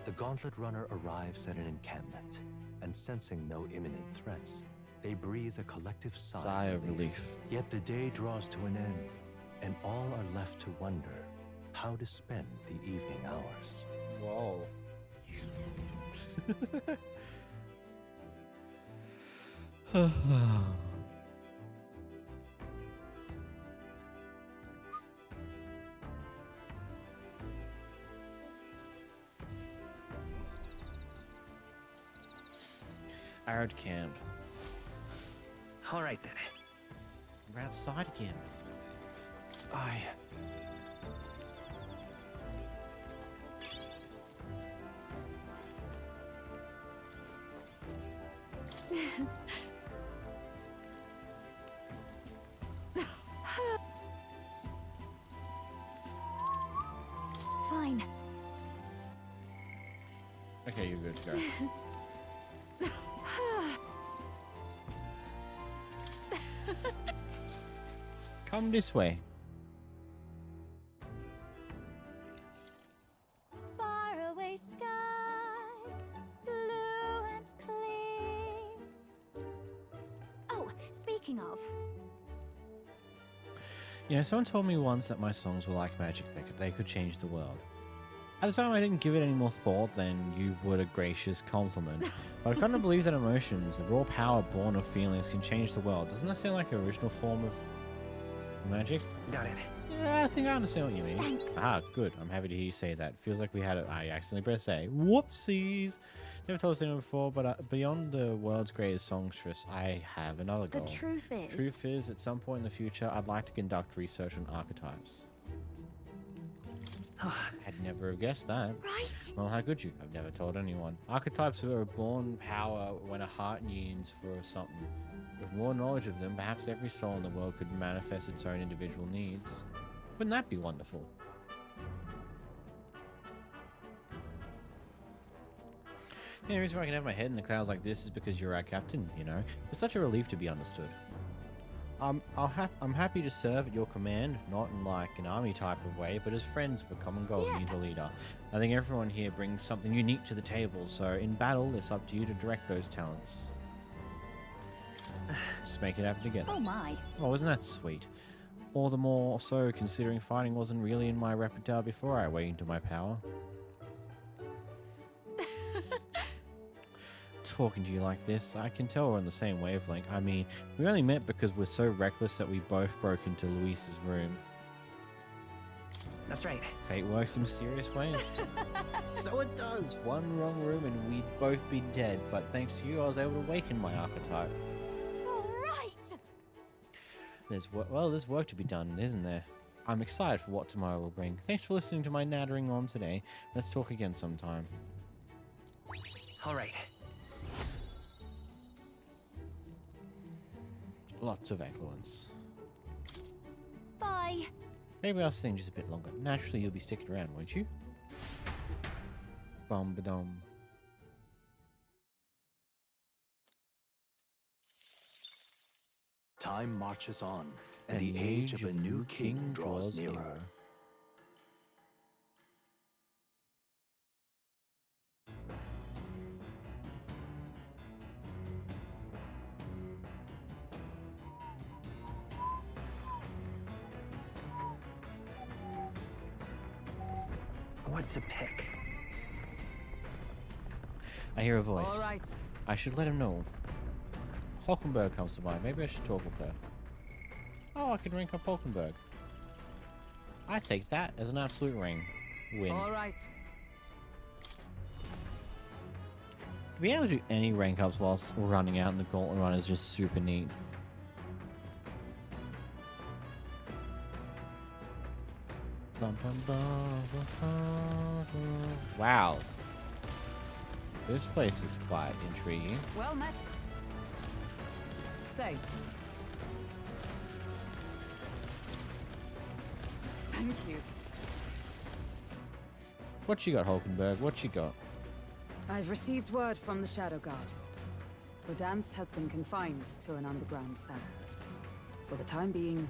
The Gauntlet Runner arrives at an encampment, and sensing no imminent threats, they breathe a collective sigh Of relief. Yet the day draws to an end, and all are left to wonder how to spend the evening hours. Whoa. Arid camp. All right then. We're outside again. I. Fine. Okay, you're good to go. Come this way. Faraway sky, blue and clear. Oh, speaking of, You know, someone told me once that my songs were like magic. They could change the world. At the time, I didn't give it any more thought than you would a gracious compliment. But I kind of believe that emotions, the raw power born of feelings, can change the world. Doesn't that sound like an original form of magic? Got it. Yeah, I think I understand what you mean. Thanks. Ah, good. I'm happy to hear you say that. Feels like we had it. I accidentally pressed A. Whoopsies. Never told us anyone before, but beyond the world's greatest songstress, I have another the goal. truth is, Truth is, at some point in the future, I'd like to conduct research on archetypes. I'd never have guessed that. right? Well, how could you? I've never told anyone. Archetypes are a born power when a heart yearns for something. With more knowledge of them, perhaps every soul in the world could manifest its own individual needs. Wouldn't that be wonderful? The only reason why I can have my head in the clouds like this is because you're our captain, you know? It's such a relief to be understood. I'm happy to serve at your command, not in like an army type of way, but as friends with a common goal, Yeah. needs a leader. I think everyone here brings something unique to the table, so in battle, it's up to you to direct those talents. Just make it happen together. Oh my. Oh, isn't that sweet? All the more so considering fighting wasn't really in my repertoire before I awakened to my power. Talking to you like this, I can tell we're on the same wavelength. I mean, we only met because we're so reckless that we both broke into Luis's room. That's right. Fate works in mysterious ways. So it does. One wrong room and we'd both be dead, but thanks to you, I was able to awaken my archetype. All right. There's work to be done, isn't there? I'm excited for what tomorrow will bring. Thanks for listening to my nattering on today. Let's talk again sometime. All right. Lots of influence. Bye. Maybe I'll sing just a bit longer. Naturally, you'll be sticking around, won't you? Bum ba dum. Time marches on, and the age of a new king draws nearer. What to pick? I hear a voice. All right. I should let him know. Hulkenberg comes to mind. Maybe I should talk with her. Oh, I can rank up Hulkenberg. I take that as an absolute ring. Win. All right. Being able to do any rank ups whilst running out in the gauntlet run is just super neat. Wow. This place is quite intriguing. Well met. Say. Thank you. What you got, Hulkenberg? What you got? I've received word from the Shadow Guard. Rodanth has been confined to an underground cell. For the time being,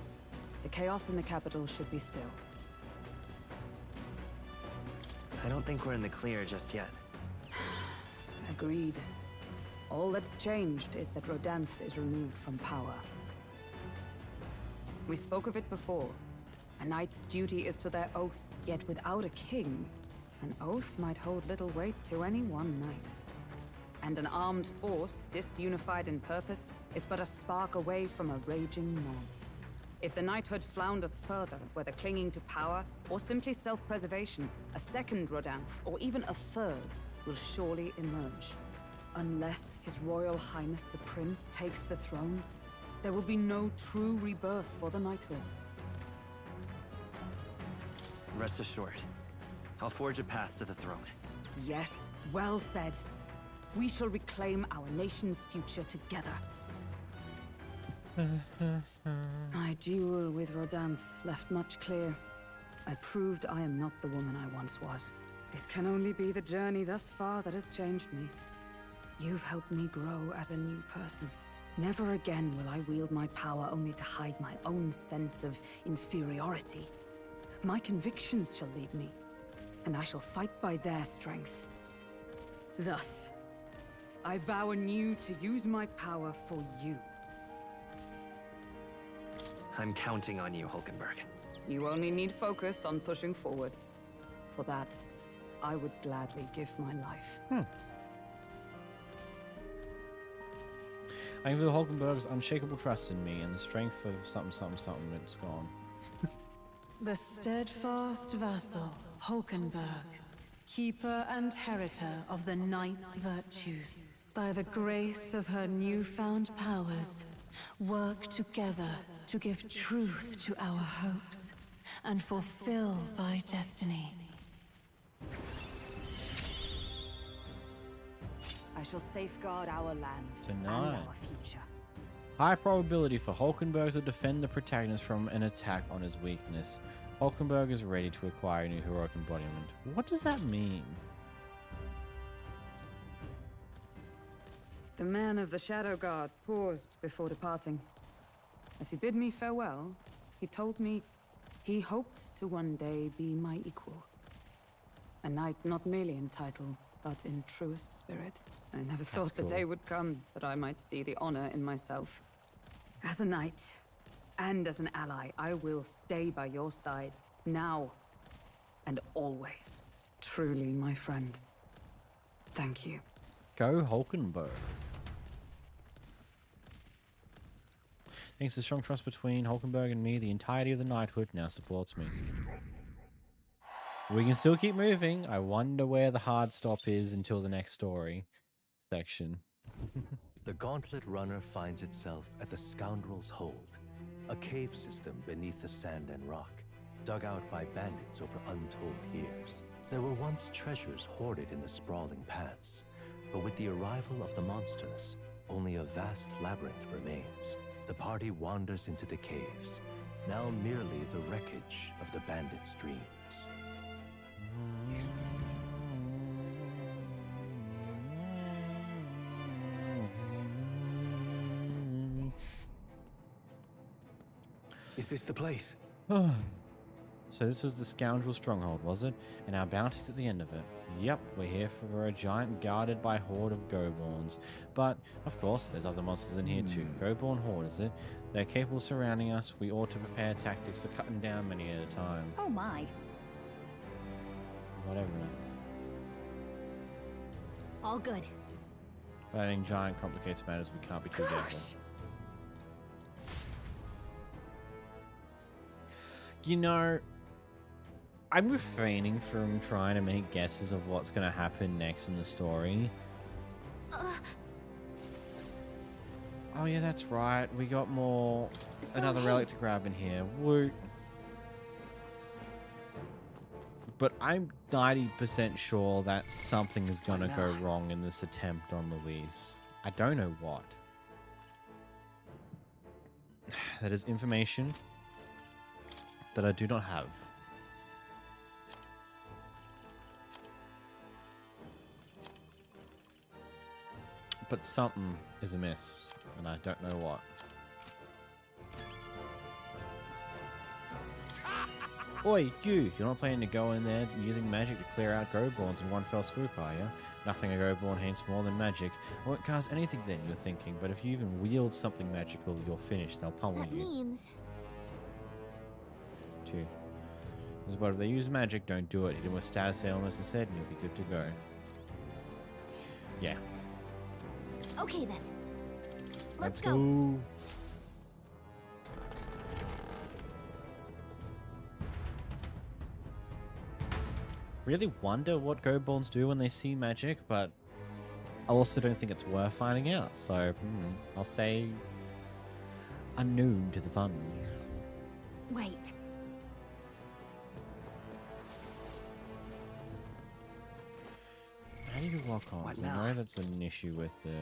the chaos in the capital should be still. I don't think we're in the clear just yet. Agreed. All that's changed is that Rodanth is removed from power. We spoke of it before. A knight's duty is to their oath, yet without a king, an oath might hold little weight to any one knight. And an armed force, disunified in purpose, is but a spark away from a raging mob. If the knighthood flounders further, whether clinging to power or simply self-preservation, a second Rodanth, or even a third, will surely emerge. Unless His Royal Highness the Prince takes the throne, there will be no true rebirth for the knighthood. Rest assured, I'll forge a path to the throne. Yes, well said. We shall reclaim our nation's future together. My duel with Rodanth left much clear. I proved I am not the woman I once was. It can only be the journey thus far that has changed me. You've helped me grow as a new person. Never again will I wield my power only to hide my own sense of inferiority. My convictions shall lead me, and I shall fight by their strength. Thus, I vow anew to use my power for you. I'm counting on you, Hulkenberg. You only need focus on pushing forward. For that, I would gladly give my life. I can feel Hulkenberg's unshakable trust in me and the strength of something, it's gone. The steadfast vassal, Hulkenberg, keeper and heritor of the knight's virtues. By the grace of her newfound powers, work together to give truth to our hopes and fulfill thy destiny. I shall safeguard our land Tonight. and our future. High probability for Hulkenberg to defend the protagonist from an attack on his weakness. Hulkenberg is ready to acquire a new heroic embodiment. What does that mean? The man of the Shadow Guard paused before departing. As he bid me farewell, he told me he hoped to one day be my equal. A knight not merely in title, but in truest spirit. I never thought cool. the day would come that I might see the honor in myself. As a knight, and as an ally, I will stay by your side, now and always. Truly, my friend. Thank you. Go Hulkenberg. Thanks to strong trust between Hulkenberg and me, the entirety of the knighthood now supports me. We can still keep moving. I wonder where the hard stop is until the next story section. The Gauntlet Runner finds itself at the Scoundrel's Hold, a cave system beneath the sand and rock, dug out by bandits over untold years. There were once treasures hoarded in the sprawling paths, but with the arrival of the monsters, only a vast labyrinth remains. The party wanders into the caves, now merely the wreckage of the bandits' dreams. Is this the place? So this was the Scoundrel Stronghold, was it? And our bounty's at the end of it. Yep, we're here for a giant guarded by horde of Goborns. But, of course, there's other monsters in here too. Goborn horde, is it? They're capable of surrounding us. We ought to prepare tactics for cutting down many at a time. Oh my. Whatever. All good. But adding giant complicates matters. We can't be too careful. You know, I'm refraining from trying to make guesses of what's going to happen next in the story. Oh yeah, that's right. We got more... another relic to grab in here. Woo. But I'm 90% sure that something is going to go wrong in this attempt on the lease. I don't know what. That is information that I do not have. But something is amiss, and I don't know what. Oi, you're not planning to go in there using magic to clear out Goborns in one fell swoop, are you? Nothing a Goborn hates more than magic. I won't cast anything then, you're thinking, but if you even wield something magical, you're finished. They'll pummel That you. means... Too. But if they use magic, don't do it. Hit him with status ailments instead, and you'll be good to go. Yeah. Okay then. Let's go. Really wonder what Goborns do when they see magic, but I also don't think it's worth finding out. So I'll stay unknown to the fun. Wait. How do you lock on? What I now? know that's an issue with the...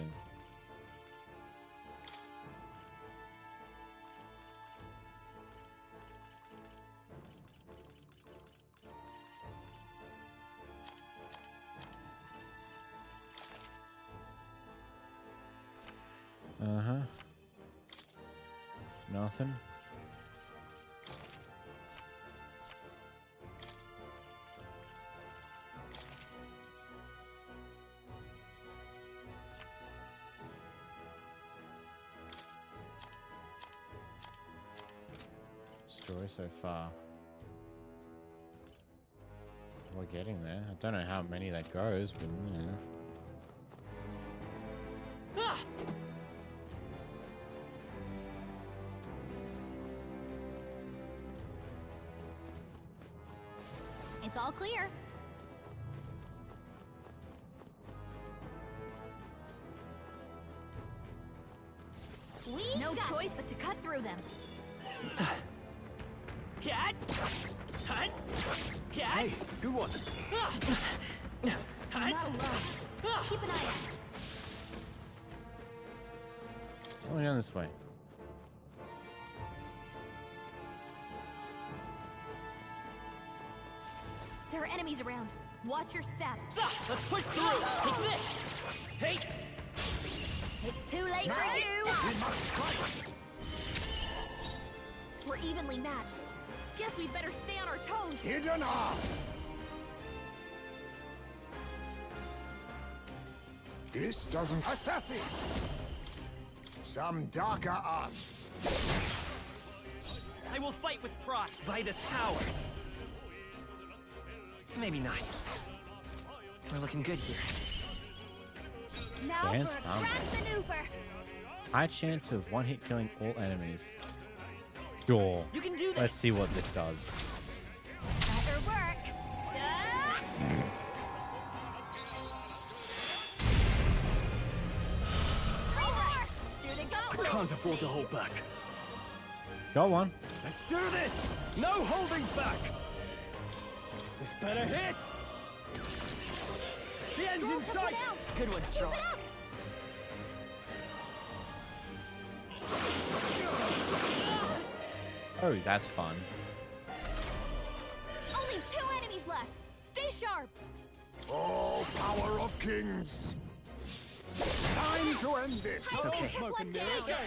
Uh-huh. Nothing. Story so far. We're getting there. I don't know how many that goes, but you know. Ah! It's all clear. No choice but to cut through them. Cat! Hut! Cat! Hey, good one. You're not alone. Keep an eye out. Something down this way. There are enemies around. Watch your step. Let's push through! Take this! Hey! It's too late for you! We're evenly matched. Guess we better stay on our toes. Hidden arm! This doesn't... Assassin! Some darker arts. I will fight with pride by this power. Maybe not. We're looking good here. Now Dance for a found. grand maneuver. High chance of one hit killing all enemies. Sure. You can do this! Let's see what this does. Better work. Ah! Right. Here they I go. can't afford to hold back. Go on. Let's do this! No holding back! This better hit! The end's in sight! Good one, Strong. Oh, that's fun. Only 2 enemies left. Stay sharp. Oh, power of kings! Time to end this! It's okay. Smoke and mirrors. down.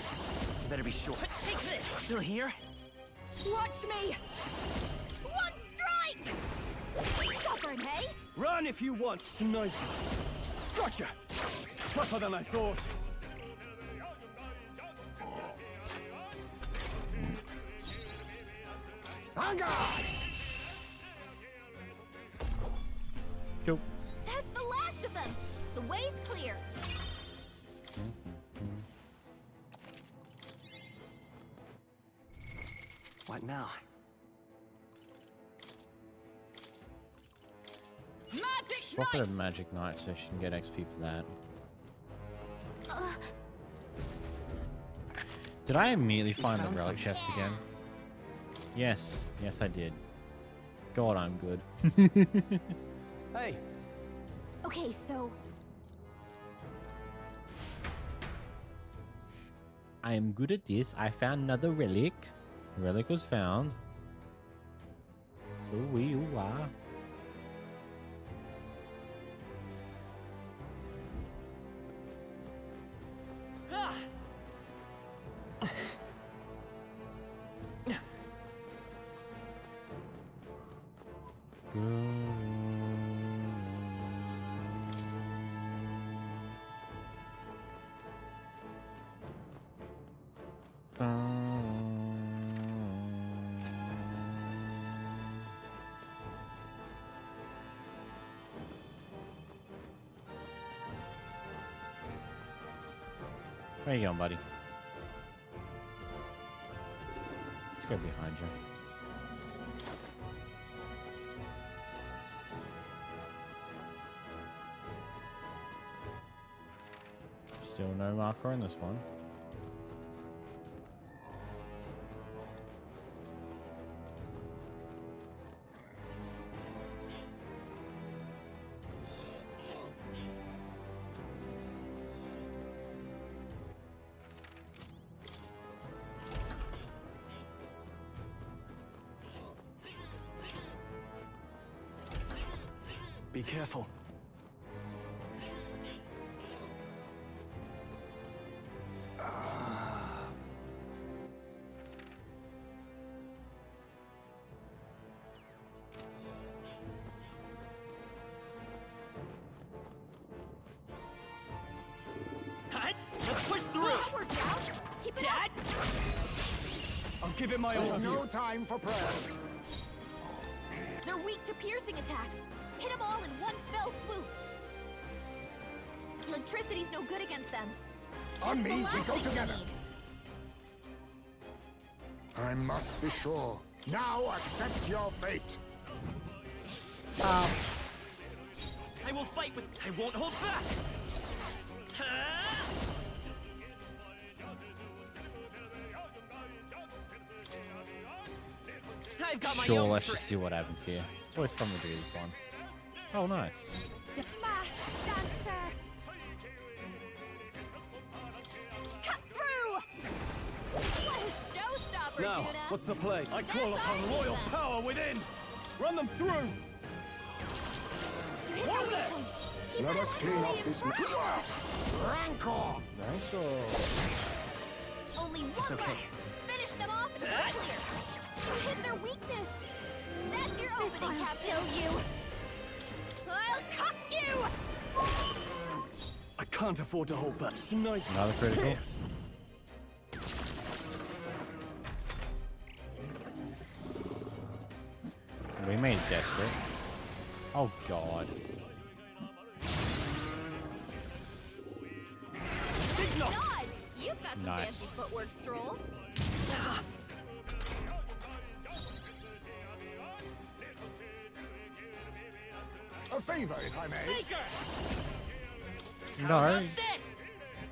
You better be sure. Take this! Still here? Watch me. One strike. Stubborn, hey? Run if you want, sniper. Gotcha! Tougher than I thought. Anger! Go. That's the last of them. The way's clear. What now? Magic Swap her to Magic Knight so she can get XP for that. Did I immediately find the relic chest again? Yes. Yes, I did. God, I'm good. Hey, Okay, so I am good at this. I found another relic. The relic was found. Ooh wee ooh wah. Where you going, buddy? Let's go behind you. Still no marker on this one. be careful. Keep it up! I'll give it my There's no overview. time for prayers. They're weak to piercing attacks. Hit them all in one fell swoop. Electricity's no good against them. On That's the me, we last go thing together. need. I must be sure. Now accept your fate. I will fight with. I won't hold back. I've got my Sure, own let's tricks. just see what happens here. It's always fun to do this one. Oh, nice. Masked dancer! Cut through! What a showstopper, Now, Juna! what's the play? I call That's upon all royal Lisa. power within. Run them through. You hit One the left. weak point. Let us clean up this mess. Rancor! Only one okay. left. Finish them off and we're clear. You hit their weakness. That's your opening, Captain. Show you. I'll cut you. I can't afford to hold back. Snipe. Another critical. We made it desperate. Oh, God. Nice nod. You've got some Nice. fancy footwork, Stroll. A favor, if I may. Faker! No, This!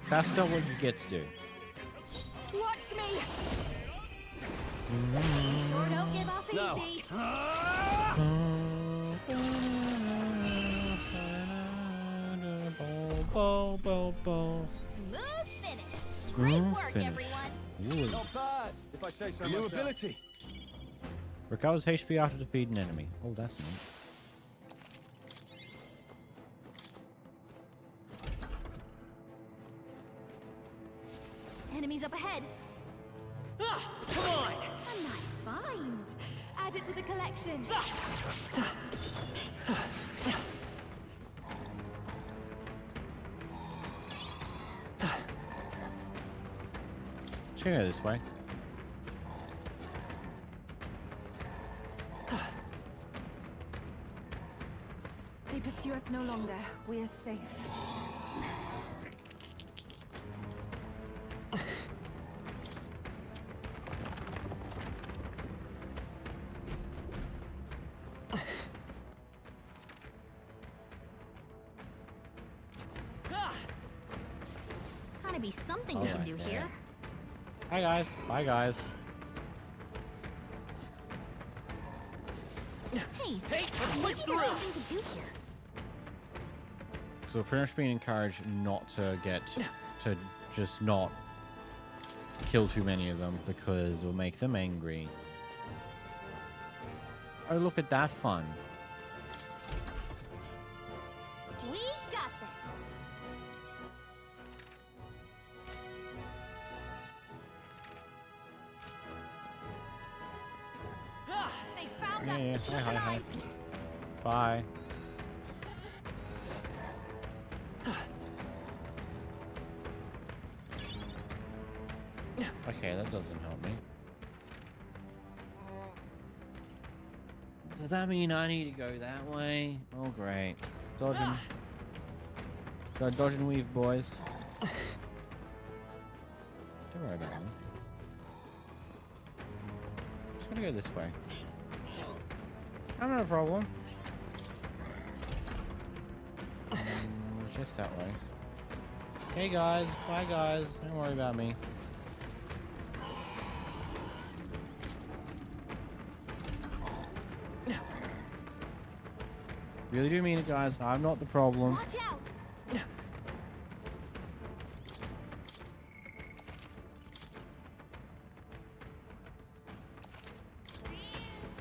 that's not what you get to do. Watch me. You sure don't give up Now. easy. Smooth finish. Great Smooth work, finish. everyone. Ooh. Not bad, if I say so New myself. ability. Recovers HP after defeating an enemy. Oh, that's neat. Enemies up ahead. Ah, come on! A nice find. Add it to the collection. Should go this way. They pursue us no longer. We are safe. Ah, Gotta be something we can Alright, do yeah. here. Hi, guys. Bye, guys. Hey, hey, let's push maybe through! there's something to do here. So we're pretty much being encouraged not to get to just not kill too many of them because it'll make them angry. Oh, look at that fun. We got this. Ah, They found Yeah, us. yeah. Hi, Look hi, hi. alive. Bye. Okay, that doesn't help me. Does that mean I need to go that way? Oh, great. Dodging. Gotta dodge and weave, boys. Don't worry about me. Just gonna go this way. I'm not a problem. Just that way. Hey guys, bye guys. Don't worry about me. Really do mean it, guys. I'm not the problem. Watch out.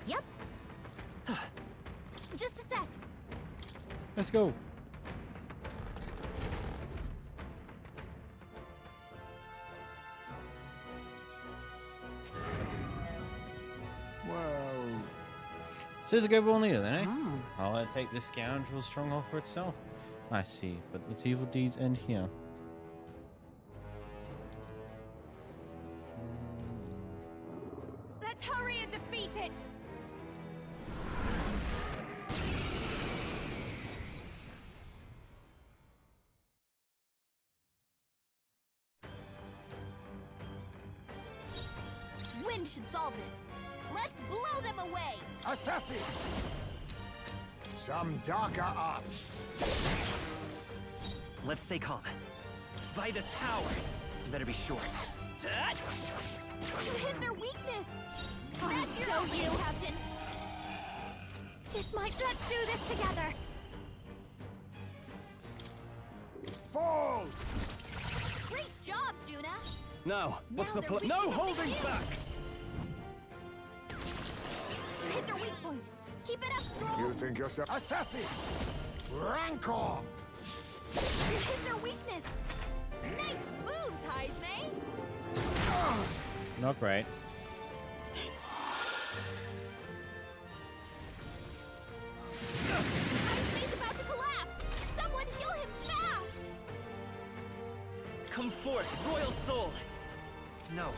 Yep. Just a sec. Let's go. Well, So there's a good one leader then, eh? Oh. I'll let it take this scoundrel's stronghold for itself. I see, but its evil deeds end here. Let's hurry and defeat it! Wind should solve this. Let's blow them away! Assassin! Some darker arts. Let's stay calm. Vida's power. Better be sure. You hit their weakness! That's your opening, Captain! Let's do this together! Fall! Great job, Juna! Now, what's Now the they're plan? weak No to something holding new. back! You hit their weak point! Keep it up, Stroll! You think yourself... Assassin! Rancor! You hit their weakness! Nice moves, Heisme! Not great. Heisme's about to collapse! Someone heal him fast! Come forth, Royal Soul! No.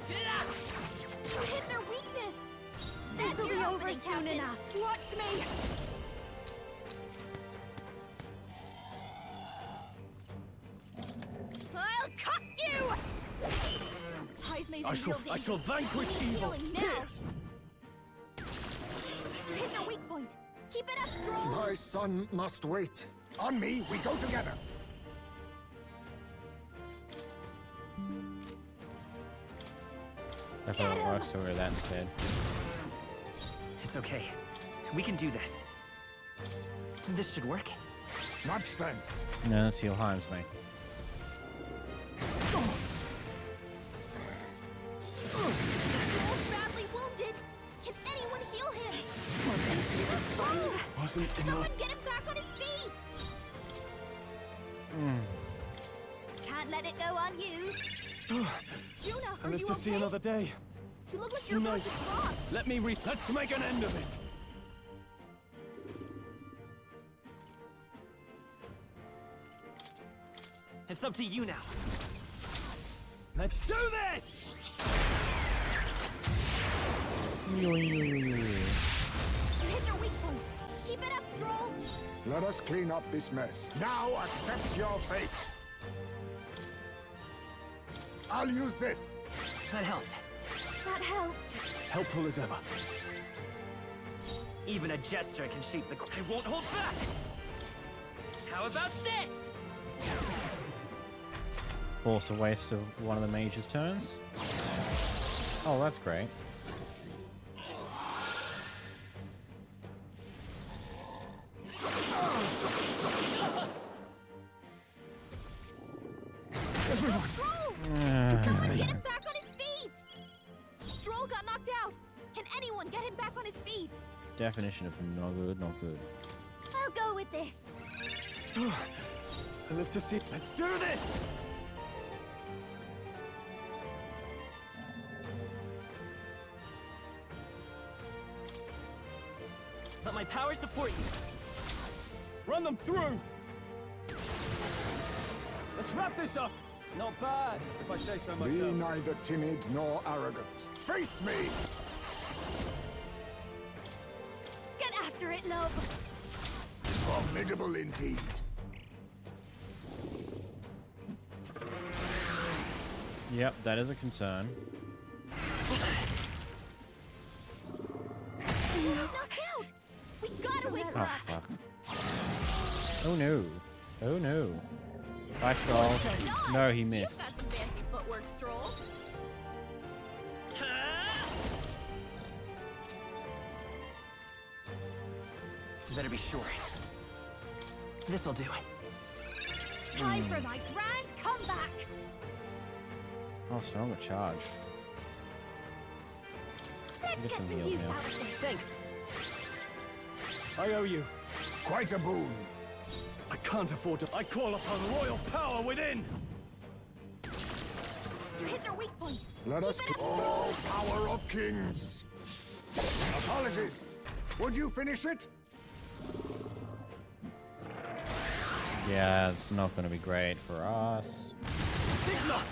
You hit their weakness! That's This'll your be over opening, soon Captain. enough. Watch me! I'll cut you! Heisme's in real I shall danger. vanquish We need evil. healing now. Pierce! You hit their weak point. Keep it up, Stroll! My son must wait. On me, we go together. I thought it works, so we're that instead. It's okay. We can do this. This should work. Much thanks. No, let's heal Himes, mate. Stroll's badly wounded. Can anyone heal him? Wasn't Someone enough. get him back on his feet! Can't let it go unused. Juna, I are live you to okay? see another day. You look like you're about to drop. Let me let's make an end of it. It's up to you now. Let's do this! You hit their weak point. Keep it up, Stroll! Let us clean up this mess. Now accept your fate. I'll use this. That helped. That helped. Helpful as ever. Even a gesture can shape the... I won't hold back! How about this? Force a waste of one of the mage's turns. Oh, that's great. Someone get him back on his feet! Stroll got knocked out. Can anyone get him back on his feet? Definition of not good, not good. I'll go with this. I live to see. Let's do this! Let my power support you. Run them through! Let's wrap this up! Not bad, if I say so Be myself. neither timid nor arrogant. Face me! Get after it, love. Formidable indeed. Yep, that is a concern. He's knocked out! We gotta wake her Oh, up! fuck. Oh no. Oh no. Bye, Stroll. No, he missed. You've got some fancy footwork, Stroll. Better be sure. This'll do it. Time for my grand comeback. Oh, stronger charge. Let's Get get some some heals use now. out of this. Thanks. I owe you. Quite a boon. I can't afford to. I call upon royal power within! You hit their weak point. Let us... Keep it up, Oh, power of kings! Apologies. Would you finish it? Yeah, it's not going to be great for us. Think not!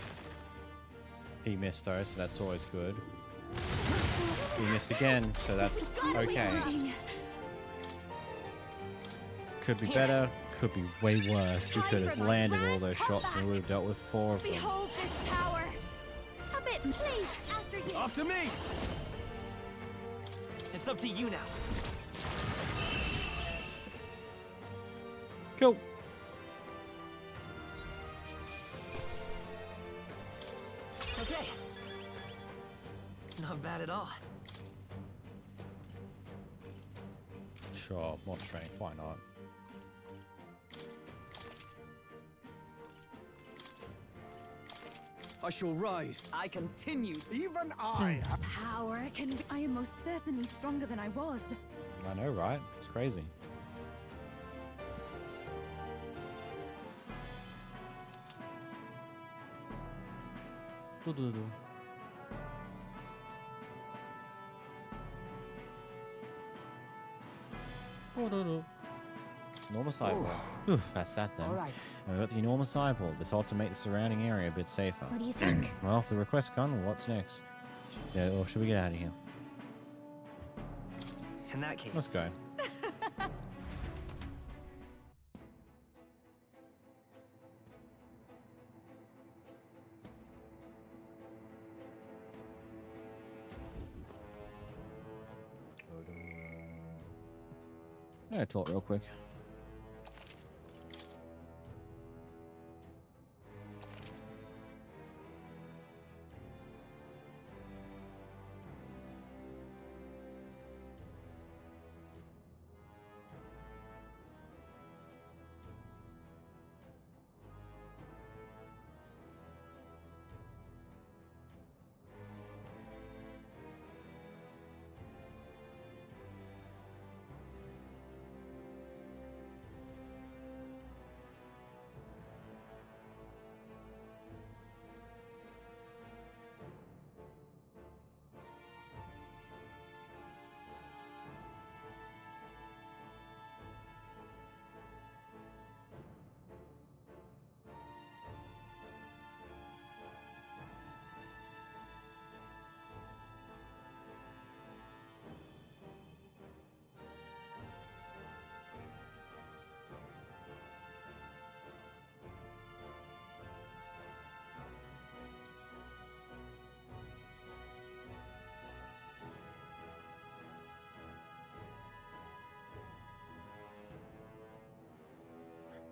He missed though, so that's always good. We missed again, so that's okay. Could be better, could be way worse. We could have landed all those shots and we would have dealt with 4 of them. Behold this power. A bit, please. After you. After me! It's up to you now. Cool. Okay. Not bad at all. Sure, more strength, why not? I shall rise. I continue. Even I have Power can be. I am most certainly stronger than I was. I know, right? It's crazy. Doo-doo-doo. Doo-doo-doo. Enormous eyeball. Oof, that's that then. All right. And we've got the enormous eyeball. This ought to make the surrounding area a bit safer. What do you think? Well, if the request's gone, what's next? Yeah, or should we get out of here? In that case, Let's go. Yeah, talk real quick.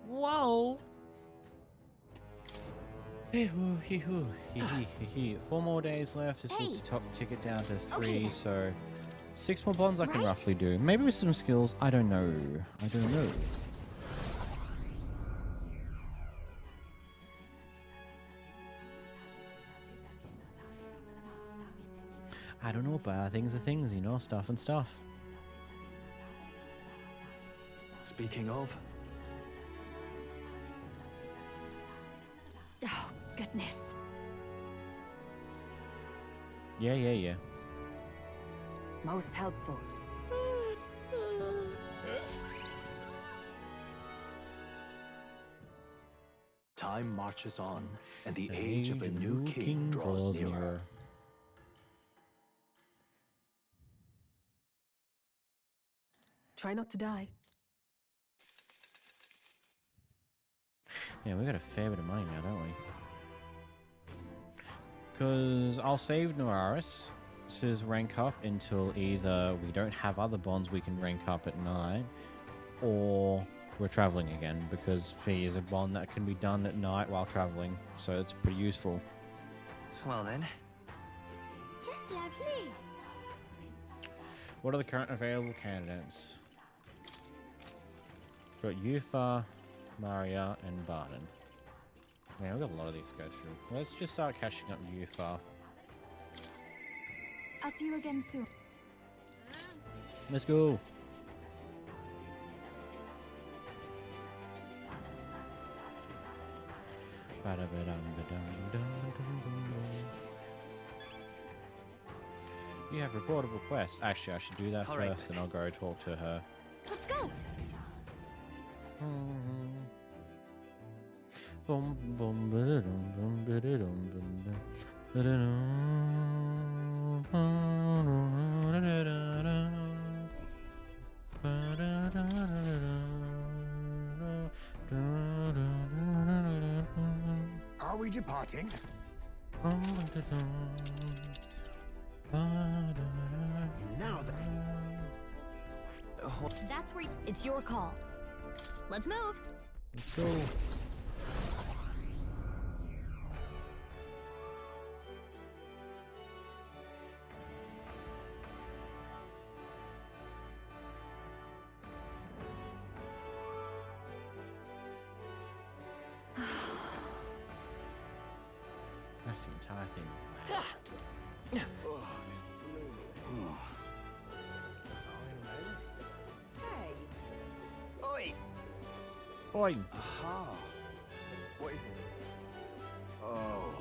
Whoa! Hee-hoo, hee-hoo, hee-hee, hee-hee. 4 more days left. This will Hey. tick it down to 3, Okay then. so 6 more bonds I can Right? roughly do. Maybe with some skills. I don't know. I don't know. I don't know, but things are things, you know, stuff and stuff. Speaking of, Oh, goodness. Yeah. Most helpful. Time marches on, and the age of a new king draws nearer. Try not to die. Yeah, we got a fair bit of money now, don't we? Because I'll save Noaris's rank up until either we don't have other bonds we can rank up at night, or we're traveling again, because he is a bond that can be done at night while traveling, so it's pretty useful. well then. Just lovely. What are the current available candidates? Got Yufa, Maria, and Barden. Man, we've got a lot of these to go through. Let's just start catching up Yufa. I'll see you again soon. Let's go. You have reportable quests. Actually, I should do that All right, first, and I'll go talk to her. Let's go. Bum, bum, ba-da-dum, bum, ba-da-dum, bum, ba-da-dum, ba-da-dum. departing? Now that That's where it's your call. Let's move. Let's go. That's the entire thing. Say. Oi! Oi! Aha. What is it? Oh.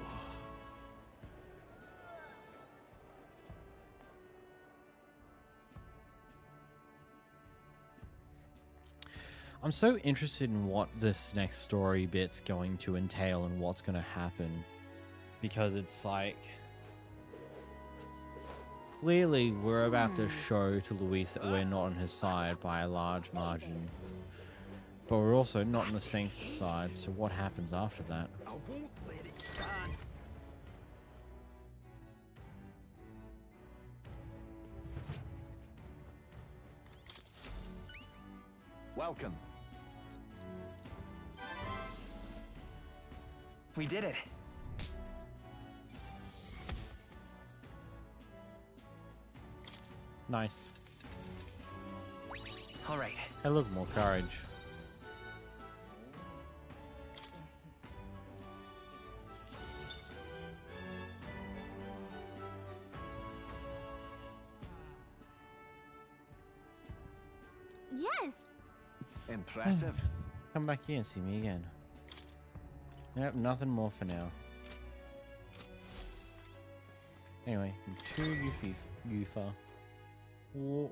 I'm so interested in what this next story bit's going to entail and what's going to happen. Because it's like... Clearly, we're about to show to Luis that we're not on his side by a large margin. But we're also not on the Saints' side, so what happens after that? I won't let it stand. Welcome. We did it. Nice. All right. Hey, look, more courage. Yes. Impressive. Come back here and see me again. Yep, nothing more for now. Anyway, to Yufa. Whoa.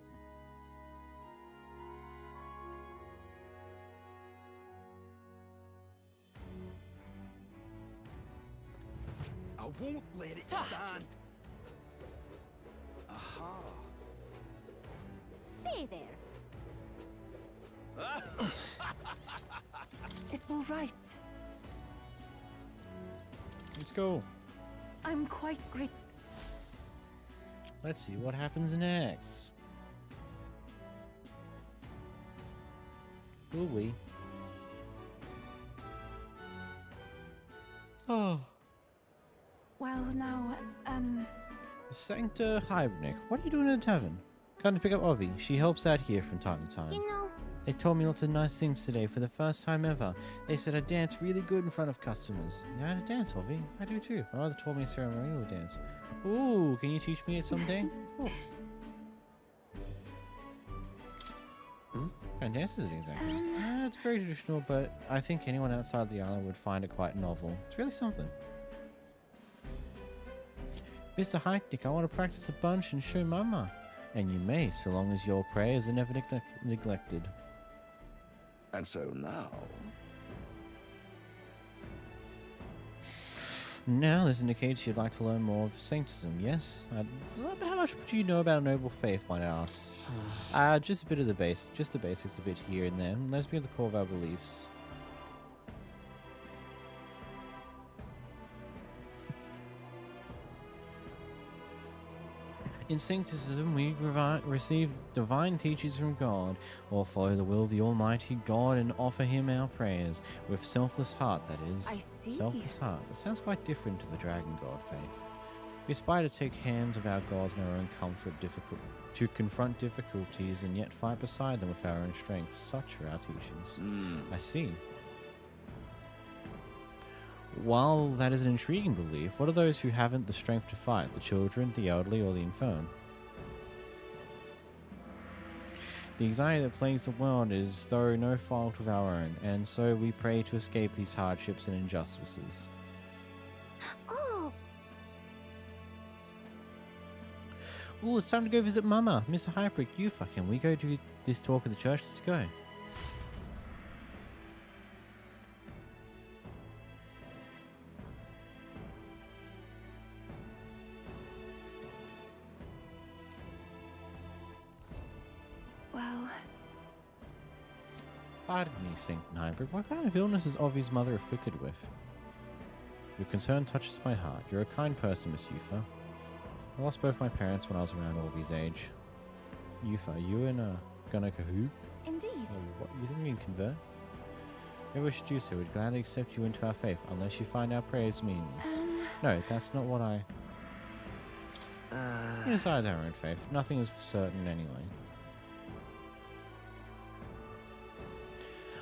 I won't let it stand. Aha. Say there. It's all right. Let's go. I'm quite great. Let's see what happens next. Will we? Oh. Well, now, Sancta Hibernate, what are you doing in the tavern? Come to pick up Ovi. She helps out here from time to time. You know, They told me lots of nice things today for the first time ever. They said I dance really good in front of customers. You know how to dance, Ovi? I do too. My mother taught me a ceremonial dance. Ooh, can you teach me it someday? Of course. What kind of dance is it exactly? It's very traditional, but I think anyone outside the island would find it quite novel. It's really something. Mr. Heitnik, I want to practice a bunch and show Mama. And you may, so long as your prayers are never neglected. And so now... Now, this indicates you'd like to learn more of Sanctism, yes? How much do you know about noble faith, might I ask? Just a bit of the just the basics a bit here and there. Let's be at the core of our beliefs. In Sanctism, we receive divine teachings from God, or follow the will of the Almighty God and offer Him our prayers, with selfless heart, that is. I see. Selfless heart. It sounds quite different to the Dragon God faith. We aspire to take hands of our gods in our own comfort, to confront difficulties, and yet fight beside them with our own strength. Such are our teachings. I see. While that is an intriguing belief, what are those who haven't the strength to fight? The children, the elderly, or the infirm? The anxiety that plagues the world is through no fault of our own, and so we pray to escape these hardships and injustices. oh, Ooh, it's time to go visit Mama. Mr. Hyprick, Yufa, can we go to this talk at the church? Let's go. well, Pardon me, Saint Hybrid. What kind of illness is Ovi's mother afflicted with? Your concern touches my heart. You're a kind person, Miss Yufa. I lost both my parents when I was around Orvy's age. Yufa, are you in a Gunakahu? Indeed. Oh, what, you think we can convert? Maybe we should do so. We'd gladly accept you into our faith, unless you find our prayers meaningless. No, that's not what I... We decide our own faith. Nothing is for certain anyway.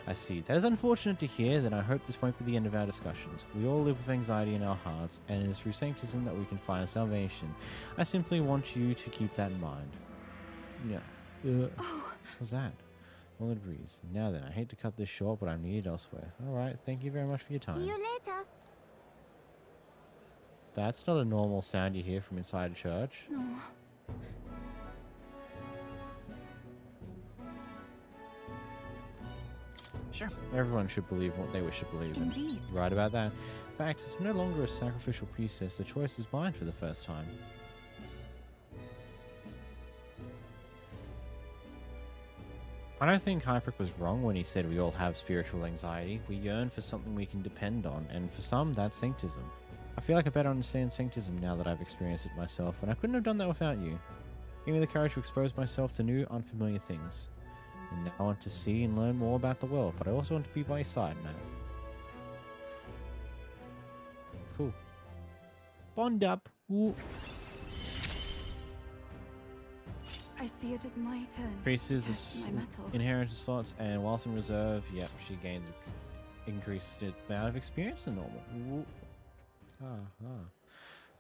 I see. That is unfortunate to hear, then I hope this won't be the end of our discussions. We all live with anxiety in our hearts, and it is through sanctism that we can find salvation. I simply want you to keep that in mind. Yeah. What's that? All it breeze. Now then, I hate to cut this short, but I'm needed elsewhere. Alright, thank you very much for your time. See you later. That's not a normal sound you hear from inside a church. No. Sure. Everyone should believe what they wish to believe in. Indeed. Right about that. In fact, it's no longer a sacrificial priestess. The choice is mine for the first time. I don't think Hypric was wrong when he said we all have spiritual anxiety. We yearn for something we can depend on, and for some, that's sanctism. I feel like I better understand sanctism now that I've experienced it myself, and I couldn't have done that without you. Give me the courage to expose myself to new, unfamiliar things. And now I want to see and learn more about the world, but I also want to be by your side, Matt. Cool. Bond up. Ooh. I see it as my turn. Increases to test my mettle. inheritance slots, and whilst in reserve, yep, she gains increased amount of experience than normal. Ooh.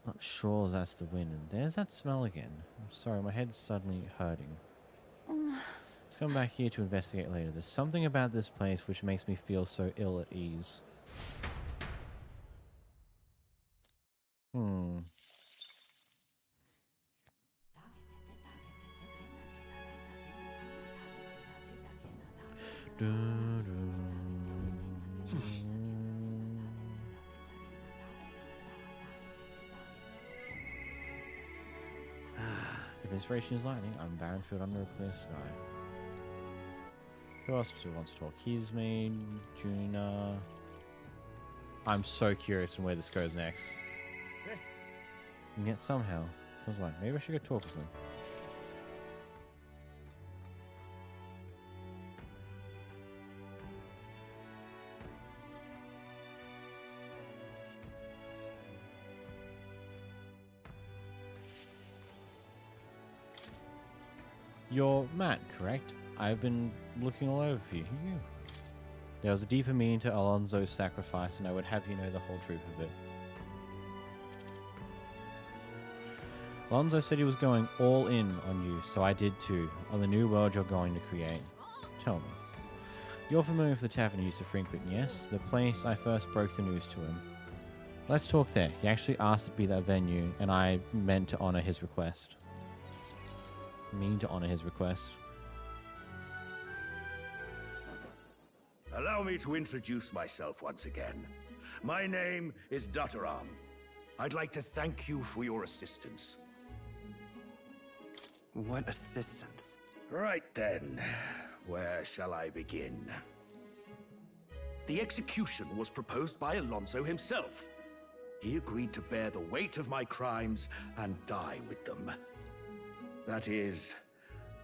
Not sure that's the win. And there's that smell again. I'm sorry, my head's suddenly hurting. Let's come back here to investigate later. There's something about this place which makes me feel so ill at ease. If inspiration is lightning, I'm Barrenfield under a clear sky. Who else wants to talk? Kismaid, Juna. I'm so curious on where this goes next. And yet somehow, I was like, maybe I should go talk with them. You're Matt, correct? I've been looking all over for you. Who are you? There was a deeper meaning to Alonso's sacrifice, and I would have you know the whole truth of it. Alonso said he was going all in on you, so I did too, on the new world you're going to create. Tell me. You're familiar with the tavern he used to frequent, yes? The place I first broke the news to him. Let's talk there. He actually asked it to be that venue, and I meant to honor his request. To honor his request. Allow me to introduce myself once again. My name is Dataram. I'd like to thank you for your assistance. What assistance? Right then, where shall I begin? The execution was proposed by Alonso himself. He agreed to bear the weight of my crimes and die with them. That is,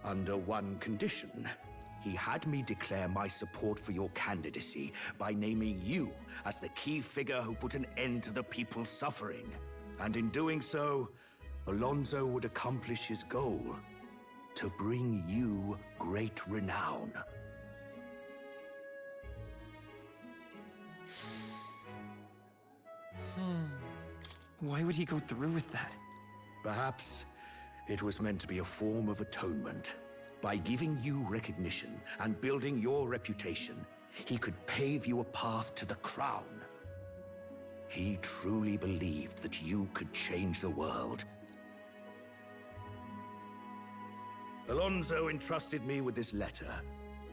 under one condition. He had me declare my support for your candidacy by naming you as the key figure who put an end to the people's suffering. And in doing so, Alonso would accomplish his goal, to bring you great renown. Why would he go through with that? Perhaps it was meant to be a form of atonement. By giving you recognition and building your reputation, he could pave you a path to the crown. He truly believed that you could change the world. Alonso entrusted me with this letter,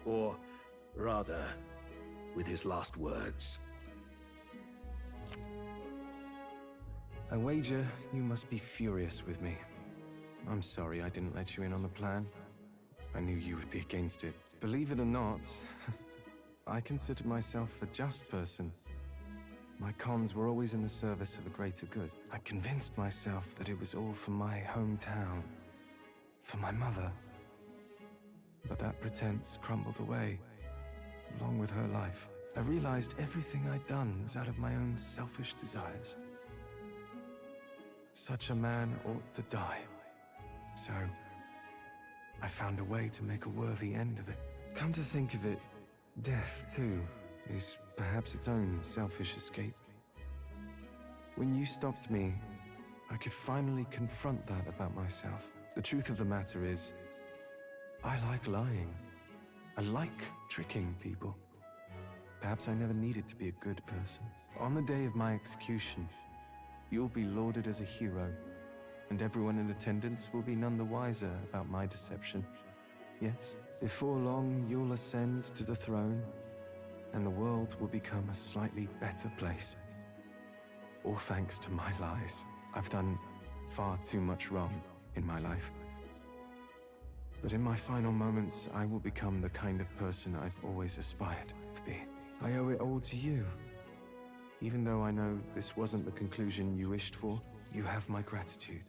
or rather, with his last words. I wager you must be furious with me. I'm sorry I didn't let you in on the plan. I knew you would be against it. Believe it or not, I considered myself a just person. My cons were always in the service of a greater good. I convinced myself that it was all for my hometown, for my mother. But that pretense crumbled away, along with her life. I realized everything I'd done was out of my own selfish desires. Such a man ought to die. So, I found a way to make a worthy end of it. Come to think of it, death, too, is perhaps its own selfish escape. When you stopped me, I could finally confront that about myself. The truth of the matter is, I like lying. I like tricking people. Perhaps I never needed to be a good person. On the day of my execution, you'll be lauded as a hero, and everyone in attendance will be none the wiser about my deception. Yes, before long, you'll ascend to the throne, and the world will become a slightly better place. All thanks to my lies. I've done far too much wrong in my life. But in my final moments, I will become the kind of person I've always aspired to be. I owe it all to you. Even though I know this wasn't the conclusion you wished for, you have my gratitude.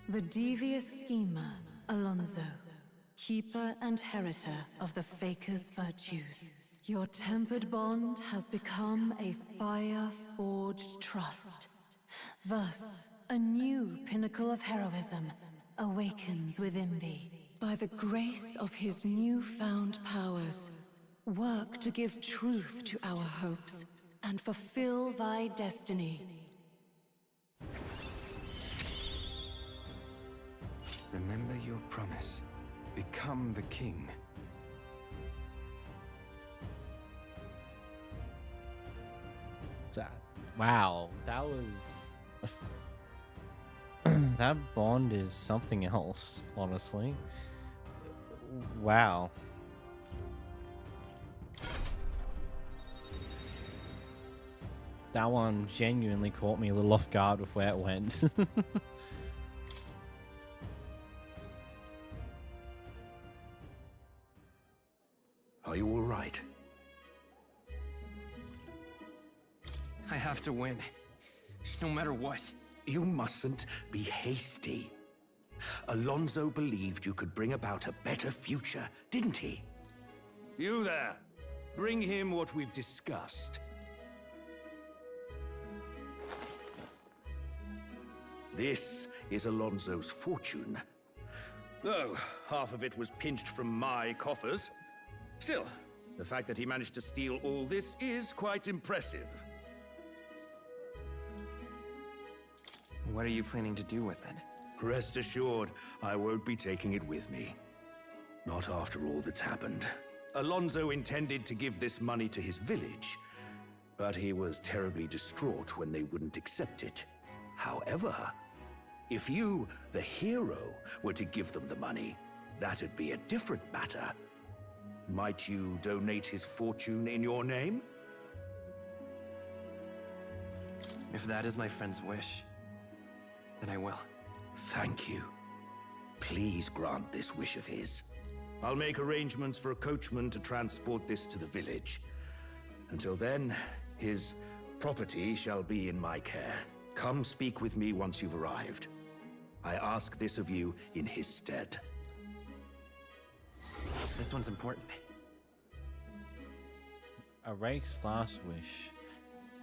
The devious schemer, Alonso, keeper and heritor of the Faker's virtues. Your tempered bond has become a fire-forged trust. Thus, a new pinnacle of heroism awakens within thee. By the grace of his newfound powers, work to give truth to our hopes and fulfill thy destiny. Remember your promise. Become the king. Wow, that was... that bond is something else, honestly. Wow. That one genuinely caught me a little off guard with where it went. Are you all right? I have to win. No matter what. You mustn't be hasty. Alonso believed you could bring about a better future, didn't he? You there. Bring him what we've discussed. This is Alonso's fortune. Though half of it was pinched from my coffers. Still, the fact that he managed to steal all this is quite impressive. What are you planning to do with it? Rest assured, I won't be taking it with me. Not after all that's happened. Alonso intended to give this money to his village, but he was terribly distraught when they wouldn't accept it. However, if you, the hero, were to give them the money, that'd be a different matter. Might you donate his fortune in your name? If that is my friend's wish, then I will. Thank you. Please grant this wish of his. I'll make arrangements for a coachman to transport this to the village. Until then, his property shall be in my care. Come speak with me once you've arrived. I ask this of you in his stead. This one's important. A rake's last wish.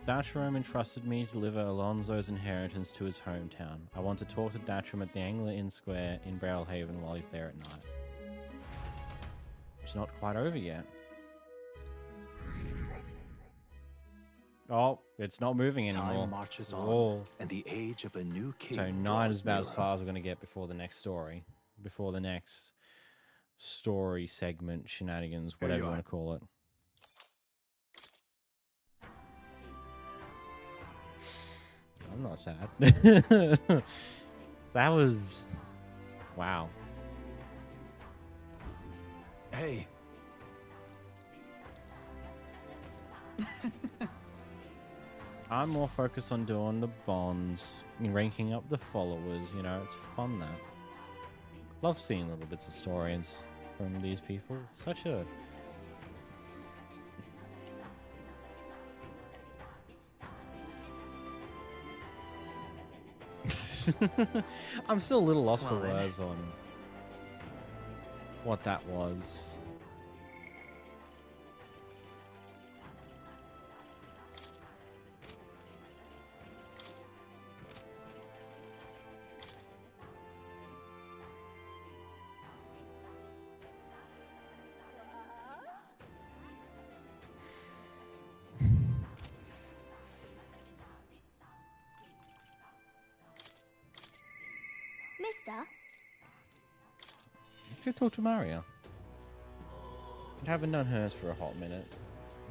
Datcherum entrusted me to deliver Alonso's inheritance to his hometown. I want to talk to Datcherum at the Angler Inn Square in Barrelhaven while he's there at night. It's not quite over yet. Oh, it's not moving anymore. Time marches on, Whoa. and the age of a new king. So 9 is about as far as we're going to get before the next story. Before the next story segment, shenanigans, whatever you want to call it. I'm not sad. That was... wow. Hey. I'm more focused on doing the bonds and ranking up the followers, you know, it's fun that. Love seeing little bits of stories from these people. Such a... I'm still a little lost for words on what that was. Mister? You should talk to Mario. Haven't done hers for a hot minute.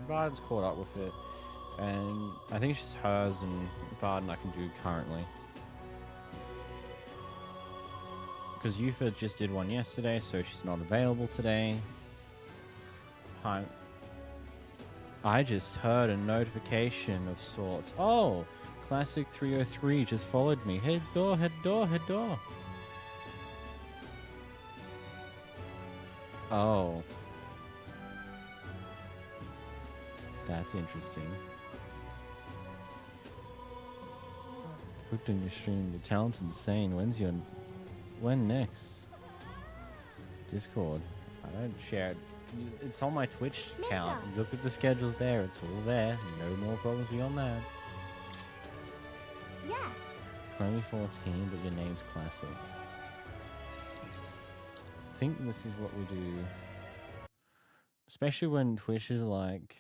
Bard's caught up with it, and I think it's just hers and Bard I can do currently. Because Yufa just did one yesterday, so she's not available today. I just heard a notification of sorts. Oh! Classic 303 just followed me. Head door, head door, head door. Oh. That's interesting. Looked on your stream. The talent's insane. When next? Discord. I don't share it. It's on my Twitch account. You look at the schedules there. It's all there. No more problems beyond that. Yeah. Only 14, but your name's Classic. I think this is what we do. Especially when Twitch is like...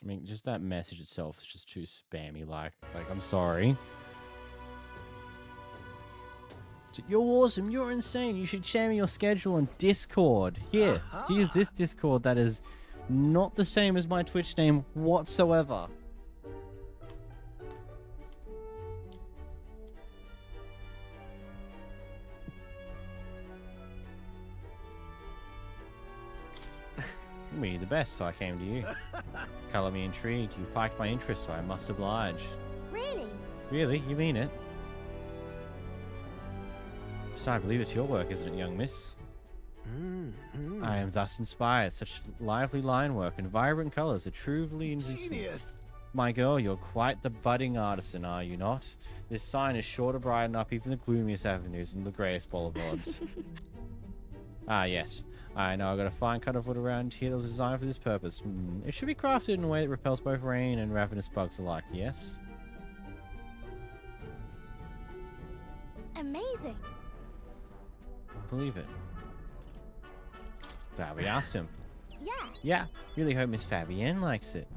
I mean, just that message itself is just too spammy. Like, I'm sorry. You're awesome. You're insane. You should share me your schedule on Discord. Here, here's this Discord that is not the same as my Twitch name whatsoever. Me the best, so I came to you. Color me intrigued. You piqued my interest, so I must oblige. Really? Really? You mean it? So I believe it's your work, isn't it, young miss? I am thus inspired. Such lively line work and vibrant colors are truly Genius! My girl, you're quite the budding artisan, are you not? This sign is sure to brighten up even the gloomiest avenues and the greyest boulevards. Ah, yes. I know I've got a fine cut of wood around here that was designed for this purpose. It should be crafted in a way that repels both rain and ravenous bugs alike, yes? Amazing. Believe it. Glad we asked him. Yeah. Yeah, really hope Miss Fabienne likes it.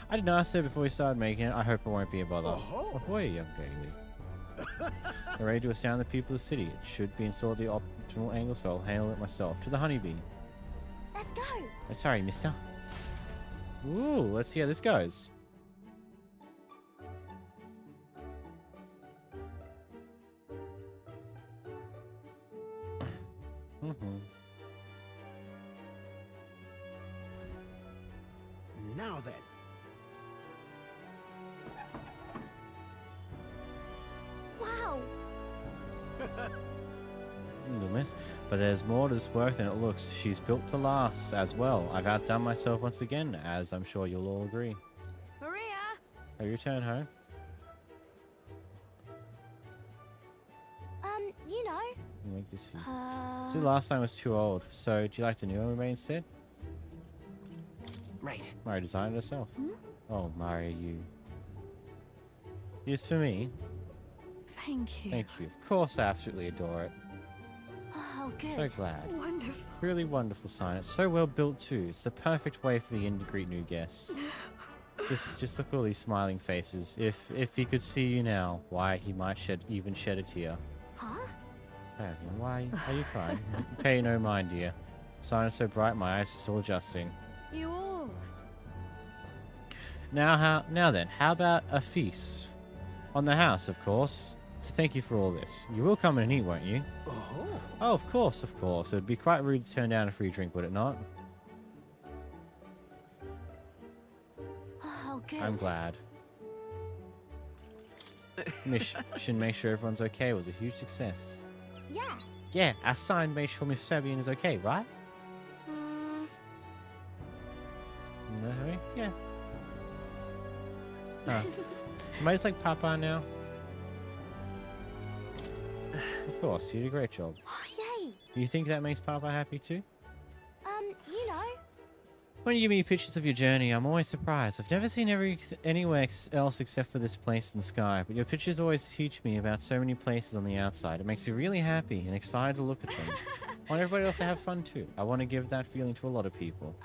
I didn't ask her before we started making it. I hope it won't be a bother. Ahoy, young Gaily. I'm ready to astound the people of the city. It should be installed at the optimal angle, so I'll handle it myself. To the honeybee. Let's go. Oh, sorry, mister. Ooh, let's see how this goes. Now then. Wow. Little miss. But there's more to this work than it looks. She's built to last as well. I've outdone myself once again, as I'm sure you'll all agree. Maria! Are you return home? You know. I'll make this for you. See, last time was too old. So, do you like the new one we made instead? Right. Mario designed it herself. Oh, Mario, you. Used for me. Thank you. Thank you. Of course, I absolutely adore it. Oh, good. So glad. Wonderful. Really wonderful sign. It's so well built too. It's the perfect way for the inn to greet new guests. Just look at all these smiling faces. If he could see you now, why he might even shed a tear. Huh? Why are you crying? Pay no mind, dear. Sign is so bright, my eyes are still adjusting. You all. Now then, how about a feast? On the house, of course. To thank you for all this. You will come and eat, won't you? Oh, of course, of course. It would be quite rude to turn down a free drink, would it not? Oh, good. I'm glad. Mission make sure everyone's okay was a huge success. Yeah. Yeah, our sign made sure Miss Fabian is okay, right? No, yeah. Huh. Am I just like Papa now? Of course, you did a great job. Yay. Do you think that makes Papa happy too? You know. When you give me pictures of your journey, I'm always surprised. I've never seen anywhere else except for this place in the sky, but your pictures always teach me about so many places on the outside. It makes me really happy and excited to look at them. I want everybody else to have fun too. I want to give that feeling to a lot of people.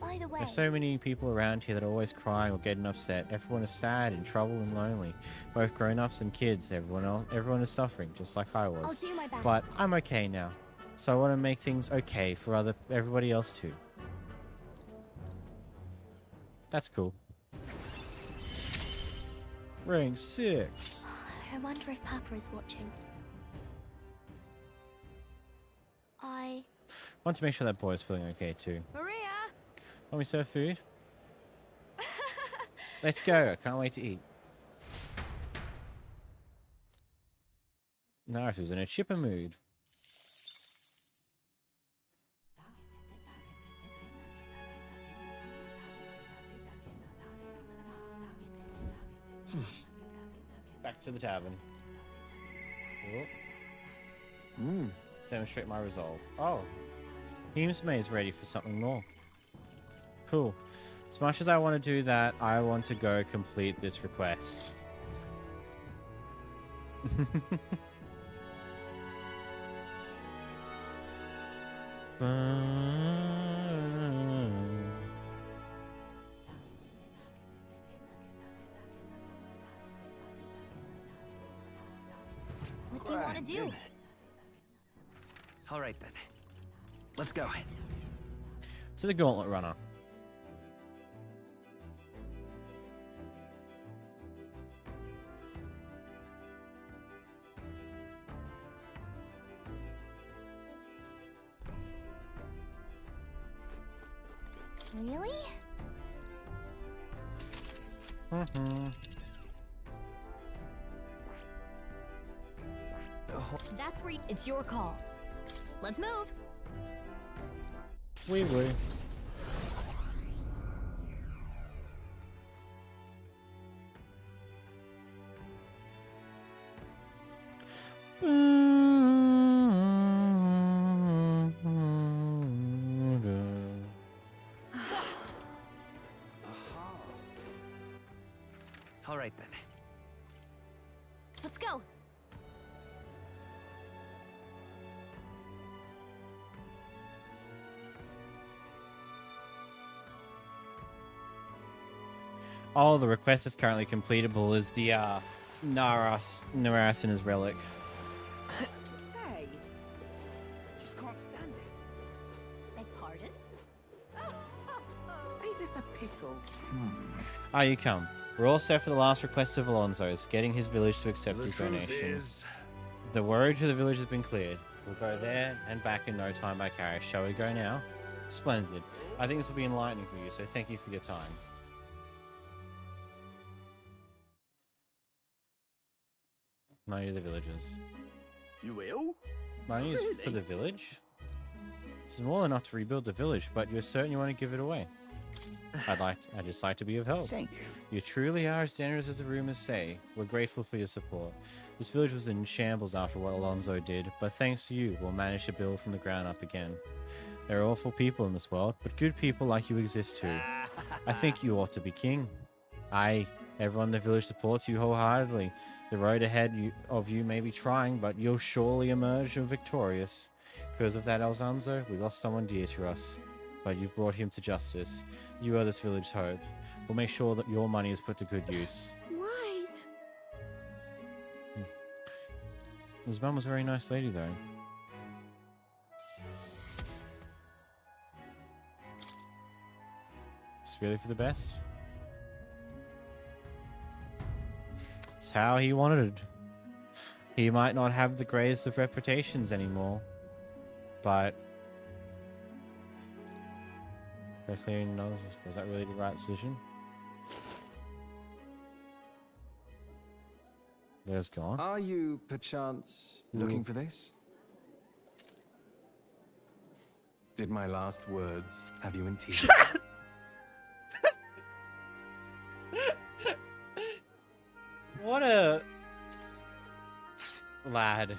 By the way. There's so many people around here that are always crying or getting upset. Everyone is sad, in trouble, and lonely. Both grown-ups and kids. Everyone is suffering, just like I was. I'll do my best. But I'm okay now, so I want to make things okay for everybody else too. That's cool. Rank 6. I wonder if Papa is watching. I Want to make sure that boy is feeling okay too. Maria! Want me to serve food? Let's go. I can't wait to eat. Naruto's in a chipper mood. Back to the tavern. Demonstrate my resolve. Oh. Himesme is ready for something more. Cool. As much as I want to do that, I want to go complete this request. What do you want to do? All right then. Let's go. To the Gauntlet Runner. Really? That's where it's your call. Let's move. Wee wee. All right then. Let's go. Oh, the request is currently completable is the Narasana's relic. Say, just can't stand it. Beg pardon? Ain't this a pickle? Ah, you come. We're all set for the last request of Alonso's, getting his village to accept his donation. The road to the village has been cleared. We'll go there and back in no time by carriage. Shall we go now? Splendid. I think this will be enlightening for you, so thank you for your time. Money to the villagers. You will? Money is for the village? This is more than enough to rebuild the village, but you're certain you want to give it away? I'd just like to be of help. Thank you. You truly are as generous as the rumors say. We're grateful for your support. This village was in shambles after what Alonso did, but thanks to you, we'll manage to build from the ground up again. There are awful people in this world, but good people like you exist too. I think you ought to be king. Aye, everyone in the village supports you wholeheartedly. The road ahead of you may be trying, but you'll surely emerge victorious. Because of that, Alonso, we lost someone dear to us. But you've brought him to justice. You are this village's hope. We'll make sure that your money is put to good use. Why? His mum was a very nice lady, though. It's really for the best. It's how he wanted it. He might not have the greatest of reputations anymore, but clearing nose, was that really the right decision? There's gone. Are you, perchance, looking for this? Did my last words have you in tears? What a lad.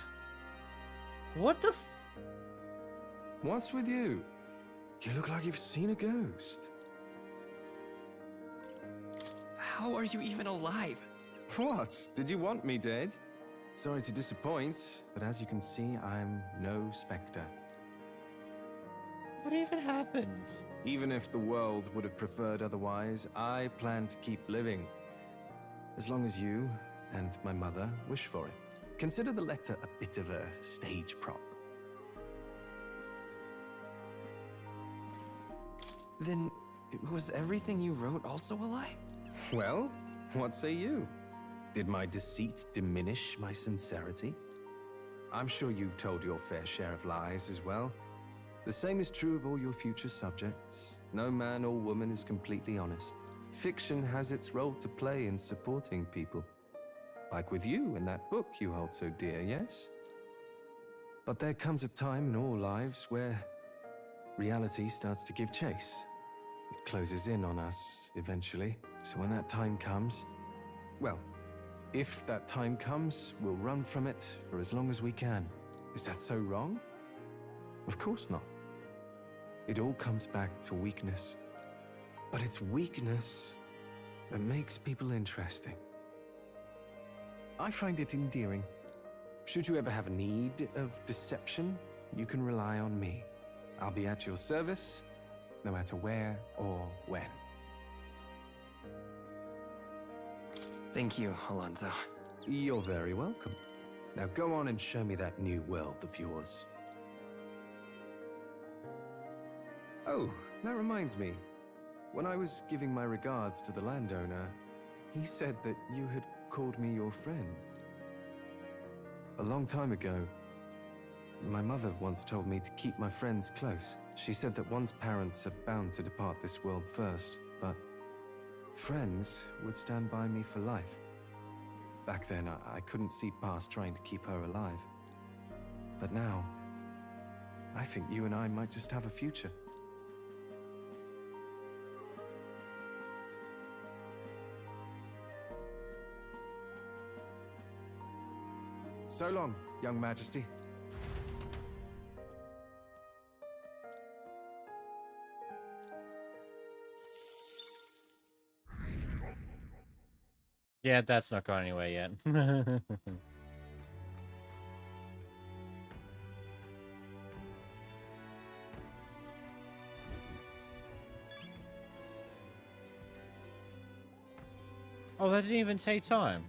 What the What's with you? You look like you've seen a ghost. How are you even alive? What? Did you want me dead? Sorry to disappoint, but as you can see, I'm no spectre. What even happened? Even if the world would have preferred otherwise, I plan to keep living. As long as you and my mother wish for it. Consider the letter a bit of a stage prop. Then, was everything you wrote also a lie? Well, what say you? Did my deceit diminish my sincerity? I'm sure you've told your fair share of lies as well. The same is true of all your future subjects. No man or woman is completely honest. Fiction has its role to play in supporting people. Like with you in that book you hold so dear, yes? But there comes a time in all lives where reality starts to give chase. It closes in on us eventually. So when that time comes, well, if that time comes, we'll run from it for as long as we can. Is that so wrong? Of course not. It all comes back to weakness. But it's weakness that makes people interesting. I find it endearing. Should you ever have a need of deception, you can rely on me. I'll be at your service, no matter where or when. Thank you, Alonso. You're very welcome. Now go on and show me that new world of yours. Oh, that reminds me. When I was giving my regards to the landowner, he said that you had called me your friend. A long time ago, my mother once told me to keep my friends close. She said that one's parents are bound to depart this world first, but friends would stand by me for life. Back then, I couldn't see past trying to keep her alive. But now, I think you and I might just have a future. So long, young majesty. Yeah, that's not going anywhere yet. Oh, that didn't even take time.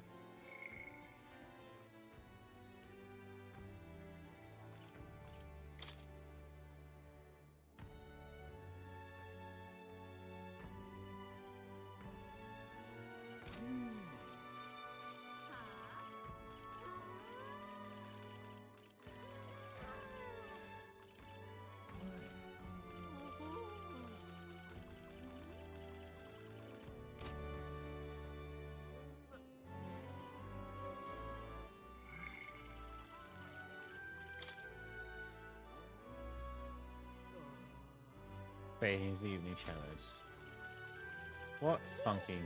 Fading the evening shadows. What funky?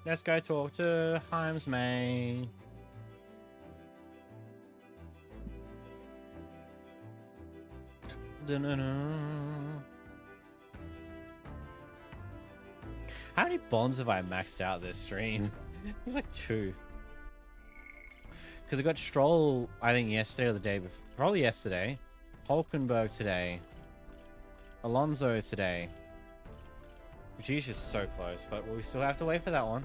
Let's go talk to Himes May. How many bonds have I maxed out this stream? There's like 2. Because I got Stroll, I think yesterday or the day before. Probably yesterday. Hulkenberg today. Alonso today. Geez, is so close, but we still have to wait for that one.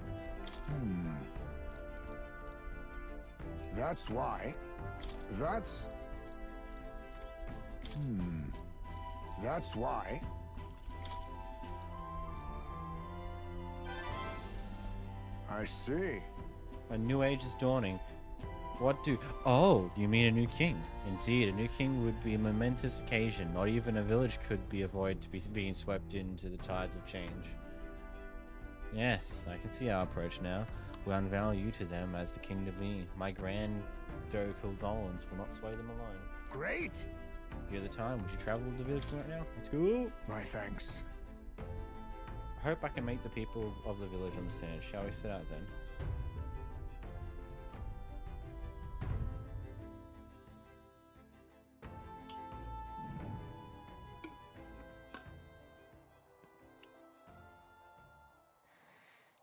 That's why. That's... That's why. I see. A new age is dawning. What do... Oh, you mean a new king? Indeed, a new king would be a momentous occasion. Not even a village could be avoided to be being swept into the tides of change. Yes, I can see our approach now. We unveil you to them as the king to be. My grand ducal Dolans will not sway them alone. Great! You're the time. Would you travel to the village right now? Let's go! My thanks. I hope I can make the people of the village understand. Shall we set out then?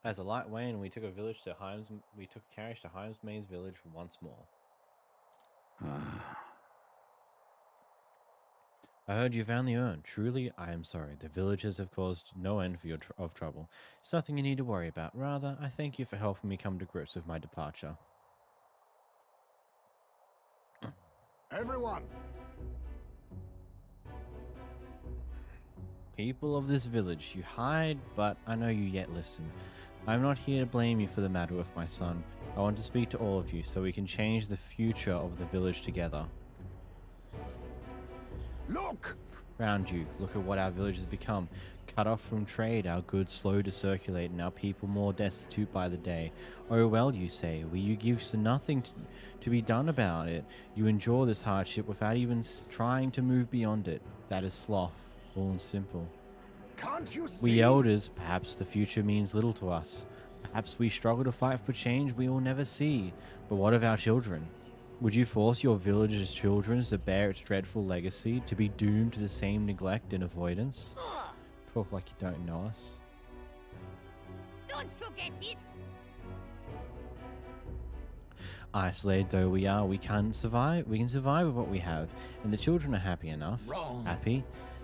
As the light waned, we took a carriage to Heimsmay's village once more. I heard you found the urn. Truly, I am sorry. The villagers have caused no end of trouble. It's nothing you need to worry about. Rather, I thank you for helping me come to grips with my departure. Everyone! People of this village, you hide, but I know you yet listen. I am not here to blame you for the matter with my son. I want to speak to all of you so we can change the future of the village together. Look! Round you, look at what our village has become. Cut off from trade, our goods slow to circulate, and our people more destitute by the day. Oh well, you say, will you give nothing to be done about it? You endure this hardship without even trying to move beyond it. That is sloth, all and simple. Can't you see? We elders, perhaps the future means little to us. Perhaps we struggle to fight for change we will never see. But what of our children? Would you force your village's children to bear its dreadful legacy, to be doomed to the same neglect and avoidance? Talk like you don't know us. Don't you get it? Isolated though we are, we can survive with what we have, and the children are happy enough. Wrong. Happy?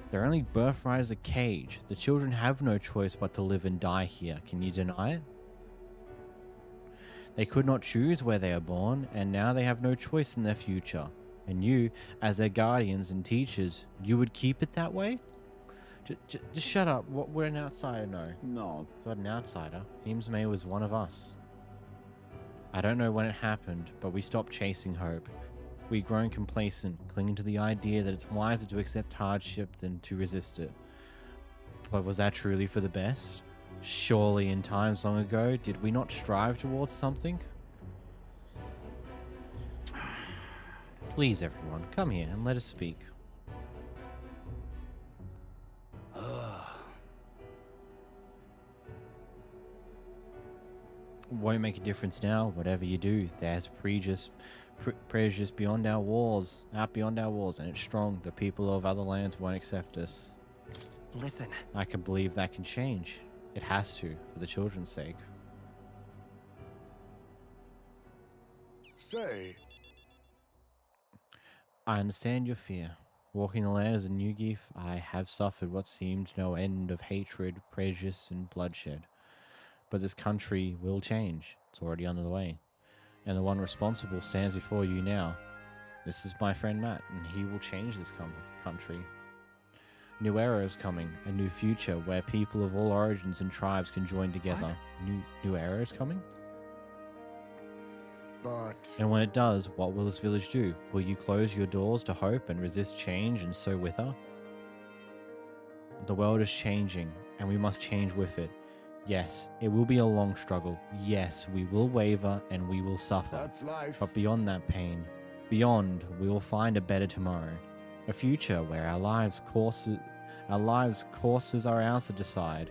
Their only birthright is a cage. The children have no choice but to live and die here. Can you deny it? They could not choose where they are born, and now they have no choice in their future. And you, as their guardians and teachers, you would keep it that way? Just shut up. What would an outsider know? No. It's not an outsider. Heemsmay was one of us. I don't know when it happened, but we stopped chasing hope. We'd grown complacent, clinging to the idea that it's wiser to accept hardship than to resist it. But was that truly for the best? Surely in times long ago, did we not strive towards something? Please, everyone, come here and let us speak. Won't make a difference now. Whatever you do, there's prejudice beyond our walls, out beyond our walls, and it's strong. The people of other lands won't accept us. Listen. I can believe that can change. It has to, for the children's sake. Say. I understand your fear. Walking the land as a new gift, I have suffered what seemed no end of hatred, prejudice, and bloodshed. But this country will change. It's already under the way. And the one responsible stands before you now. This is my friend Matt, and he will change this country. New era is coming, a new future where people of all origins and tribes can join together. New era is coming? But... And when it does, what will this village do? Will you close your doors to hope and resist change and so wither? The world is changing, and we must change with it. Yes, it will be a long struggle. Yes, we will waver and we will suffer. That's life. But beyond that pain, beyond, we will find a better tomorrow. A future where our lives' courses are ours to decide.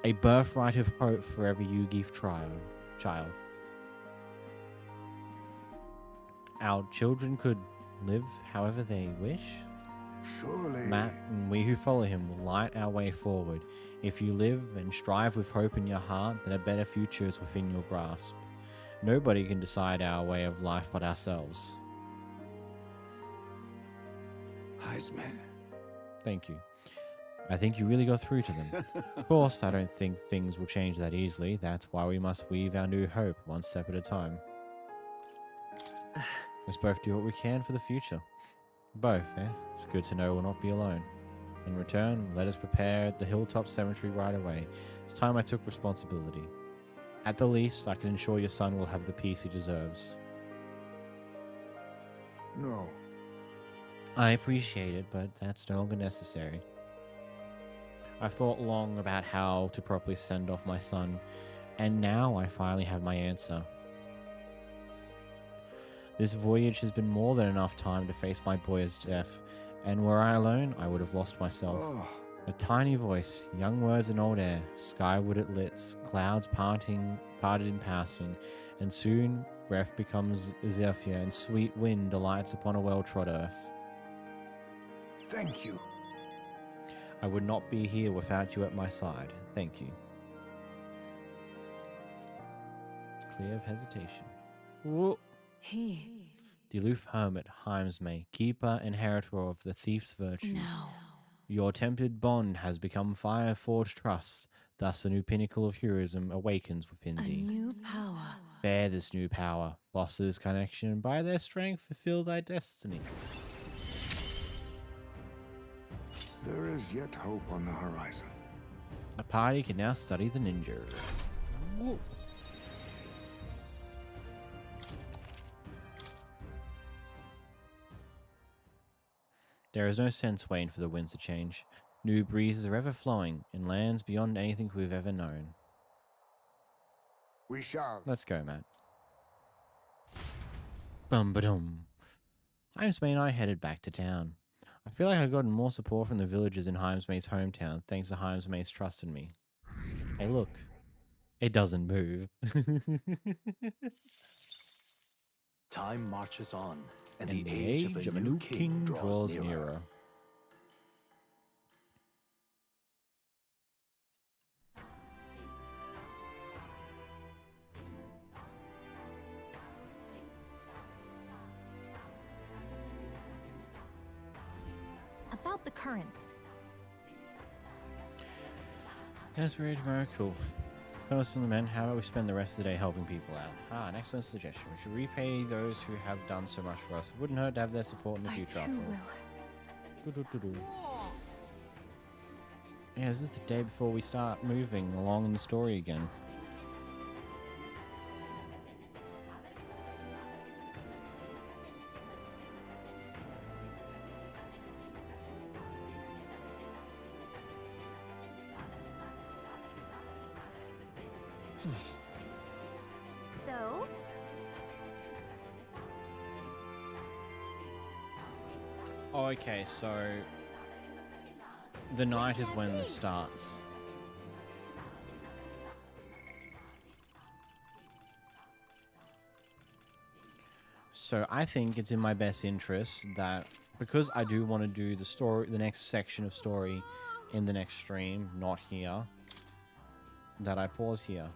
A birthright of hope for every Yugi child. Our children could live however they wish. Surely. Matt and we who follow him will light our way forward. If you live and strive with hope in your heart, then a better future is within your grasp. Nobody can decide our way of life but ourselves. Heisman. Thank you. I think you really got through to them. Of course, I don't think things will change that easily. That's why we must weave our new hope one step at a time. Let's both do what we can for the future. Both, eh? It's good to know we'll not be alone. In return, let us prepare the hilltop cemetery right away. It's time I took responsibility. At the least, I can ensure your son will have the peace he deserves. No. I appreciate it, but that's no longer necessary. I've thought long about how to properly send off my son, and now I finally have my answer. This voyage has been more than enough time to face my boy's death, and were I alone, I would have lost myself. Oh. A tiny voice, young words in old air, skyward it lits, clouds parted in passing, and soon breath becomes zephyr, and sweet wind alights upon a well-trod earth. Thank you. I would not be here without you at my side. Thank you. Clear of hesitation. Whoa. The aloof hermit, Heimsmay, keeper and inheritor of the thief's virtues. Now. Your attempted bond has become fire-forged trust, thus a new pinnacle of heroism awakens within A thee. new power. Bear this new power, foster this connection, and by their strength fulfill thy destiny. There is yet hope on the horizon. A party can now study the ninja. Whoa. There is no sense waiting for the winds to change. New breezes are ever flowing in lands beyond anything we've ever known. We shall. Let's go, Matt. Bum-ba-dum. Heimsmay and I headed back to town. I feel like I've gotten more support from the villagers in Heimsmay's hometown thanks to Heimsmay's trust in me. Hey, look. It doesn't move. Time marches on, and And the age of a new king draws nearer. About the currents. Yes, we're ready tomorrow. Cool. Fellas and the men, how about we spend the rest of the day helping people out? Ah, an excellent suggestion. We should repay those who have done so much for us. It wouldn't hurt to have their support in the future, after all. Do-do-do-do. Yeah, this is the day before we start moving along in the story again. So? Oh, okay, so the night is when this starts. So I think it's in my best interest that, because I do want to do the story, the next section of story in the next stream, not here, that I pause here.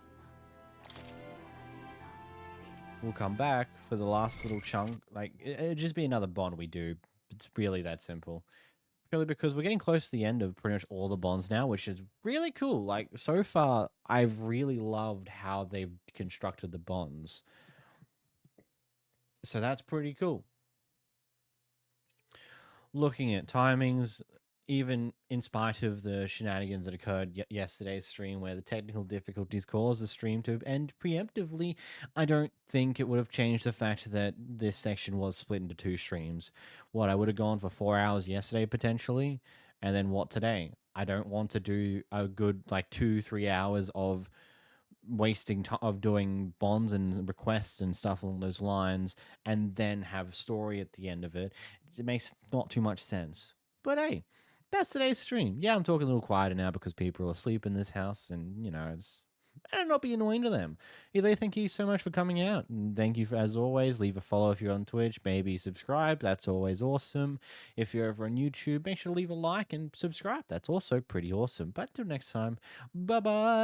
We'll come back for the last little chunk. Like, it'd just be another bond we do. It's really that simple. Purely because we're getting close to the end of pretty much all the bonds now, which is really cool. Like, so far, I've really loved how they've constructed the bonds. So that's pretty cool. Looking at timings, even in spite of the shenanigans that occurred yesterday's stream where the technical difficulties caused the stream to end preemptively, I don't think it would have changed the fact that this section was split into 2 streams. What, I would have gone for 4 hours yesterday potentially, and then what today? I don't want to do a good like 2-3 hours of wasting of doing bonds and requests and stuff along those lines and then have a story at the end of it. It makes not too much sense. But hey, that's today's stream. Yeah, I'm talking a little quieter now because people are asleep in this house, and you know, it's better not be annoying to them. Either thank you so much for coming out, and thank you for, as always, leave a follow if you're on Twitch, maybe subscribe, that's always awesome. If you're over on YouTube, make sure to leave a like and subscribe, that's also pretty awesome. But until next time, bye bye.